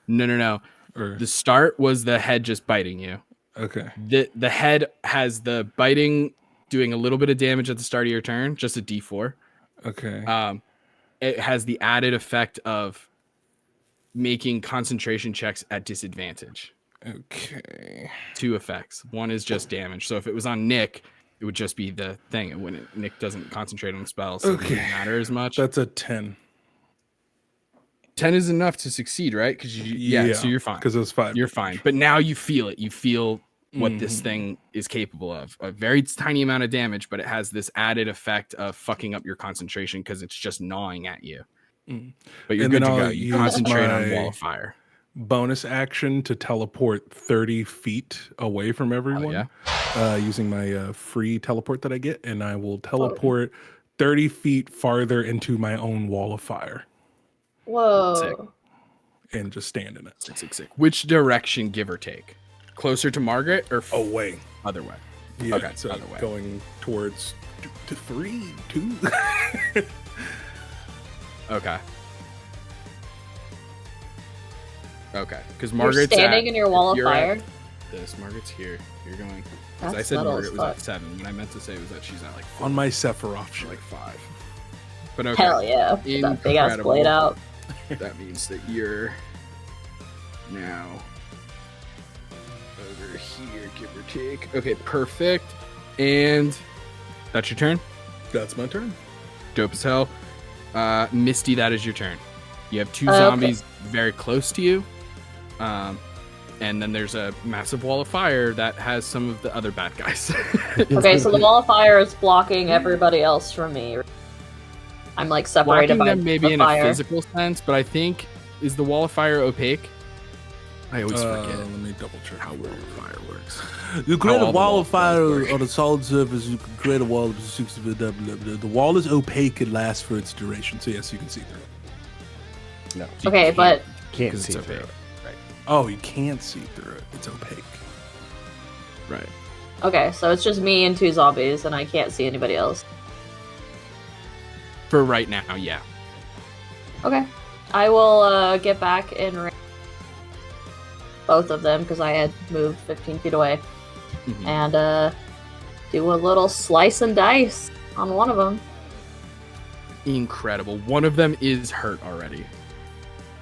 No. Or The start was the head just biting you. okay. The head has the biting doing a little bit of damage at the start of your turn, just a D4. Okay. It has the added effect of making concentration checks at disadvantage. Okay. 2 effects. One is just damage. So if it was on Nick, it would just be the thing. It wouldn't. Nick doesn't concentrate on spells, so it Okay. wouldn't matter as much. That's a 10. 10 is enough to succeed, right? Because so you're fine. Because it was 5. You're fine. But now you feel it. You feel what this thing is capable of. A very tiny amount of damage, but it has this added effect of fucking up your concentration because it's just gnawing at you. But you're And good then to go. I'll You use concentrate on my- wall of fire. Bonus action to teleport 30 feet away from everyone using my free teleport that I get, and I will teleport 30 feet farther into my own wall of fire Whoa. Sick. and just stand in it. Sick. Which direction, give or take? Closer to Margaret or Away. other way? Yeah, Okay, so other way. going towards 2. Okay. Because You're Margaret's standing in your wall of you're at fire. This Margaret's here. You're going. Because I That's said metal Margaret as was at fuck. 7. What I meant to say was that she's at like 4, On my Sephiroth shit. like 5. But okay. Hell yeah. Put that big ass Incredible. blade out. That means that you're now over here, give or take. Okay, perfect. And that's your turn. That's my turn. Dope as hell. Misty, that is your turn. You have 2 Okay. zombies very close to you. And then there's a massive wall of fire that has some of the other bad guys. Okay, so the wall of fire is blocking everybody else from me. I'm like separated Blocking by them maybe the in fire. a physical sense, but I think, is the wall of fire opaque? I always forget Let me double check how wall of fire works. You create all a the wall wall of fire does work. on a solid surface. You can create a wall of 6 The wall is opaque and lasts for its duration. So yes, you can see through it. No, Okay, but can't Because see it's through opaque. it. Oh, you can't see through it. It's opaque. Right. okay, so it's just me and 2 zombies, and I can't see anybody else. For right now, yeah. Okay, I will get back in range. Both of them because I had moved 15 feet away, Mhm. and do a little slice and dice on one of them. Incredible. One of them is hurt already.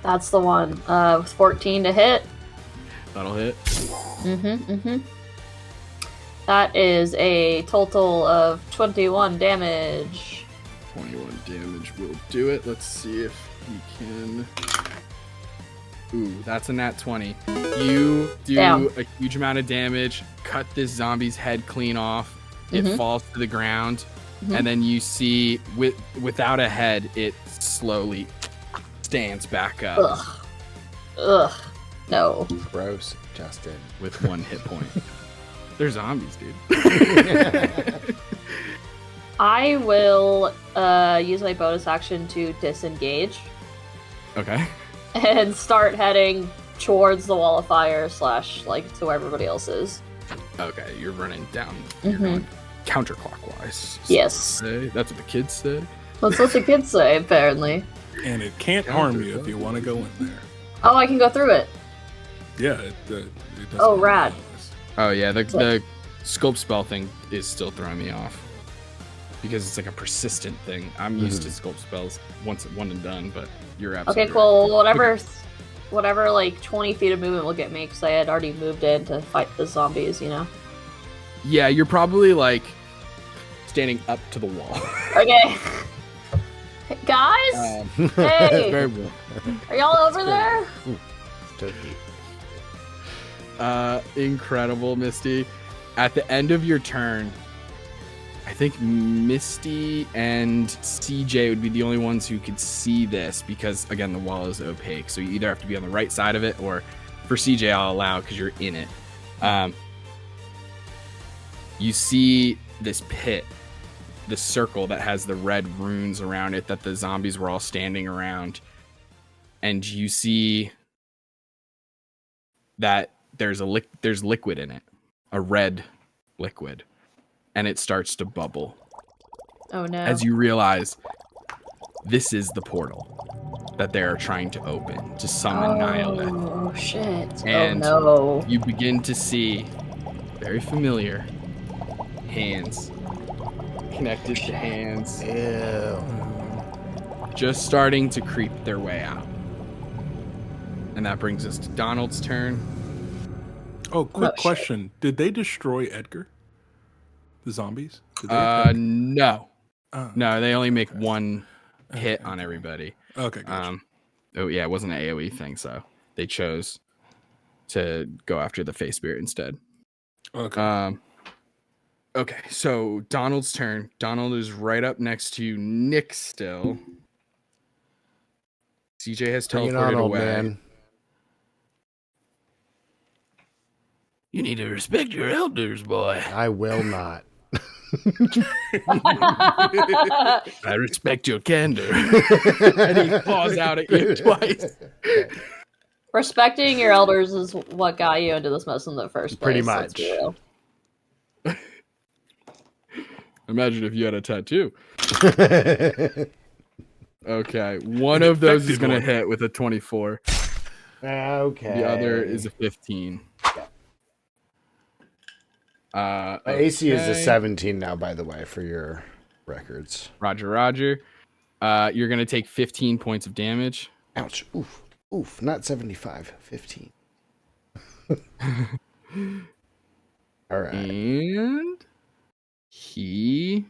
That's the one. 14 to hit. That'll hit. That is a total of 21 damage. 21 damage will do it. Let's see if we can. Ooh, that's a nat 20. You do Damn. a huge amount of damage, cut this zombie's head clean off. It falls to the ground, and then you see, without a head, it slowly stands back up. Ugh. No. Gross, Justin. With 1 hit point. They're zombies, dude. I will use my bonus action to disengage Okay. and start heading towards the wall of fire / like to where everybody else is. Okay, you're running down. You're going counterclockwise. Yes. That's what the kids say. That's what the kids say, apparently. And it can't harm you if you want to go in there. Oh, I can go through it. Yeah. It doesn't Oh, rad. Oh yeah, the scope spell thing is still throwing me off because it's like a persistent thing. I'm used to scope spells one and done, but you're absolutely Okay, cool. right. Whatever, like 20 feet of movement will get me because I had already moved in to fight the zombies. Yeah, you're probably like standing up to the wall. Okay. Guys, hey, Very well. are y'all over there? Incredible, Misty. At the end of your turn, I think Misty and CJ would be the only ones who could see this because, again, the wall is opaque. So you either have to be on the right side of it, or for CJ, I'll allow because you're in it. You see this pit, this circle that has the red runes around it that the zombies were all standing around. And you see that there's liquid in it, a red liquid, and it starts to bubble Oh no. as you realize this is the portal that they're trying to open to summon Nyla. Oh shit. And oh no. you begin to see very familiar hands, connected to hands, Ew. just starting to creep their way out. And that brings us to Donald's turn. Oh, quick shit. question. Did they destroy Edgar? The zombies? Did they attack? No. Oh, No, they only make one hit on everybody. okay, gotcha. Oh yeah, it wasn't an AoE thing, so they chose to go after the face spirit instead. Okay. Okay, so Donald's turn. Donald is right up next to Nick still. CJ has Bring it teleported on, old away. man. You need to respect your elders, boy. I will not. I respect your candor. And he paws out at you twice. Respecting your elders is what got you into this mess in the first place. Pretty Let's be much. real. Imagine if you had a tattoo. Okay, one of those is Infected going to one. hit with a 24. Okay. The other is a 15. My AC is a okay. 17 now, by the way, for your records. Roger. You're going to take 15 points of damage. Ouch. Oof. Not 75. 15. All right. And he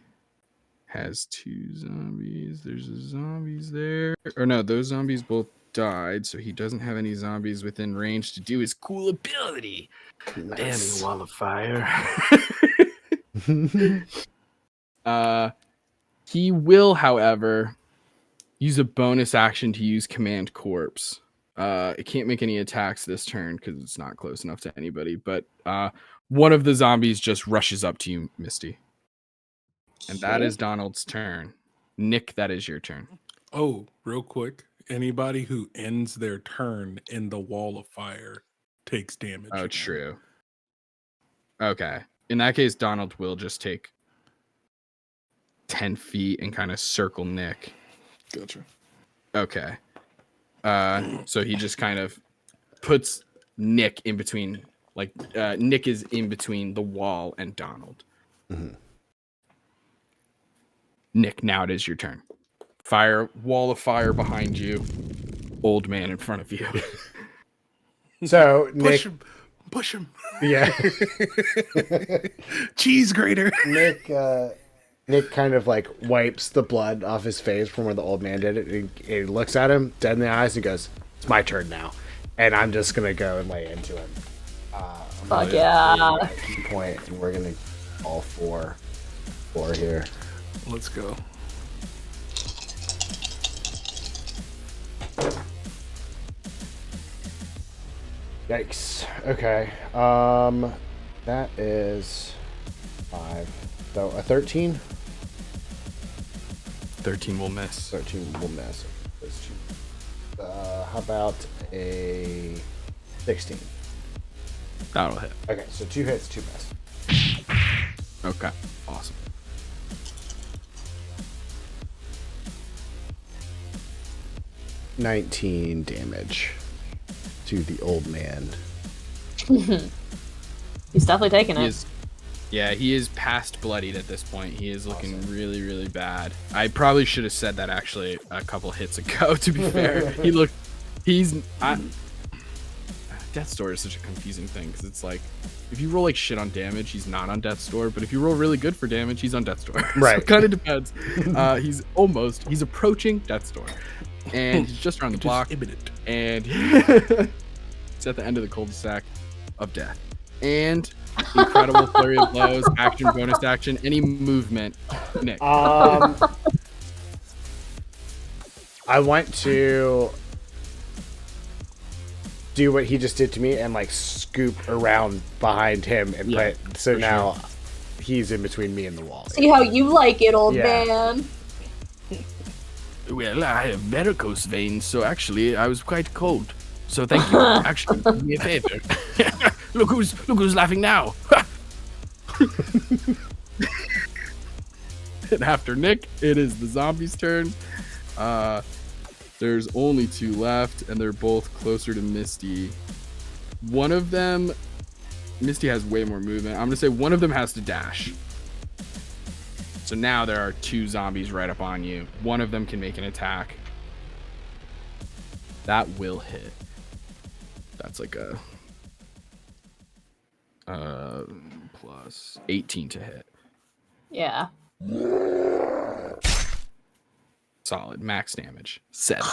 has 2 zombies. There's a zombies there. Or no, those zombies both died, so he doesn't have any zombies within range to do his cool ability. Damn you, wall of fire. He will, however, use a bonus action to use Command Corpse. It can't make any attacks this turn because it's not close enough to anybody, but one of the zombies just rushes up to you, Misty. And that is Donald's turn. Nick, that is your turn. Oh, real quick. Anybody who ends their turn in the wall of fire takes damage. Oh, true. Okay. In that case, Donald will just take 10 feet and kind of circle Nick. Gotcha. Okay. So he just kind of puts Nick in between, like, Nick is in between the wall and Donald. Mhm. Nick, now it is your turn. Fire, wall of fire behind you. Old man in front of you. So, Nick. Push him. Yeah. Cheese grater. Nick kind of like wipes the blood off his face from where the old man did it. He looks at him dead in the eyes and goes, "It's my turn now." And I'm just gonna go and lay into him. Fuck yeah. Key point, and we're gonna all four here. Let's go. Yikes. Okay. That is 5. So a 13. 13 will miss. 13 will miss. How about a 16? That'll hit. Okay, so 2 hits, 2 miss. Okay, awesome. $19 damage to the old man. He's definitely taking He it. is, yeah, he is past bloodied at this point. He is looking really, really bad. I probably should have said that actually a couple hits ago, to be fair. Death's Door is such a confusing thing, because it's like, if you roll like shit on damage, he's not on Death's Door, but if you roll really good for damage, he's on Death's Door. Right. So it kind of depends. He's approaching Death's Door. And he's just around the block. And it's at the end of the cul-de-sac of death. And incredible flurry of blows, action, bonus action, any movement. Nick. I want to do what he just did to me and like scoop around behind him and Yeah, put. So for now he's in between me and the wall. See how you like it, old Yeah. man. Well, I have varicose veins, so actually I was quite cold. So thank you. Actually, do me a favor. look who's laughing now. And after Nick, it is the zombie's turn. There's only 2 left, and they're both closer to Misty. One of them, Misty has way more movement. I'm gonna say one of them has to dash. So now there are 2 zombies right up on you. One of them can make an attack. That will hit. That's like a plus 18 to hit. Yeah. Solid max damage. 7.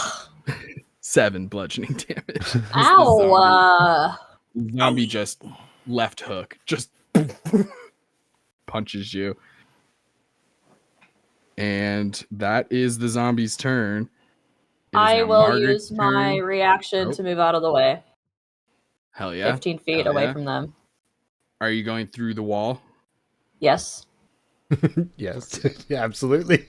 7 bludgeoning damage. Ow. Zombie just left hook, just punches you. And that is the zombie's turn. It is I now will Margaret's use my turn. reaction to move out of the way. Hell yeah. 15 feet Hell away yeah. from them. Are you going through the wall? Yes. Yes, yeah, absolutely.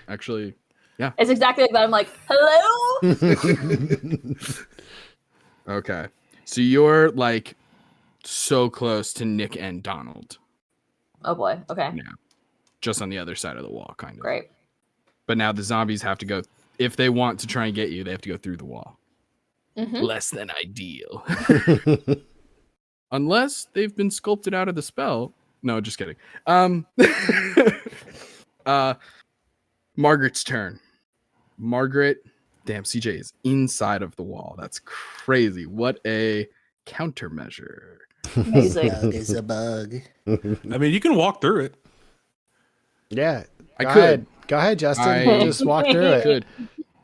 Actually, It's exactly like that. I'm like, hello? okay. So you're like so close to Nick and Donald. Oh boy. Okay. Yeah. Just on the other side of the wall, kind of. Great. But now the zombies have to go, if they want to try and get you, they have to go through the wall. Mm-hmm. Less than ideal. Unless they've been sculpted out of the spell. No, just kidding. Margaret's turn. Margaret, damn, CJ is inside of the wall. That's crazy. What a countermeasure. Amazing. Bug is a bug. I mean, you can walk through it. Yeah, I go could. ahead. Go ahead, Justin. I Just walk through it. Good.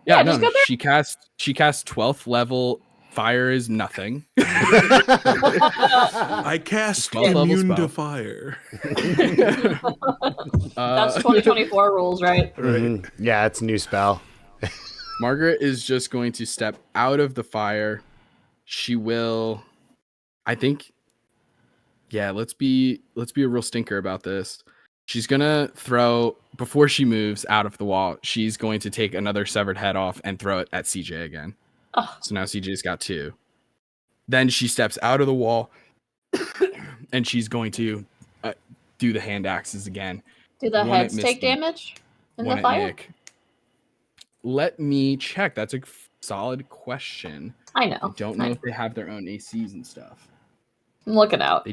Yeah, Yeah, just no, go there. she casts 12th level. Fire is nothing. I cast 12th level immune spell. to fire. That's 2024 rules, right? Mhm. Yeah, it's a new spell. Margaret is just going to step out of the fire. She will, I think, yeah, let's be a real stinker about this. She's gonna throw, before she moves out of the wall, she's going to take another severed head off and throw it at CJ again. Oh. So now CJ's got 2. Then she steps out of the wall and she's going to do the hand axes again. Do the One at heads take Misty, damage in one the at fire? Nick. Let me check. That's a solid question. I know. I don't know if they have their own ACs and stuff. I'm looking out.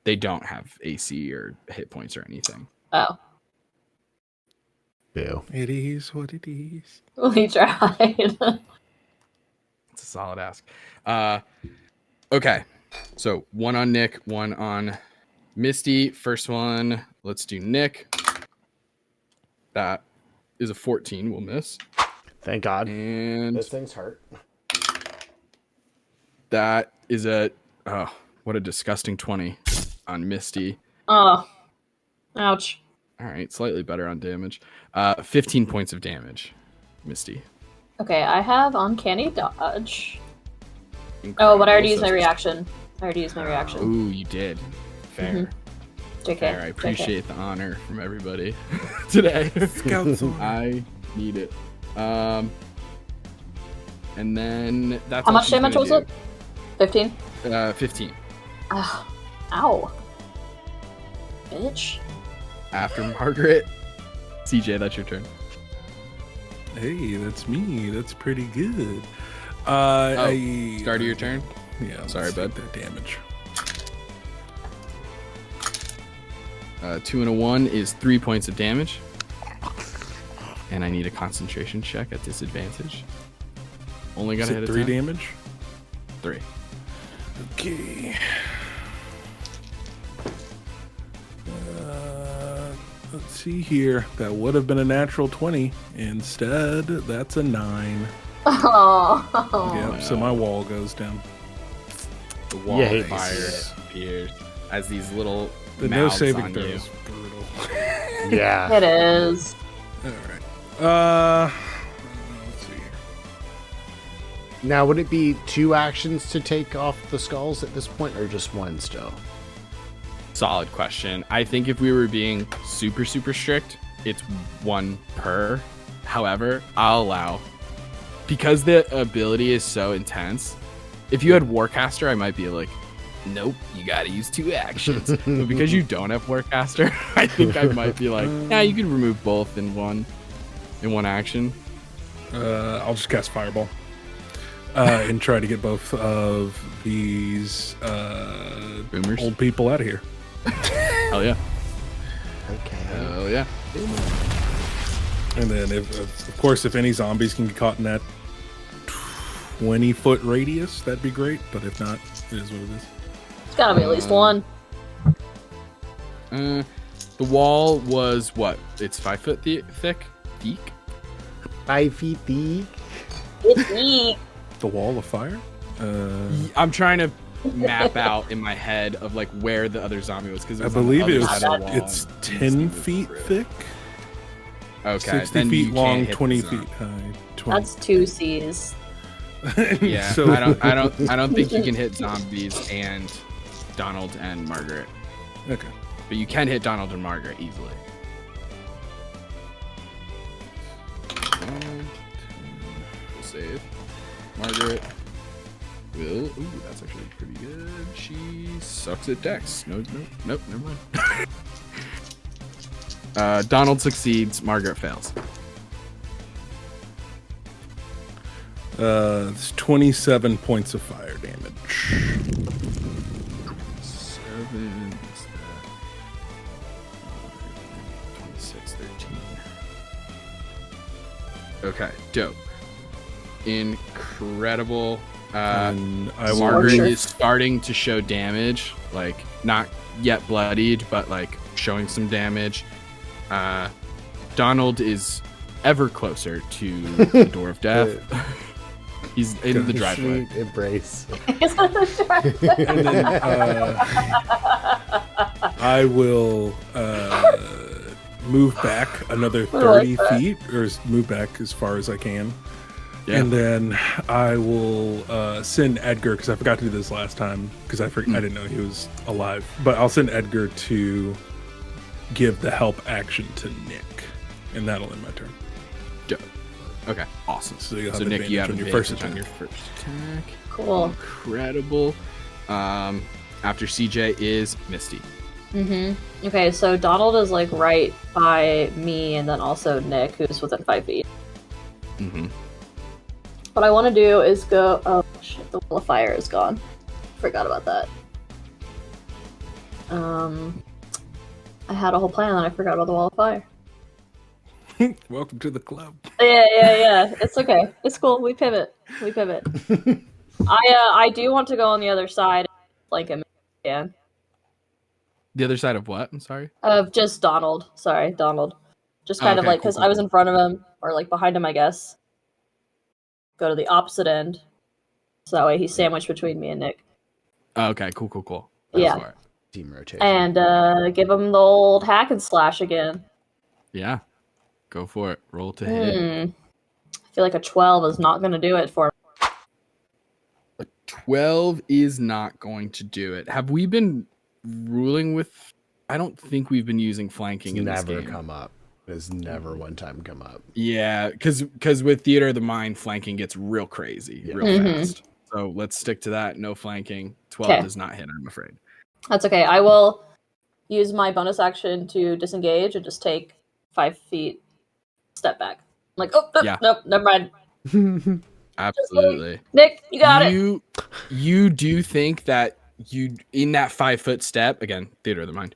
They don't have AC or hit points or anything. Oh. Boo. It is what it is. We tried. It's a solid ask. Okay. So 1 on Nick, 1 on Misty. First one, let's do Nick. That is a 14. We'll miss. Thank God. And Those things hurt. That is what a disgusting 20 on Misty. Oh, ouch. All right, slightly better on damage. 15 points of damage, Misty. Okay, I have uncanny dodge. Incredible. But I already used So- my reaction. Ooh, you did. Fair. JK. Fair. I appreciate the honor from everybody today. Scouts on. I need it. And then that's How all much she's damage gonna was it? 15? do. 15. Ow. Bitch. After Margaret. CJ, that's your turn. Hey, that's me. That's pretty good. Start of your turn. Yeah. Sorry, let's bud. take that damage. 2 and a 1 is 3 points of damage. And I need a concentration check at disadvantage. Only Is gotta it hit a 3 10? damage? 3. Okay. Let's see here. That would have been a natural 20. Instead, that's a 9. Oh. Yep, so my wall goes down. The wall You of hate fire this. appears as these little The no mouths saving on throw you. is brutal. Yeah. It is. All right. Let's see here. Now, would it be 2 actions to take off the skulls at this point, or just 1 still? Solid question. I think if we were being super, super strict, it's 1 per. However, I'll allow, because the ability is so intense, if you had Warcaster, I might be like, nope, you gotta use 2 actions. But because you don't have Warcaster, I think I might be like, yeah, you can remove both in one action. I'll just cast Fireball. And try to get both of these Boomers. old people out of here. Hell yeah. Okay. Hell yeah. And then, of course, if any zombies can get caught in that 20-foot radius, that'd be great. But if not, it is what it is. It's gotta be at least one. The wall was what? It's 5 foot thick? 5 feet deep. It's me. The wall of fire? I'm trying to map out in my head of like where the other zombie was because I believe it's 10 feet thick, okay, 60 then feet you long, can't hit 20 the feet high. 20. That's 2 C's. Yeah, So- I don't think you can hit zombies and Donald and Margaret, Okay. but you can hit Donald and Margaret easily. We'll save. Margaret will. Ooh, that's actually pretty good. She sucks at Dex. Nope, never mind. Donald succeeds. Margaret fails. It's 27 points of fire damage. 7 is that 26, 13. Okay, dope. Incredible. And I will Margaret Sure. is starting to show damage, like not yet bloodied, but like showing some damage. Donald is ever closer to the door of death. He's in the driveway. Sweet embrace. And then I will move back another 30 feet, or move back as far as I can. Yeah. And then I will send Edgar, because I forgot to do this last time, because I didn't know he was alive. But I'll send Edgar to give the help action to Nick, and that'll end my turn. Dope. Okay, awesome. So you'll have So Nick, you have advantage on your first advantage attack. on your first attack. Cool. Incredible. After CJ is Misty. Okay, so Donald is like right by me, and then also Nick, who's within 5 feet. Mm-hmm. What I want to do is go. Oh shit! The wall of fire is gone. Forgot about that. I had a whole plan, and I forgot about the wall of fire. Welcome to the club. Yeah. It's okay. It's cool. We pivot. I do want to go on the other side, like him again. The other side of what? I'm sorry. Of just Donald. Sorry, Donald. Just kind of Okay, like, because cool. I was in front of him, or like behind him, I guess. Go to the opposite end. So that way he's sandwiched between me and Nick. Okay, cool. Go Yeah. for it. Team rotation. And give him the old hack and slash again. Yeah, go for it. Roll to hit. I feel like a 12 is not going to do it for me. A 12 is not going to do it. Have we been ruling with? I don't think we've been using flanking in this never game. come up. It's never one time come up. Yeah, because with Theater of the Mind, flanking gets real crazy, real fast. So let's stick to that. No flanking. 12 does not hit, I'm afraid. That's okay. I will use my bonus action to disengage and just take 5 feet step back. I'm like, nope, never mind. Absolutely. Nick, you got it. You do think that you, in that 5 foot step, again, Theater of the Mind,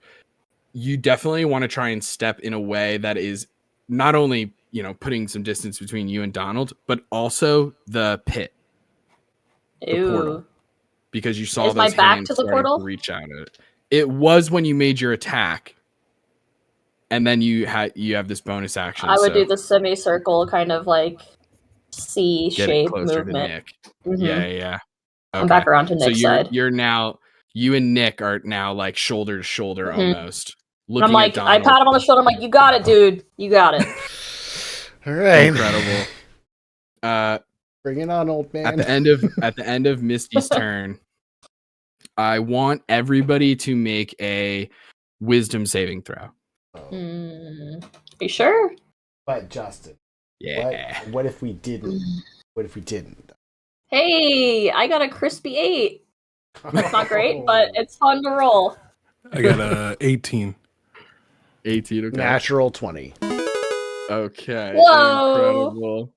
you definitely want to try and step in a way that is not only, putting some distance between you and Donald, but also the pit. The portal. Because you saw Is those my back hands to the starting portal? to reach out at it. It was when you made your attack. And then you have this bonus action. I would do the semicircle kind of like C-shaped movement. To Nick. Yeah. Okay. I'm back around to Nick's side. You're now, you and Nick are now like shoulder to shoulder almost. And I'm like, I pat him on the shoulder. I'm like, you got it, dude. You got it. All right. Incredible. Bring it on, old man. At the end of Misty's turn, I want everybody to make a wisdom saving throw. Are you sure? But Justin. Yeah. What if we didn't? What if we didn't? Hey, I got a crispy 8. It's not great, but it's fun to roll. I got a 18. 18. Okay. Natural 20. Okay. Whoa.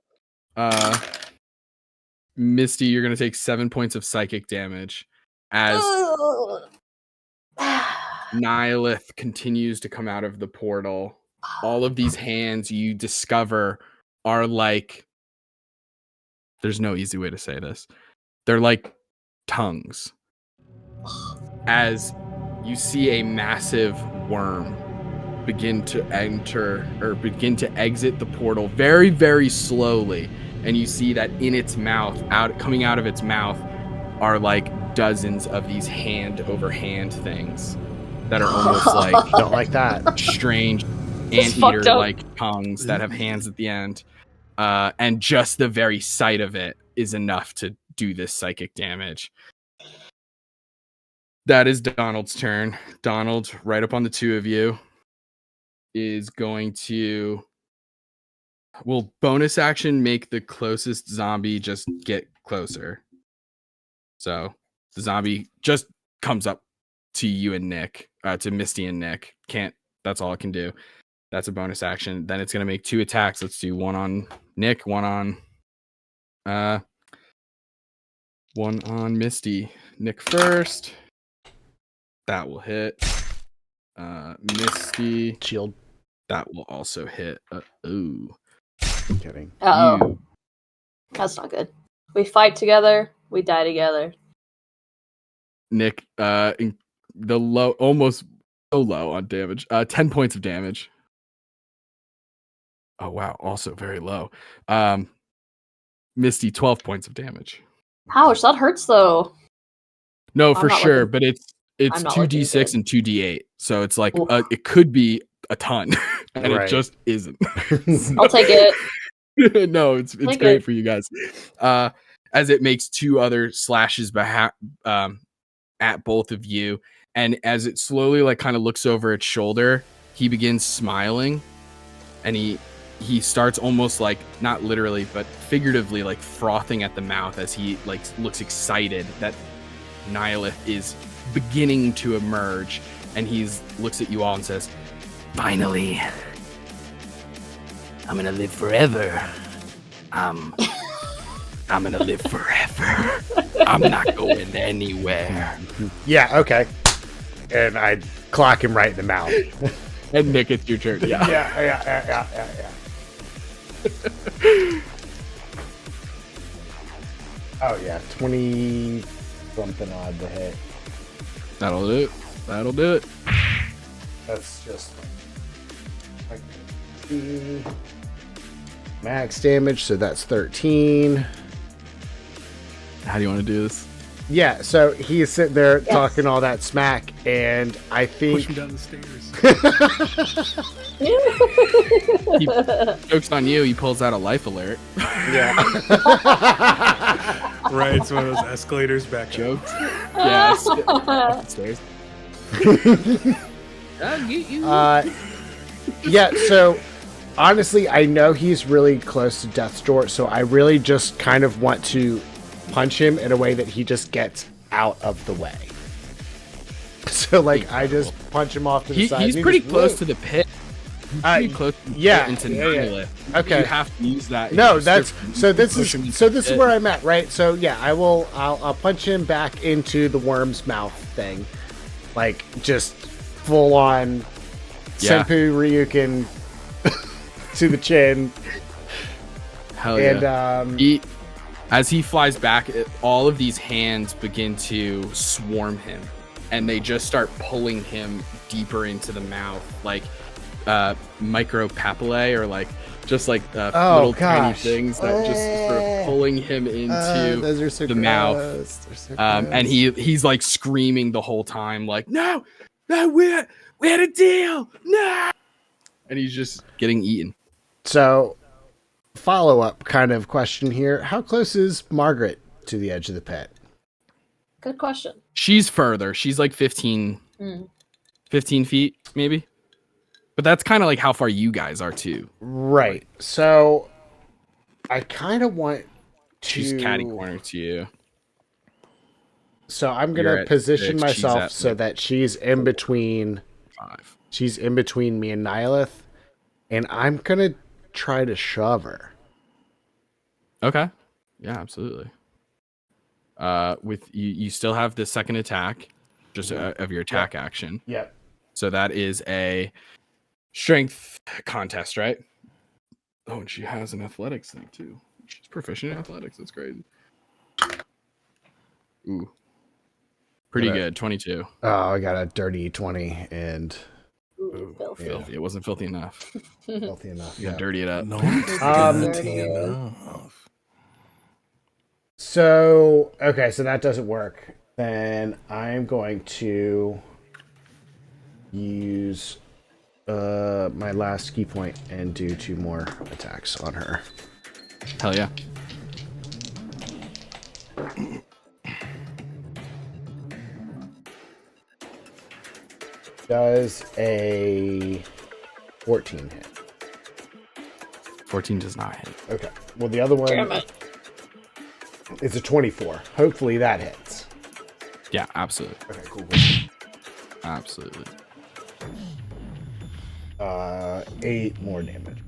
Incredible. Misty, you're gonna take 7 points of psychic damage as Nihilith continues to come out of the portal. All of these hands you discover are like, there's no easy way to say this. They're like tongues. As you see a massive worm begin to exit the portal very, very slowly. And you see that in its mouth, coming out of its mouth, are like dozens of these hand over hand things that are almost like Don't like that. strange anteater like tongues that have hands at the end. And just the very sight of it is enough to do this psychic damage. That is Donald's turn. Donald, right up on the two of you, is going to bonus action make the closest zombie just get closer. So the zombie just comes up to you and Nick, to Misty and Nick. That's all it can do. That's a bonus action. Then it's going to make 2 attacks. Let's do one on Nick, one on Misty. Nick first. That will hit. Misty. Shield. That will also hit. I'm kidding. Uh-oh. That's not good. We fight together, we die together. Nick, the low, almost so low on damage. 10 points of damage. Oh wow, also very low. Misty, 12 points of damage. Ouch, that hurts though. No, for sure, but it's I'm not 2d6 and 2d8, so it's like it could be a ton, and Right. it just isn't. I'll take it. No, it's Take great it. for you guys. As it makes 2 other slashes at both of you, and as it slowly like kind of looks over its shoulder, he begins smiling, and he starts almost like, not literally but figuratively, like frothing at the mouth as he like looks excited that Nihilith is beginning to emerge, and looks at you all and says, Finally, I'm gonna live forever. I'm gonna live forever. I'm not going anywhere. Yeah, okay. And I clock him right in the mouth. and Nick, it's your turn. Yeah. Yeah. Oh yeah, 20 something odd to hit. That'll do it. That's just max damage, so that's 13. How do you want to do this? Yeah, so he's sitting there talking all that smack, and I Push think him down the stairs. He jokes on you. He pulls out a life alert. yeah. Right, it's one of those escalators back up. Jokes. Yeah. Up the stairs. I'll get you. Yeah, so honestly, I know he's really close to death's door, so I really just kind of want to punch him in a way that he just gets out of the way. So, like, I just punch him off to the side. He's pretty close to the pit. Pretty close to the yeah, pit into yeah. the Okay. You have to use that. No, You that's so. This push him is into so. the This is pit. where I'm at, right? So yeah, I'll punch him back into the worm's mouth thing, like just full on Yeah. Senpu Ryukin to the chin, Hell and yeah. As he flies back, all of these hands begin to swarm him, and they just start pulling him deeper into the mouth, like micro papillae, or like just like little tiny gosh. things that just sort of pulling him into those are so the mouth. They're so And gross. he's like screaming the whole time, like, no, we had a deal, no, and he's just getting eaten. So, follow-up kind of question here: how close is Margaret to the edge of the pit? Good question. She's further. She's like 15 feet, maybe. But that's kind of like how far you guys are, too. Right. So, I kind of want to... She's catty corner to you. So, I'm going You're to at position 6, she's myself at, so like, that she's in between... 5. She's in between me and Nihilith. And I'm going to try to shove her. Okay. Yeah, absolutely. With you still have the second attack, just of your attack action. Yep. So that is a strength contest, right? Oh, and she has an athletics thing too. She's proficient in athletics. That's crazy. Ooh. Pretty good. 22. Oh, I got a dirty 20 and Ooh, filthy. Filthy. It wasn't filthy enough. healthy enough. You gotta dirty it up. No, it's Dirty enough. So, okay, so that doesn't work. Then I'm going to use my last key point and do 2 more attacks on her. Hell yeah. Does a 14 hit? 14 does not hit. Okay. Well, the other one Damn it. is a 24. Hopefully that hits. Yeah, absolutely. Okay, cool. Absolutely. 8 more damage.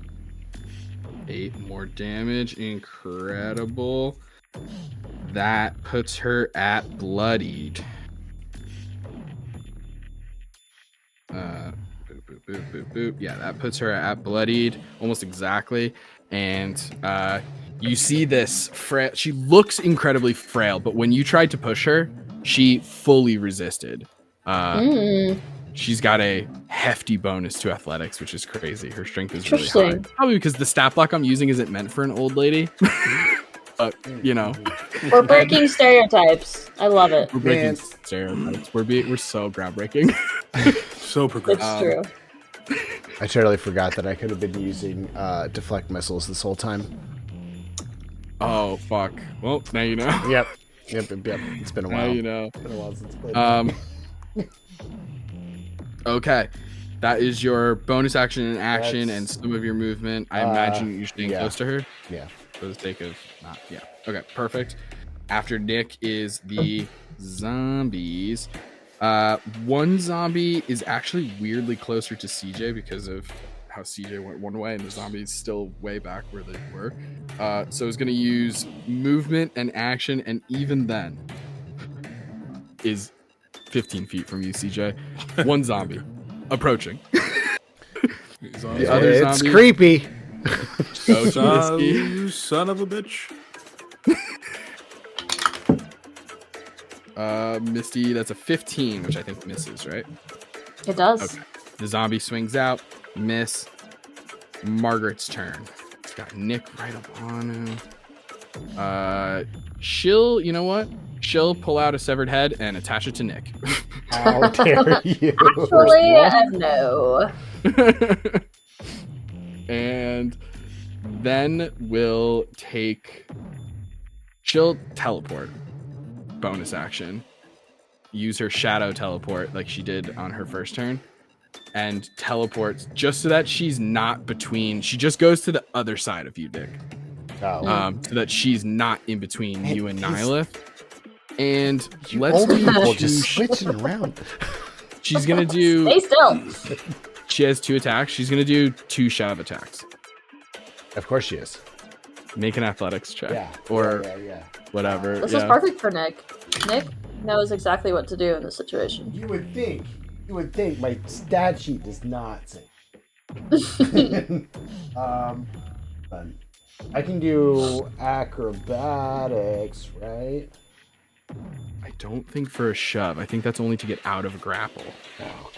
8 more damage. Incredible. That puts her at bloodied. Boop, boop, boop, boop, boop. Yeah, that puts her at bloodied almost exactly. And you see this frail. She looks incredibly frail, but when you tried to push her, she fully resisted. She's got a hefty bonus to athletics, which is crazy. Her strength is really high. Interesting. Probably because the stat block I'm using isn't meant for an old lady. But, you know, We're breaking stereotypes. I love it. we're breaking Man. stereotypes. We're so groundbreaking. So progressive. It's true. I totally forgot that I could have been using deflect missiles this whole time. Oh, fuck. Well, now you know. Yep. It's been a Now while. you know. It's been a while since I played. Okay. That is your bonus action and action That's- and some of your movement. I imagine you're staying yeah. close to her Yeah. for the sake of not. Yeah. Okay. Perfect. After Nick is the zombies. One zombie is actually weirdly closer to CJ because of how CJ went one way and the zombie's still way back where they were. So it's going to use movement and action, and even then is 15 feet from you, CJ. One zombie approaching. He's on The his other way. It's zombie. creepy. Go to Misty. You son of a bitch. Misty, that's a 15, which I think misses, right? It does. Okay. The zombie swings out. Miss. Margaret's turn. It's got Nick right up on him. She'll, you know what? She'll pull out a severed head and attach it to Nick. How dare you? Actually, no. And then she'll teleport. Bonus action. Use her shadow teleport like she did on her first turn. And teleports just so that she's not between. She just goes to the other side of you, Dick. Oh. So that she's not in between you and Nihilith. And You let's old do people two just switching around. She's gonna do. Stay still. She has 2 attacks. She's gonna do 2 shove attacks. Of course she is. Make an athletics check. Yeah. Or yeah. whatever. This is perfect for Nick. Nick knows exactly what to do in this situation. You would think my stat sheet does not say. I can do acrobatics, right? I don't think for a shove. I think that's only to get out of a grapple. No.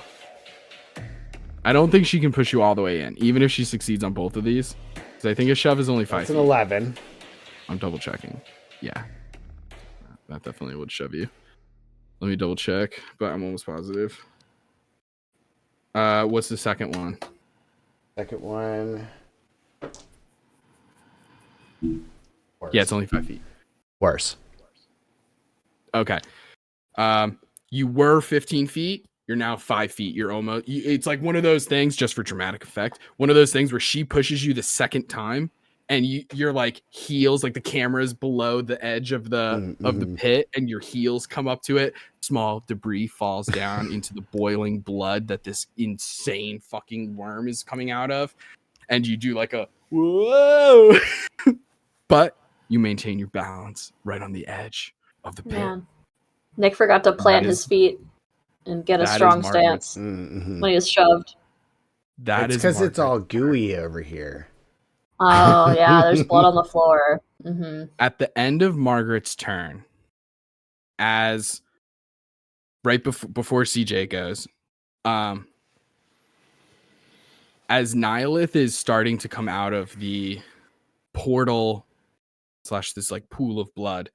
I don't think she can push you all the way in, even if she succeeds on both of these. Because I think a shove is only 5 That's an feet. 11. I'm double checking. Yeah. That definitely would shove you. Let me double check, but I'm almost positive. What's the second one? Second one. Worse. Yeah, it's only 5 feet. Worse. Okay. You were 15 feet. You're now 5 feet. You're almost. It's like one of those things, just for dramatic effect. One of those things where she pushes you the second time, and you're like heels, like the camera's below the edge of the pit, and your heels come up to it. Small debris falls down into the boiling blood that this insane fucking worm is coming out of, and you do like a whoa, but you maintain your balance right on the edge of the pit. Man. Nick forgot to plant his feet and get a strong stance when he was shoved. It's because it's all gooey over here. Oh, yeah, there's blood on the floor. Mm-hmm. At the end of Margaret's turn, as right before CJ goes, as Nihilith is starting to come out of the portal / this like pool of blood,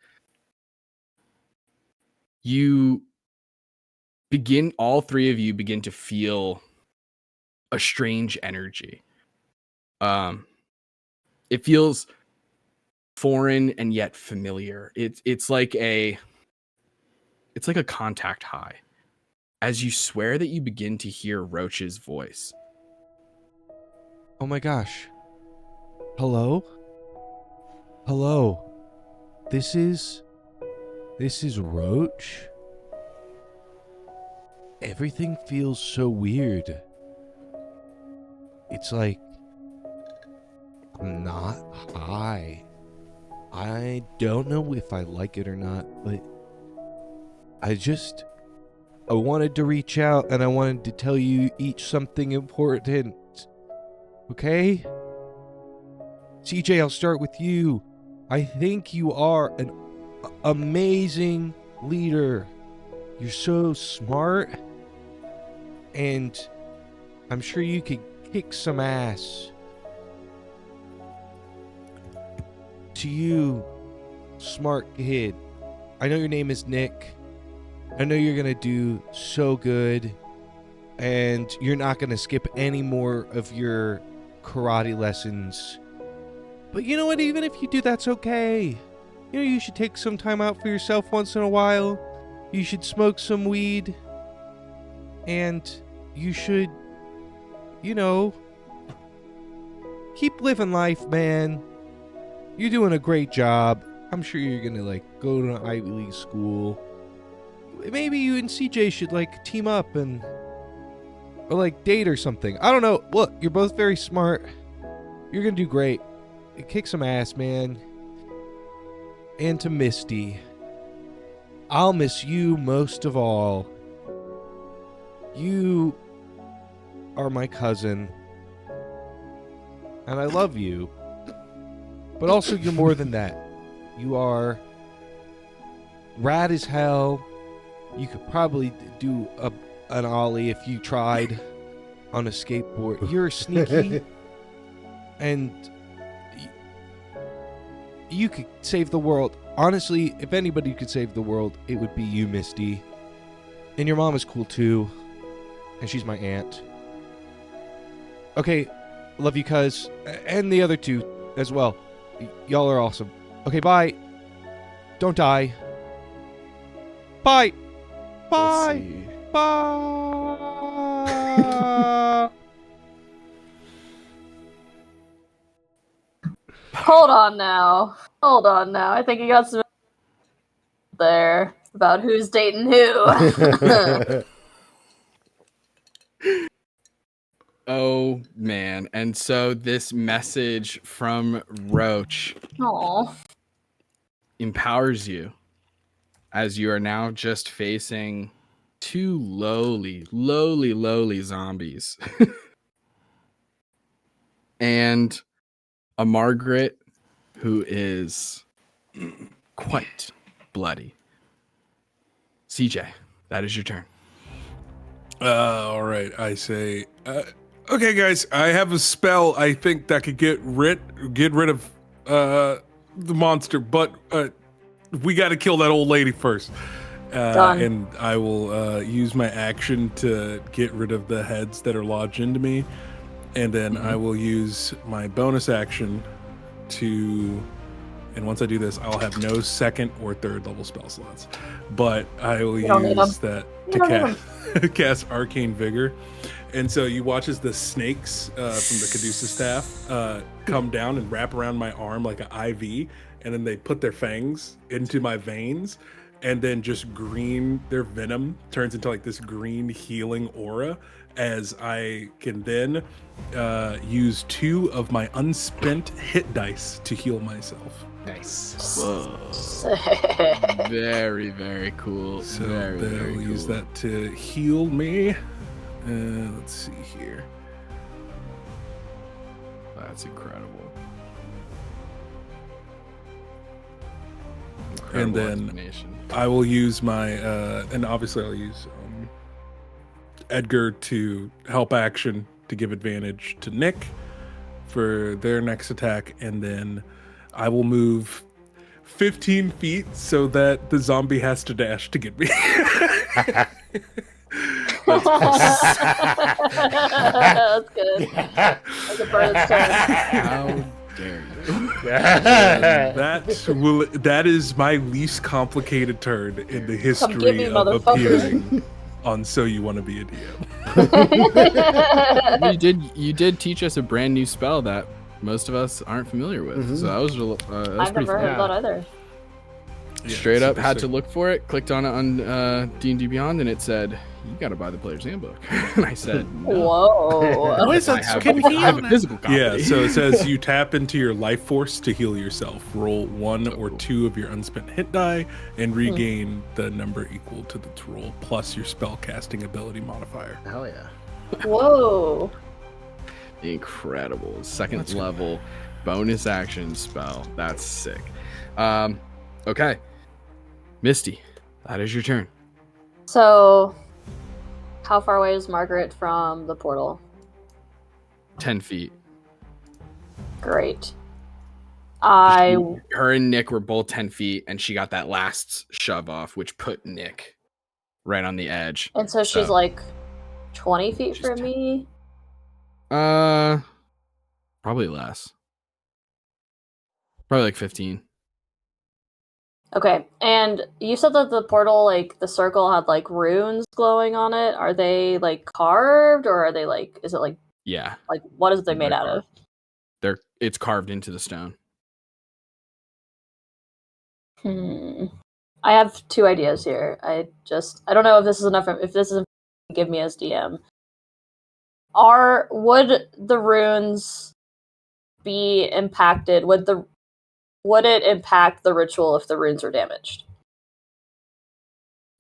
all 3 of you begin to feel a strange energy. It feels foreign and yet familiar. It's like a contact high. As you swear that you begin to hear Roach's voice. Oh my gosh. Hello? Hello. This is Roach? Everything feels so weird. It's like I'm not high. I don't know if I like it or not, but I wanted to reach out and I wanted to tell you each something important. Okay? CJ, I'll start with you. I think you are an amazing leader. You're so smart, and I'm sure you could kick some ass. To you, smart kid, I know your name is Nick. I know you're gonna do so good, and you're not gonna skip any more of your karate lessons. But you know what? Even if you do, that's okay. You know, you should take some time out for yourself once in a while. You should smoke some weed. And you should, keep living life, man. You're doing a great job. I'm sure you're gonna, go to an Ivy League school. Maybe you and CJ should, team up or, date or something. I don't know. Look, you're both very smart. You're gonna do great. Kick some ass, man. And to Misty, I'll miss you most of all. You are my cousin, and I love you. But also, you're more than that. You are rad as hell. You could probably do an ollie if you tried on a skateboard. You're sneaky, and you could save the world. Honestly, if anybody could save the world, it would be you, Misty. And your mom is cool too. And she's my aunt. Okay, love you, cuz. And the other two as well. Y'all are awesome. Okay, bye. Don't die. Bye. Bye. Bye. Hold on now. I think you got some there about who's dating who. Oh man. And so this message from Roach Aw. empowers you as you are now just facing two lowly zombies. And a Margaret who is quite bloody. CJ, that is your turn. All right, I say, okay, guys, I have a spell I think that could get rid of the monster, but we got to kill that old lady first. And I will use my action to get rid of the heads that are lodged into me, and then I will use my bonus action to. And once I do this, I'll have no second or third level spell slots. But I will use that to cast Arcane Vigor. And so you watch as the snakes from the Caduceus staff come down and wrap around my arm like an IV. And then they put their fangs into my veins. And then just their venom turns into like this green healing aura. As I can then use 2 of my unspent hit dice to heal myself. Nice. Whoa. Very, very cool. So very we'll use cool. that to heal me. Let's see here. That's incredible. And then explanation. I will use my, and obviously I'll use Edgar to help action to give advantage to Nick for their next attack. And then I will move 15 feet so that the zombie has to dash to get me. That's good. That's a bird's turn. How dare you? That is my least complicated turn in the get history me, of motherfucker. appearing on So You Want to Be a DM. You did teach us a brand new spell that most of us aren't familiar with. So that was I've pretty never fun. heard that either. Yeah, Straight up, super had sick. to look for it. Clicked on it on D&D Beyond, and it said, "You got to buy the player's handbook." And I said, "No." Whoa. I have a physical copy. Yeah, so it says you tap into your life force to heal yourself. Roll 1 or 2 of your unspent hit die and regain the number equal to the roll plus your spell casting ability modifier. Hell yeah. Whoa. Incredible. Second level bonus action spell. That's sick. Okay. Misty, that is your turn. So, how far away is Margaret from the portal? 10 feet. Great. Her and Nick were both 10 feet, and she got that last shove off, which put Nick right on the edge. And so she's like 20 feet from me? Probably less. Probably like 15. Okay, and you said that the portal, like, the circle had, like, runes glowing on it. Are they, like, carved, or are they, like, is it, like, Yeah. what is it made They're out of? It's carved into the stone. I have 2 ideas here. I don't know if this is enough, if this is enough to give me as DM. Would the runes be impacted? Would it impact the ritual if the runes were damaged?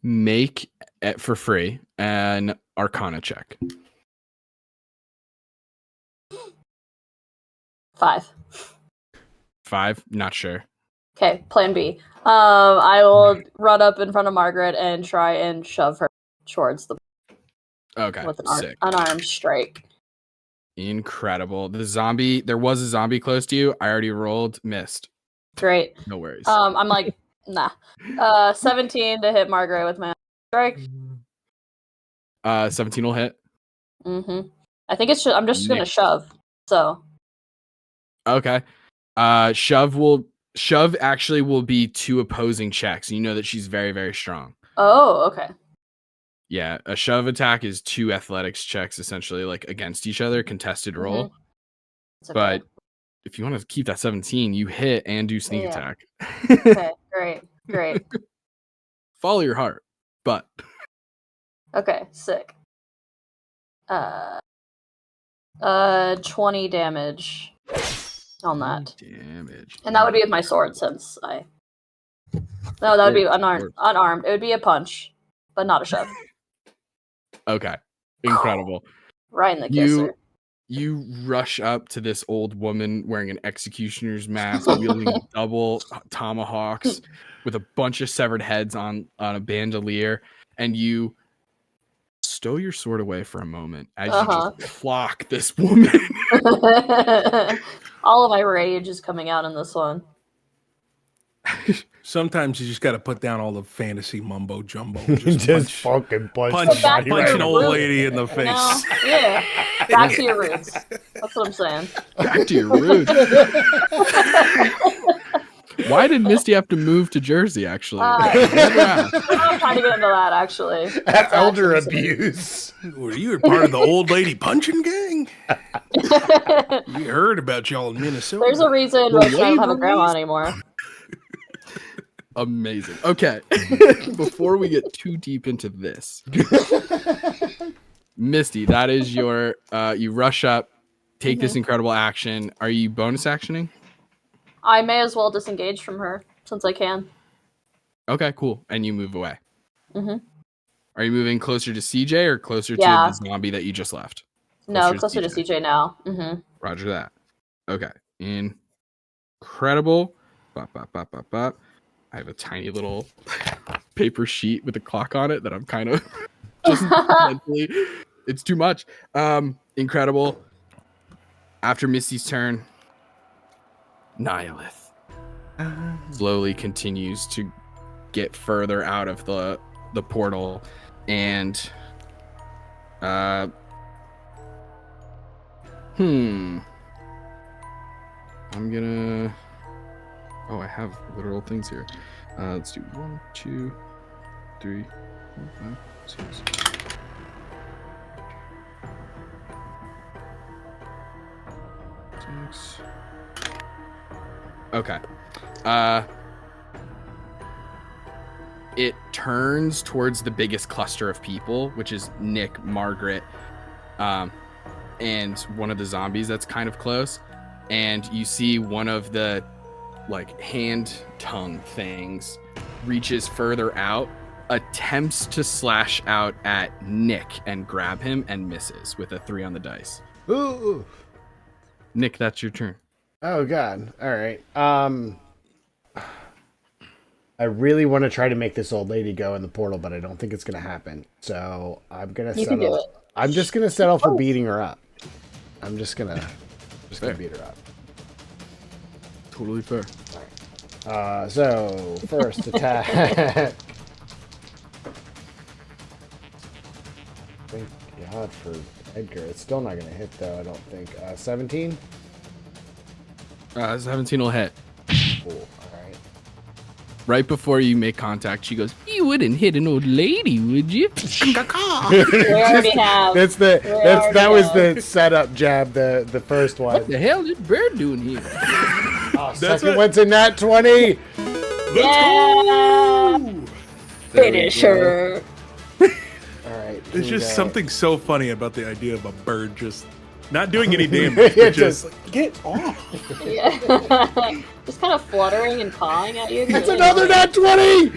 Make it for free an Arcana check. 5. 5? Not sure. Okay, plan B. I will run up in front of Margaret and try and shove her towards the Okay, with sick. an arm strike. Incredible. There was a zombie close to you. I already rolled, missed. Great. No worries. I'm like, nah. 17 to hit Margaret with my strike. 17 will hit. Mm-hmm. I think it's. I'm just gonna Nick. shove. So. Okay. Shove actually will be 2 opposing checks. You know that she's very, very strong. Oh, okay. Yeah, a shove attack is 2 athletics checks essentially, like against each other, contested roll. It's okay. But if you want to keep that 17, you hit and do sneak Yeah. attack. Okay, great. Follow your heart, but Okay, sick. 20 damage on that. damage. And that would be with my sword since I. No, that would be unarmed. It would be a punch, but not a shove. Okay, incredible. Right in the kisser. You rush up to this old woman wearing an executioner's mask, wielding double tomahawks with a bunch of severed heads on a bandolier, and you stow your sword away for a moment as you just clock this woman. All of my rage is coming out in this one. Sometimes you just got to put down all the fantasy mumbo jumbo. Just fucking punch an old lady in the face. No, yeah. Back to your roots. That's what I'm saying. Back to your roots. Why did Misty have to move to Jersey, actually? I'm trying to get into that, actually. That's elder abuse. Were you part of the old lady punching gang? We heard about y'all in Minnesota. There's a reason Roach doesn't have a grandma anymore. Amazing. Okay. Before we get too deep into this, Misty, that is your, you rush up, take this incredible action. Are you bonus actioning? I may as well disengage from her since I can. Okay, cool. And you move away. Mm-hmm. Are you moving closer to CJ or closer to the zombie that you just left? Closer to CJ now. Mm-hmm. Roger that. Okay. Incredible. Bop, bop, bop, bop, bop. I have a tiny little paper sheet with a clock on it that I'm kind of just mentally. It's too much. Incredible. After Misty's turn, Nihilith slowly continues to get further out of the portal, and I'm gonna. Oh, I have literal things here. Let's do 1, 2, 3, 4, 5, 6. Okay. It turns towards the biggest cluster of people, which is Nick, Margaret, and one of the zombies that's kind of close. And you see one of the hand tongue things reaches further out, attempts to slash out at Nick and grab him, and misses with a 3 on the dice. Ooh. Nick, that's your turn. Oh god. All right. I really want to try to make this old lady go in the portal, but I don't think it's going to happen. So I'm going to settle. I'm just going to settle for beating her up. I'm just going to beat her up. Totally fair. All right. So first attack. Thank God for Edgar. It's still not going to hit though. I don't think. 17. 17 will hit. Cool. All right. Right before you make contact, she goes, "You wouldn't hit an old lady, would you?" We already have. That was the setup jab. The first one. What the hell is Bird doing here? Second one's a nat 20. Yeah. Finisher. All right. There's just something so funny about the idea of a bird just not doing any damage, but just get off. Yeah. Just kind of fluttering and pawing at you. It's another nat 20.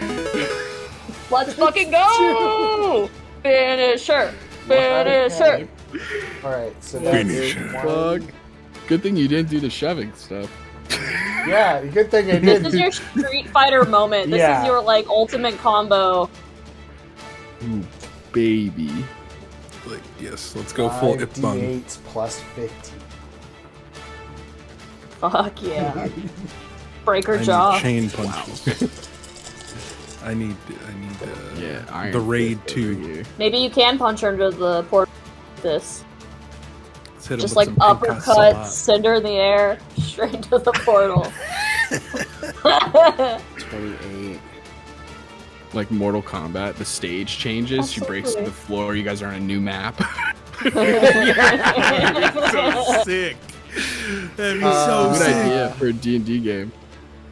Let's fucking go! Finisher. Finisher. All right. So that's Fuck. Good thing you didn't do the shoving stuff. Yeah, good thing I did. This is your Street Fighter moment. This is your ultimate combo. Ooh, baby. Yes, let's go full Ipman. 8 plus 15. Fuck yeah. Break her I jaw. need chain punches. I need Iron the raid Fist too. over here. Maybe you can punch her into the portal with this. Let's hit him Just with like some pink uppercut, salad. send her in the air, straight into the portal. 28. Like Mortal Kombat, the stage changes. She breaks to Absolutely. the floor. You guys are on a new map. So sick. That'd be so Good sick. idea for a D&D game.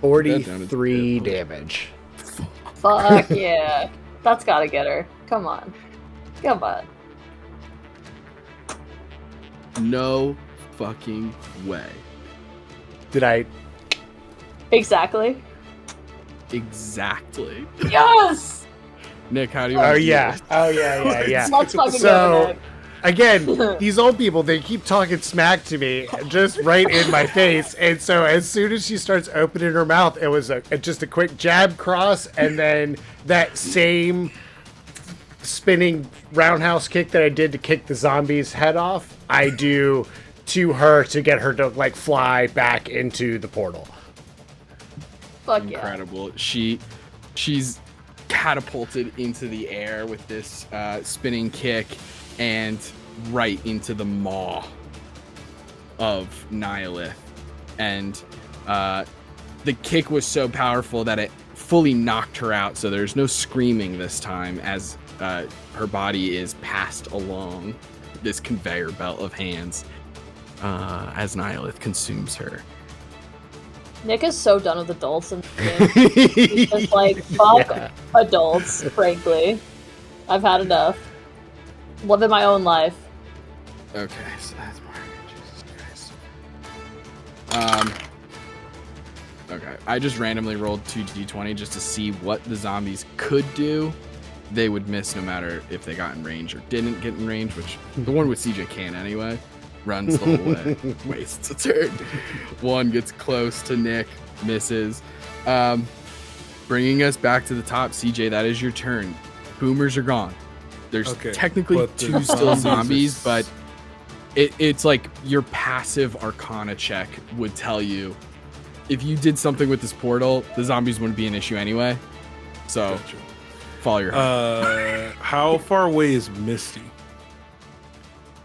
43 damage. Fuck yeah. That's gotta get her. Come on. Come on. No fucking way. Did I? Exactly. Exactly. Yes! Nick, how do you want to do this? Oh yeah. Let's fucking So- go, Nick. Again, these old people, they keep talking smack to me just right in my face. And so as soon as she starts opening her mouth, it was just a quick jab cross, and then that same spinning roundhouse kick that I did to kick the zombie's head off, I do to her to get her to like fly back into the portal. Fuck yeah. Incredible. She's catapulted into the air with this spinning kick and right into the maw of Nihilith. And the kick was so powerful that it fully knocked her out, so there's no screaming this time as her body is passed along this conveyor belt of hands as Nihilith consumes her. Nick is so done with adults and he's just like, fuck adults, frankly. I've had enough. Living my own life. Okay, so that's Margaret. Jesus Christ. Okay, I just randomly rolled 2d20 just to see what the zombies could do. They would miss no matter if they got in range or didn't get in range, which the one with CJ can anyway. Runs the whole way, wastes a turn. One gets close to Nick, misses. Bringing us back to the top, CJ, that is your turn. Boomers are gone. There's Okay, technically but the two still zombies zombies, but it's like your passive Arcana check would tell you if you did something with this portal, the zombies wouldn't be an issue anyway. So Gotcha. follow your heart. How far away is Misty?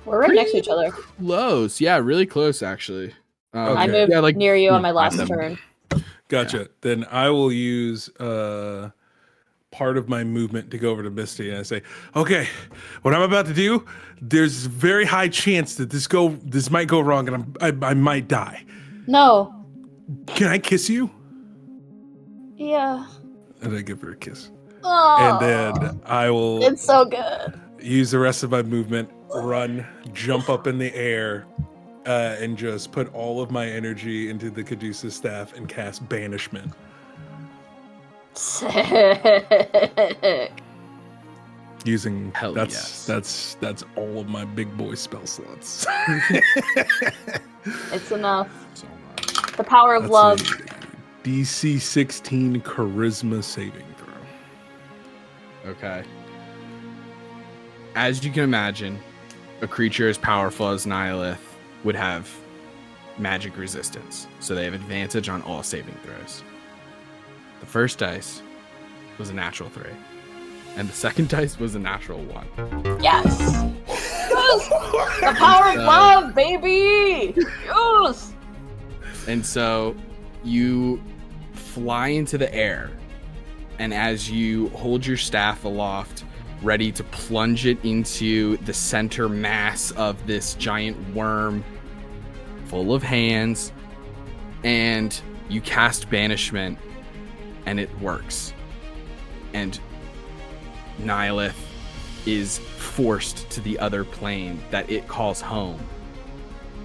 We're right next to each other. Close, yeah, really close actually. I Okay. moved Yeah, like- near you on my yeah, last 5, 7. turn. Gotcha. Then I will use part of my movement to go over to Misty and I say, "Okay, what I'm about to do, there's a very high chance that this might go wrong and I might die. No. Can I kiss you?" Yeah. And I give her a kiss. Oh, And then I will it's so good. use the rest of my movement, run, jump up in the air, and just put all of my energy into the Caduceus staff and cast Banishment. Sick. Using Hell that's yes. that's all of my big boy spell slots. It's enough. So much. The power of love. That's a DC 16 Charisma saving throw. Okay. As you can imagine, a creature as powerful as Nihilith would have magic resistance, so they have advantage on all saving throws. The first dice was a natural 3, and the second dice was a natural 1. Yes. Yes. The power of love, baby. Yes. And so you fly into the air, and as you hold your staff aloft, ready to plunge it into the center mass of this giant worm full of hands, and you cast Banishment, and it works. And Nihilith is forced to the other plane that it calls home.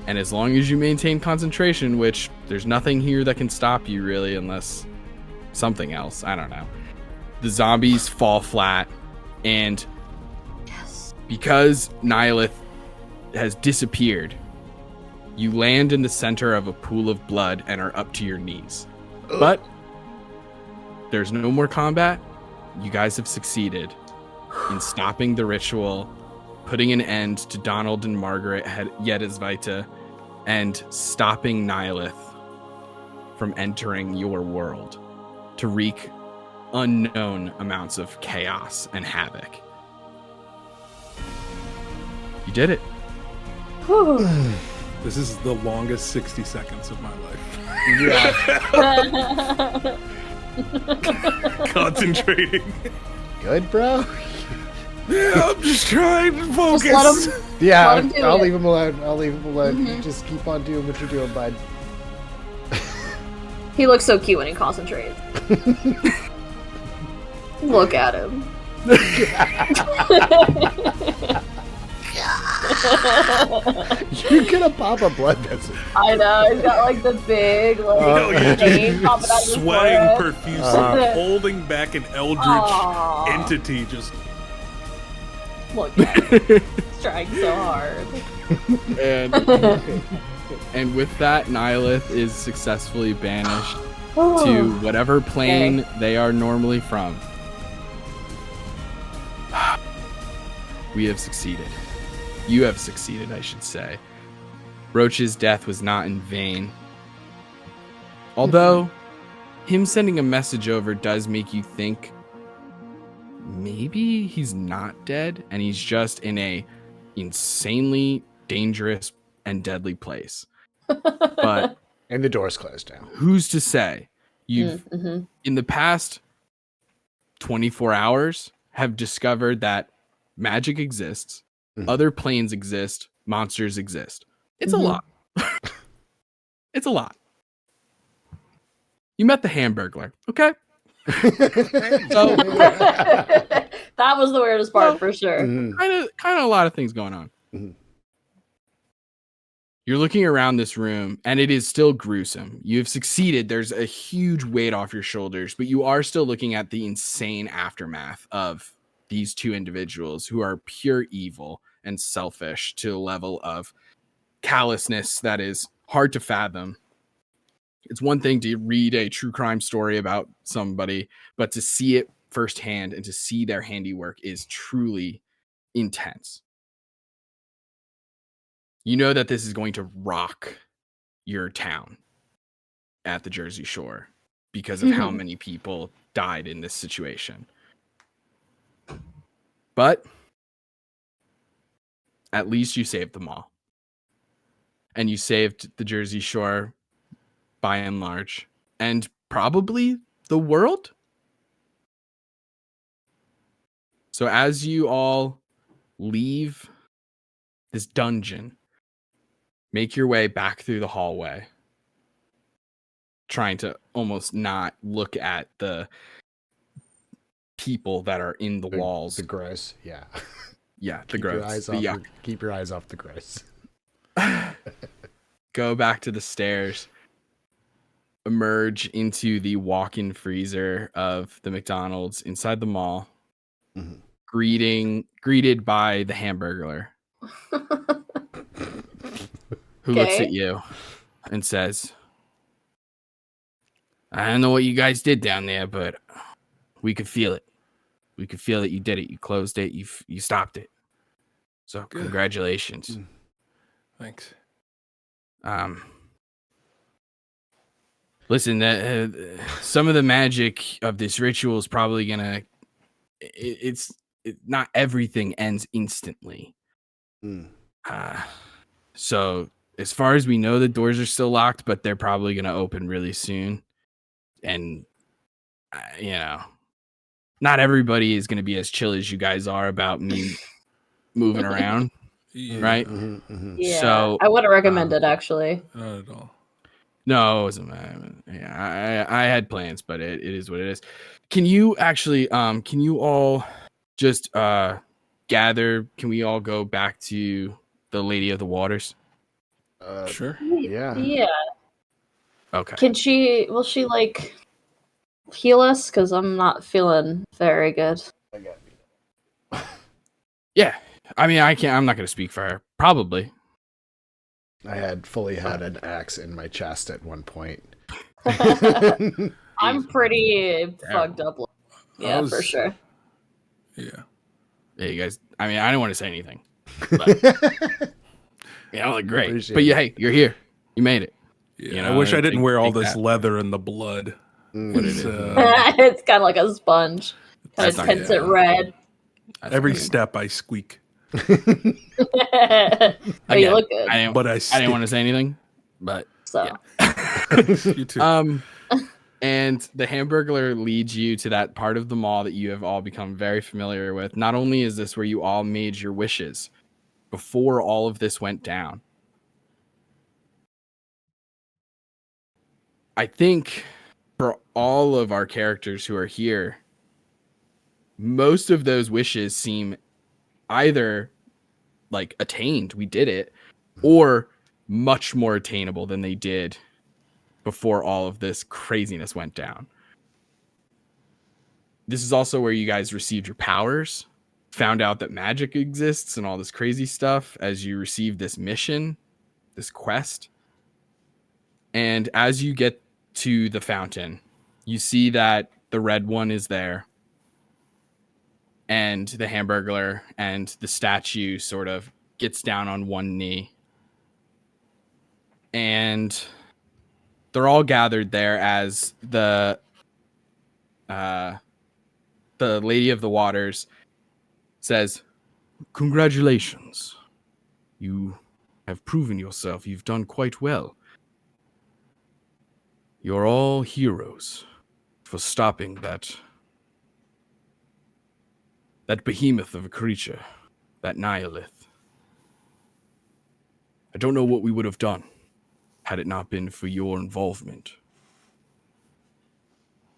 And as long as you maintain concentration, which there's nothing here that can stop you really, unless something else, I don't know. The zombies fall flat, and because Nihilith has disappeared, you land in the center of a pool of blood and are up to your knees. But there's no more combat. You guys have succeeded in stopping the ritual, putting an end to Donald and Margaret Yedisvita, and stopping Nihilith from entering your world to wreak unknown amounts of chaos and havoc. You did it. Whew. This is the longest 60 seconds of my life. Yeah. Concentrating. Good, bro. Yeah, I'm just trying to focus. Just let him. Yeah, Let him do I'll it. leave him alone. I'll leave him alone. Mhm. You just keep on doing what you're doing, bud. He looks so cute when he concentrates. Look at him. You're gonna pop a blood vessel. I know, he's got like the big, like, vein popping out his Sweating forehead. profusely, holding back an eldritch Aw. entity. Just Look at him. He's trying so hard. And with that, Nihilith is successfully banished to whatever plane they are normally from. We have succeeded. You have succeeded, I should say. Roach's death was not in vain. Although, him sending a message over does make you think maybe he's not dead and he's just in a insanely dangerous and deadly place. But And the door's closed now. who's to say? You've in the past 24 hours have discovered that magic exists, other planes exist, monsters exist. It's a lot. It's a lot. You met the Hamburglar, okay? So That was the weirdest part for sure. kind of a lot of things going on. You're looking around this room and it is still gruesome. You have succeeded. There's a huge weight off your shoulders, but you are still looking at the insane aftermath of these two individuals who are pure evil and selfish to a level of callousness that is hard to fathom. It's one thing to read a true crime story about somebody, but to see it firsthand and to see their handiwork is truly intense. You know that this is going to rock your town at the Jersey Shore because of how many people died in this situation. But at least you saved them all. And you saved the Jersey Shore by and large, and probably the world. So as you all leave this dungeon, make your way back through the hallway, trying to almost not look at the people that are in the walls. The gross, yeah. Yeah, the Keep your gross. eyes But off yeah. keep your eyes off the gross. Go back to the stairs, emerge into the walk-in freezer of the McDonald's inside the mall, greeted by the Hamburglar, who looks at you and says, I don't know what you guys did down there, but we could feel it. We could feel that you did it. You closed it. You stopped it. So congratulations. thanks. Listen, some of the magic of this ritual is probably gonna. It's not everything ends instantly. So as far as we know, the doors are still locked, but they're probably gonna open really soon. And you know, not everybody is gonna be as chill as you guys are about me moving around, right? Yeah, So I wouldn't recommend it actually. Not at all. no, it wasn't. Yeah, I had plans, but it is what it is. Can you actually, can you all just gather? Can we all go back to the Lady of the Waters? Sure. Yeah. Yeah. Okay. Will she like heal us? Because I'm not feeling very good. Yeah. I mean, I'm not going to speak for her. Probably. I had fully had an axe in my chest at one point. I'm pretty fucked up. Yeah, was- for sure. Yeah. Yeah, you guys. I mean, I don't want to say anything. But, yeah, look great. Appreciate But it. hey, you're here. You made it. Yeah, You I know, wish I didn't wear all think this that- leather and the blood. What it It's, is. It's kind of like a sponge. Kind That's of not tints good. it red. That's every good. step I squeak, But you Again, look good. but I didn't want to say anything, but So You too. And the Hamburglar leads you to that part of the mall that you have all become very familiar with. Not only is this where you all made your wishes before all of this went down, I think for all of our characters who are here, most of those wishes seem either like attained, we did it, or much more attainable than they did before all of this craziness went down. This is also where you guys received your powers, found out that magic exists and all this crazy stuff as you receive this mission, this quest. And as you get to the fountain, you see that the red one is there, and the Hamburglar and the statue sort of gets down on one knee. And they're all gathered there as the Lady of the Waters says, "Congratulations. You have proven yourself. You've done quite well. You're all heroes for stopping that behemoth of a creature, that Nihilith. I don't know what we would have done had it not been for your involvement.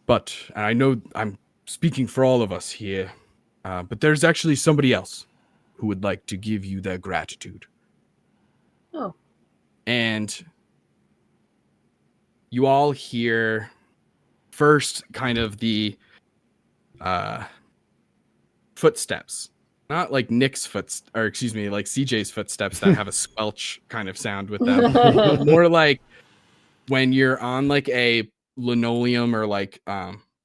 But, and I know I'm speaking for all of us here, but there's actually somebody else who would like to give you their gratitude." Oh. And you all hear first kind of the footsteps, not like Nick's like CJ's footsteps that have a squelch kind of sound with them, but more like when you're on like a linoleum or like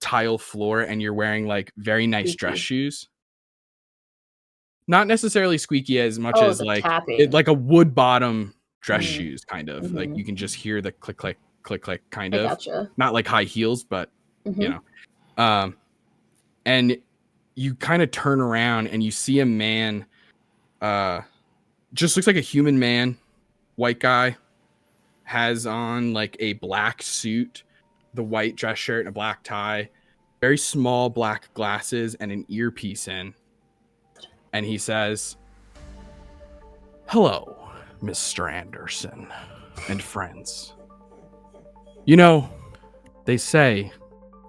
tile floor and you're wearing like very nice dress shoes. Not necessarily squeaky as much as like like a wood bottom dress shoes kind of. Like you can just hear the click click click click kind of. Gotcha. Not like high heels, but you know. And you kind of turn around and you see a man, just looks like a human man, white guy, has on like a black suit, the white dress shirt and a black tie, very small black glasses and an earpiece in. And he says, "Hello, Mr. Anderson and friends. You know, they say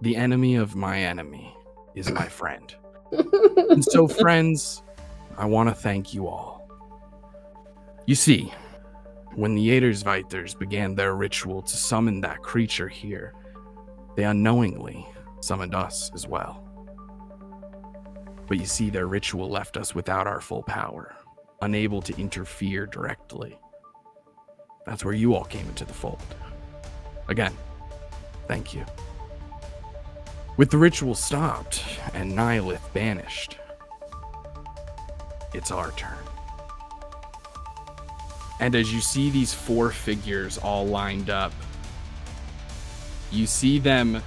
the enemy of my enemy is my friend. And so, friends, I want to thank you all. You see, when the Adersviters began their ritual to summon that creature here, they unknowingly summoned us as well. But you see, their ritual left us without our full power, unable to interfere directly. That's where you all came into the fold. Again, thank you. With the ritual stopped and Nihilith banished, it's our turn." And as you see these 4 figures all lined up, you see them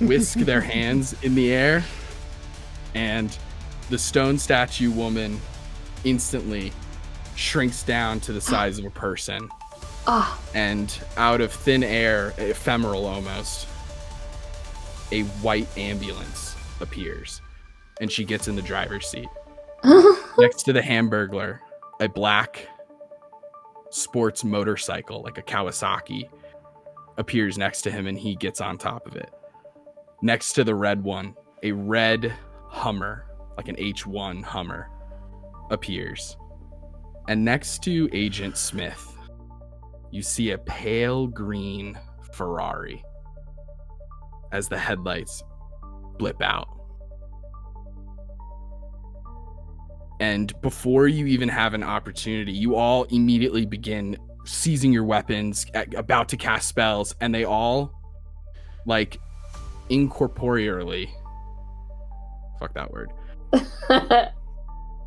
whisk their hands in the air, and the stone statue woman instantly shrinks down to the size of a person. And out of thin air, ephemeral almost, a white ambulance appears, and she gets in the driver's seat. Next to the Hamburglar, a black sports motorcycle, like a Kawasaki, appears next to him, and he gets on top of it. Next to the red one, a red Hummer, like an H1 Hummer, appears. And next to Agent Smith, you see a pale green Ferrari as the headlights blip out. And before you even have an opportunity, you all immediately begin seizing your weapons, about to cast spells, and they all, like, incorporeally, fuck that word,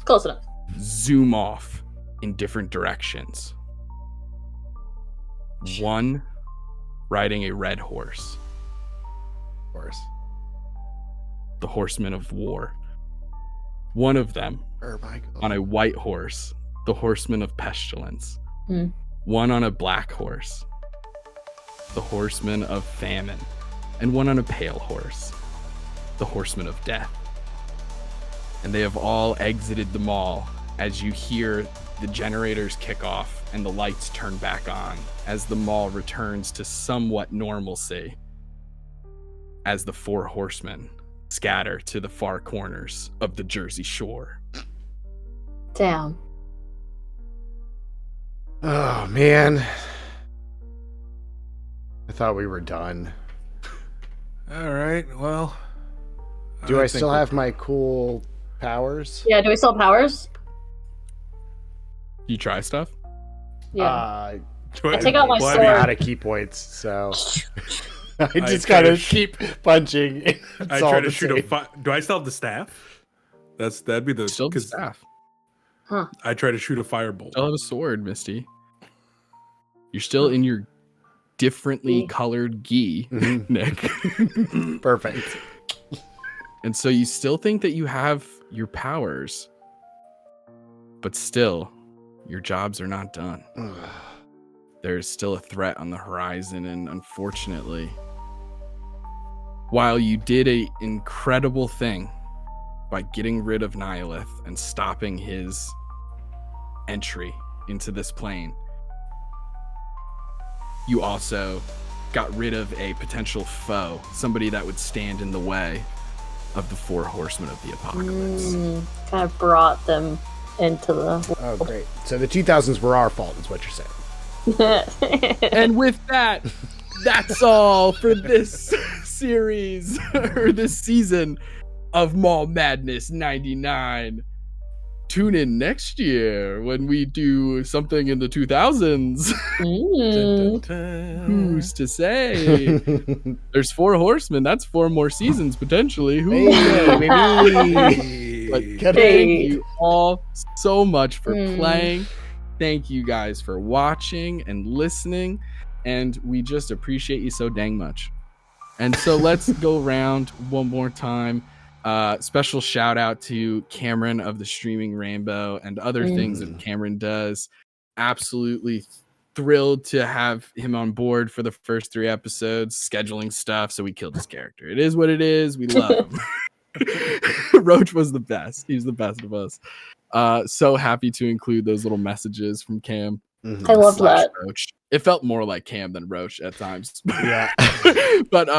Close enough. zoom off in different directions. One riding a red horse, Of course. the horsemen of war. One of them on a white horse, the horseman of pestilence. One on a black horse, the horseman of famine. And one on a pale horse, the horseman of death. And they have all exited the mall as you hear the generators kick off and the lights turn back on as the mall returns to somewhat normalcy as the four horsemen scatter to the far corners of the Jersey Shore. Damn. Oh, man. I thought we were done. All right. Well, Do I still have my cool powers? Yeah, do we still have powers? You try stuff? Yeah. Do I take out my I'm sword. out of key points, so I just try gotta to keep punching. I try to shoot do I still have the staff? That'd be the Still the 'cause staff. I try to shoot a firebolt. Still have a sword, Misty. You're still in your differently colored gi, Nick. Perfect. And so you still think that you have your powers, but still, your jobs are not done. There's still a threat on the horizon, and unfortunately, while you did an incredible thing by getting rid of Nihilith and stopping his entry into this plane, you also got rid of a potential foe, somebody that would stand in the way of the four horsemen of the apocalypse. Kind of brought them into the Oh, great. So the 2000s were our fault, is what you're saying. And with that, that's all for this series, or this season of Mall Madness 99. Tune in next year when we do something in the 2000s. Who's to say? There's four horsemen. That's 4 more seasons potentially. Who knows? But thank you all so much for playing. Thank you guys for watching and listening. And we just appreciate you so dang much. And so let's go around one more time. Special shout out to Cameron of the Streaming Rainbow and other things that Cameron does. Absolutely thrilled to have him on board for the first 3 episodes, scheduling stuff. So we killed his character. It is what it is. We love him. Roach was the best. He's the best of us. So happy to include those little messages from Cam. I love that. Roach. It felt more like Cam than Roach at times. Yeah. But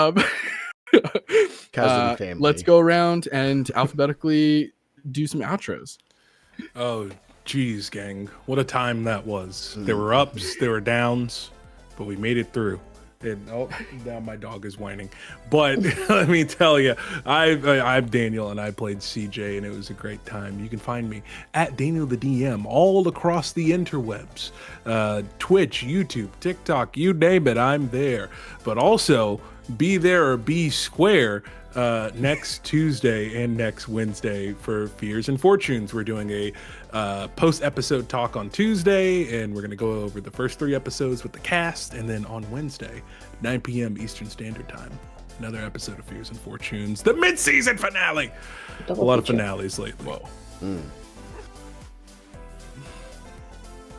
Cousin family. let's go around and alphabetically do some outros. Oh, geez, gang. What a time that was. There were ups, there were downs, but we made it through. And now my dog is whining. But let me tell you, I'm Daniel, and I played CJ, and it was a great time. You can find me at Daniel the DM all across the interwebs. Twitch, YouTube, TikTok, you name it, I'm there. But also, be there or be square next Tuesday and next Wednesday for Fears and Fortunes. We're doing a post-episode talk on Tuesday, and we're going to go over the first 3 episodes with the cast, and then on Wednesday, 9 p.m. Eastern Standard Time, another episode of Fears and Fortunes, the mid-season finale. A lot of finales lately. Whoa.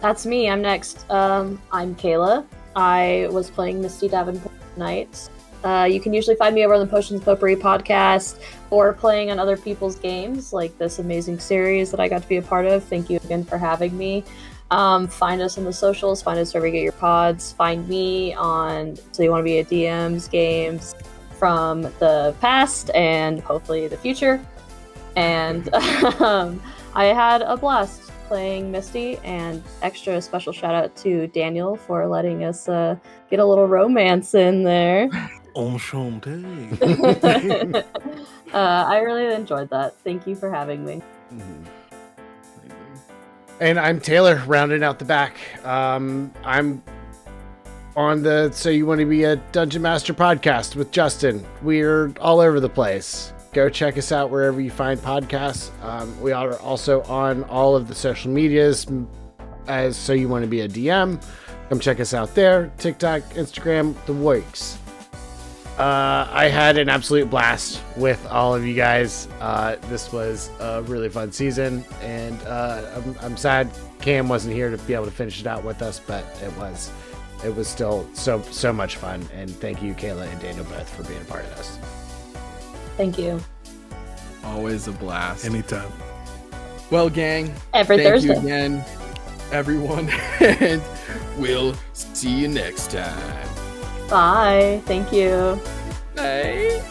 That's me. I'm next. I'm Kayla. I was playing Misty Davenport tonight. You can usually find me over on the Potions Potpourri podcast or playing on other people's games, like this amazing series that I got to be a part of. Thank you again for having me. Find us on the socials. Find us wherever you get your pods. Find me on So You Want to Be a DM's games from the past and hopefully the future. And I had a blast playing Misty, and extra special shout out to Daniel for letting us get a little romance in there. Enchanté. I really enjoyed that. Thank you for having me. And I'm Taylor, rounding out the back. I'm on the So You Want to Be a Dungeon Master podcast with Justin. We're all over the place. Go check us out wherever you find podcasts. We are also on all of the social medias as So You Want to Be a DM. Come check us out there. TikTok, Instagram, the works. I had an absolute blast with all of you guys. This was a really fun season, and I'm sad Cam wasn't here to be able to finish it out with us, but it was still so much fun. And thank you, Kayla and Daniel, both for being a part of this. Thank you. Always a blast. Anytime. Well, gang, Every thank Thursday. you again, everyone, and we'll see you next time. Bye. Thank you. Bye.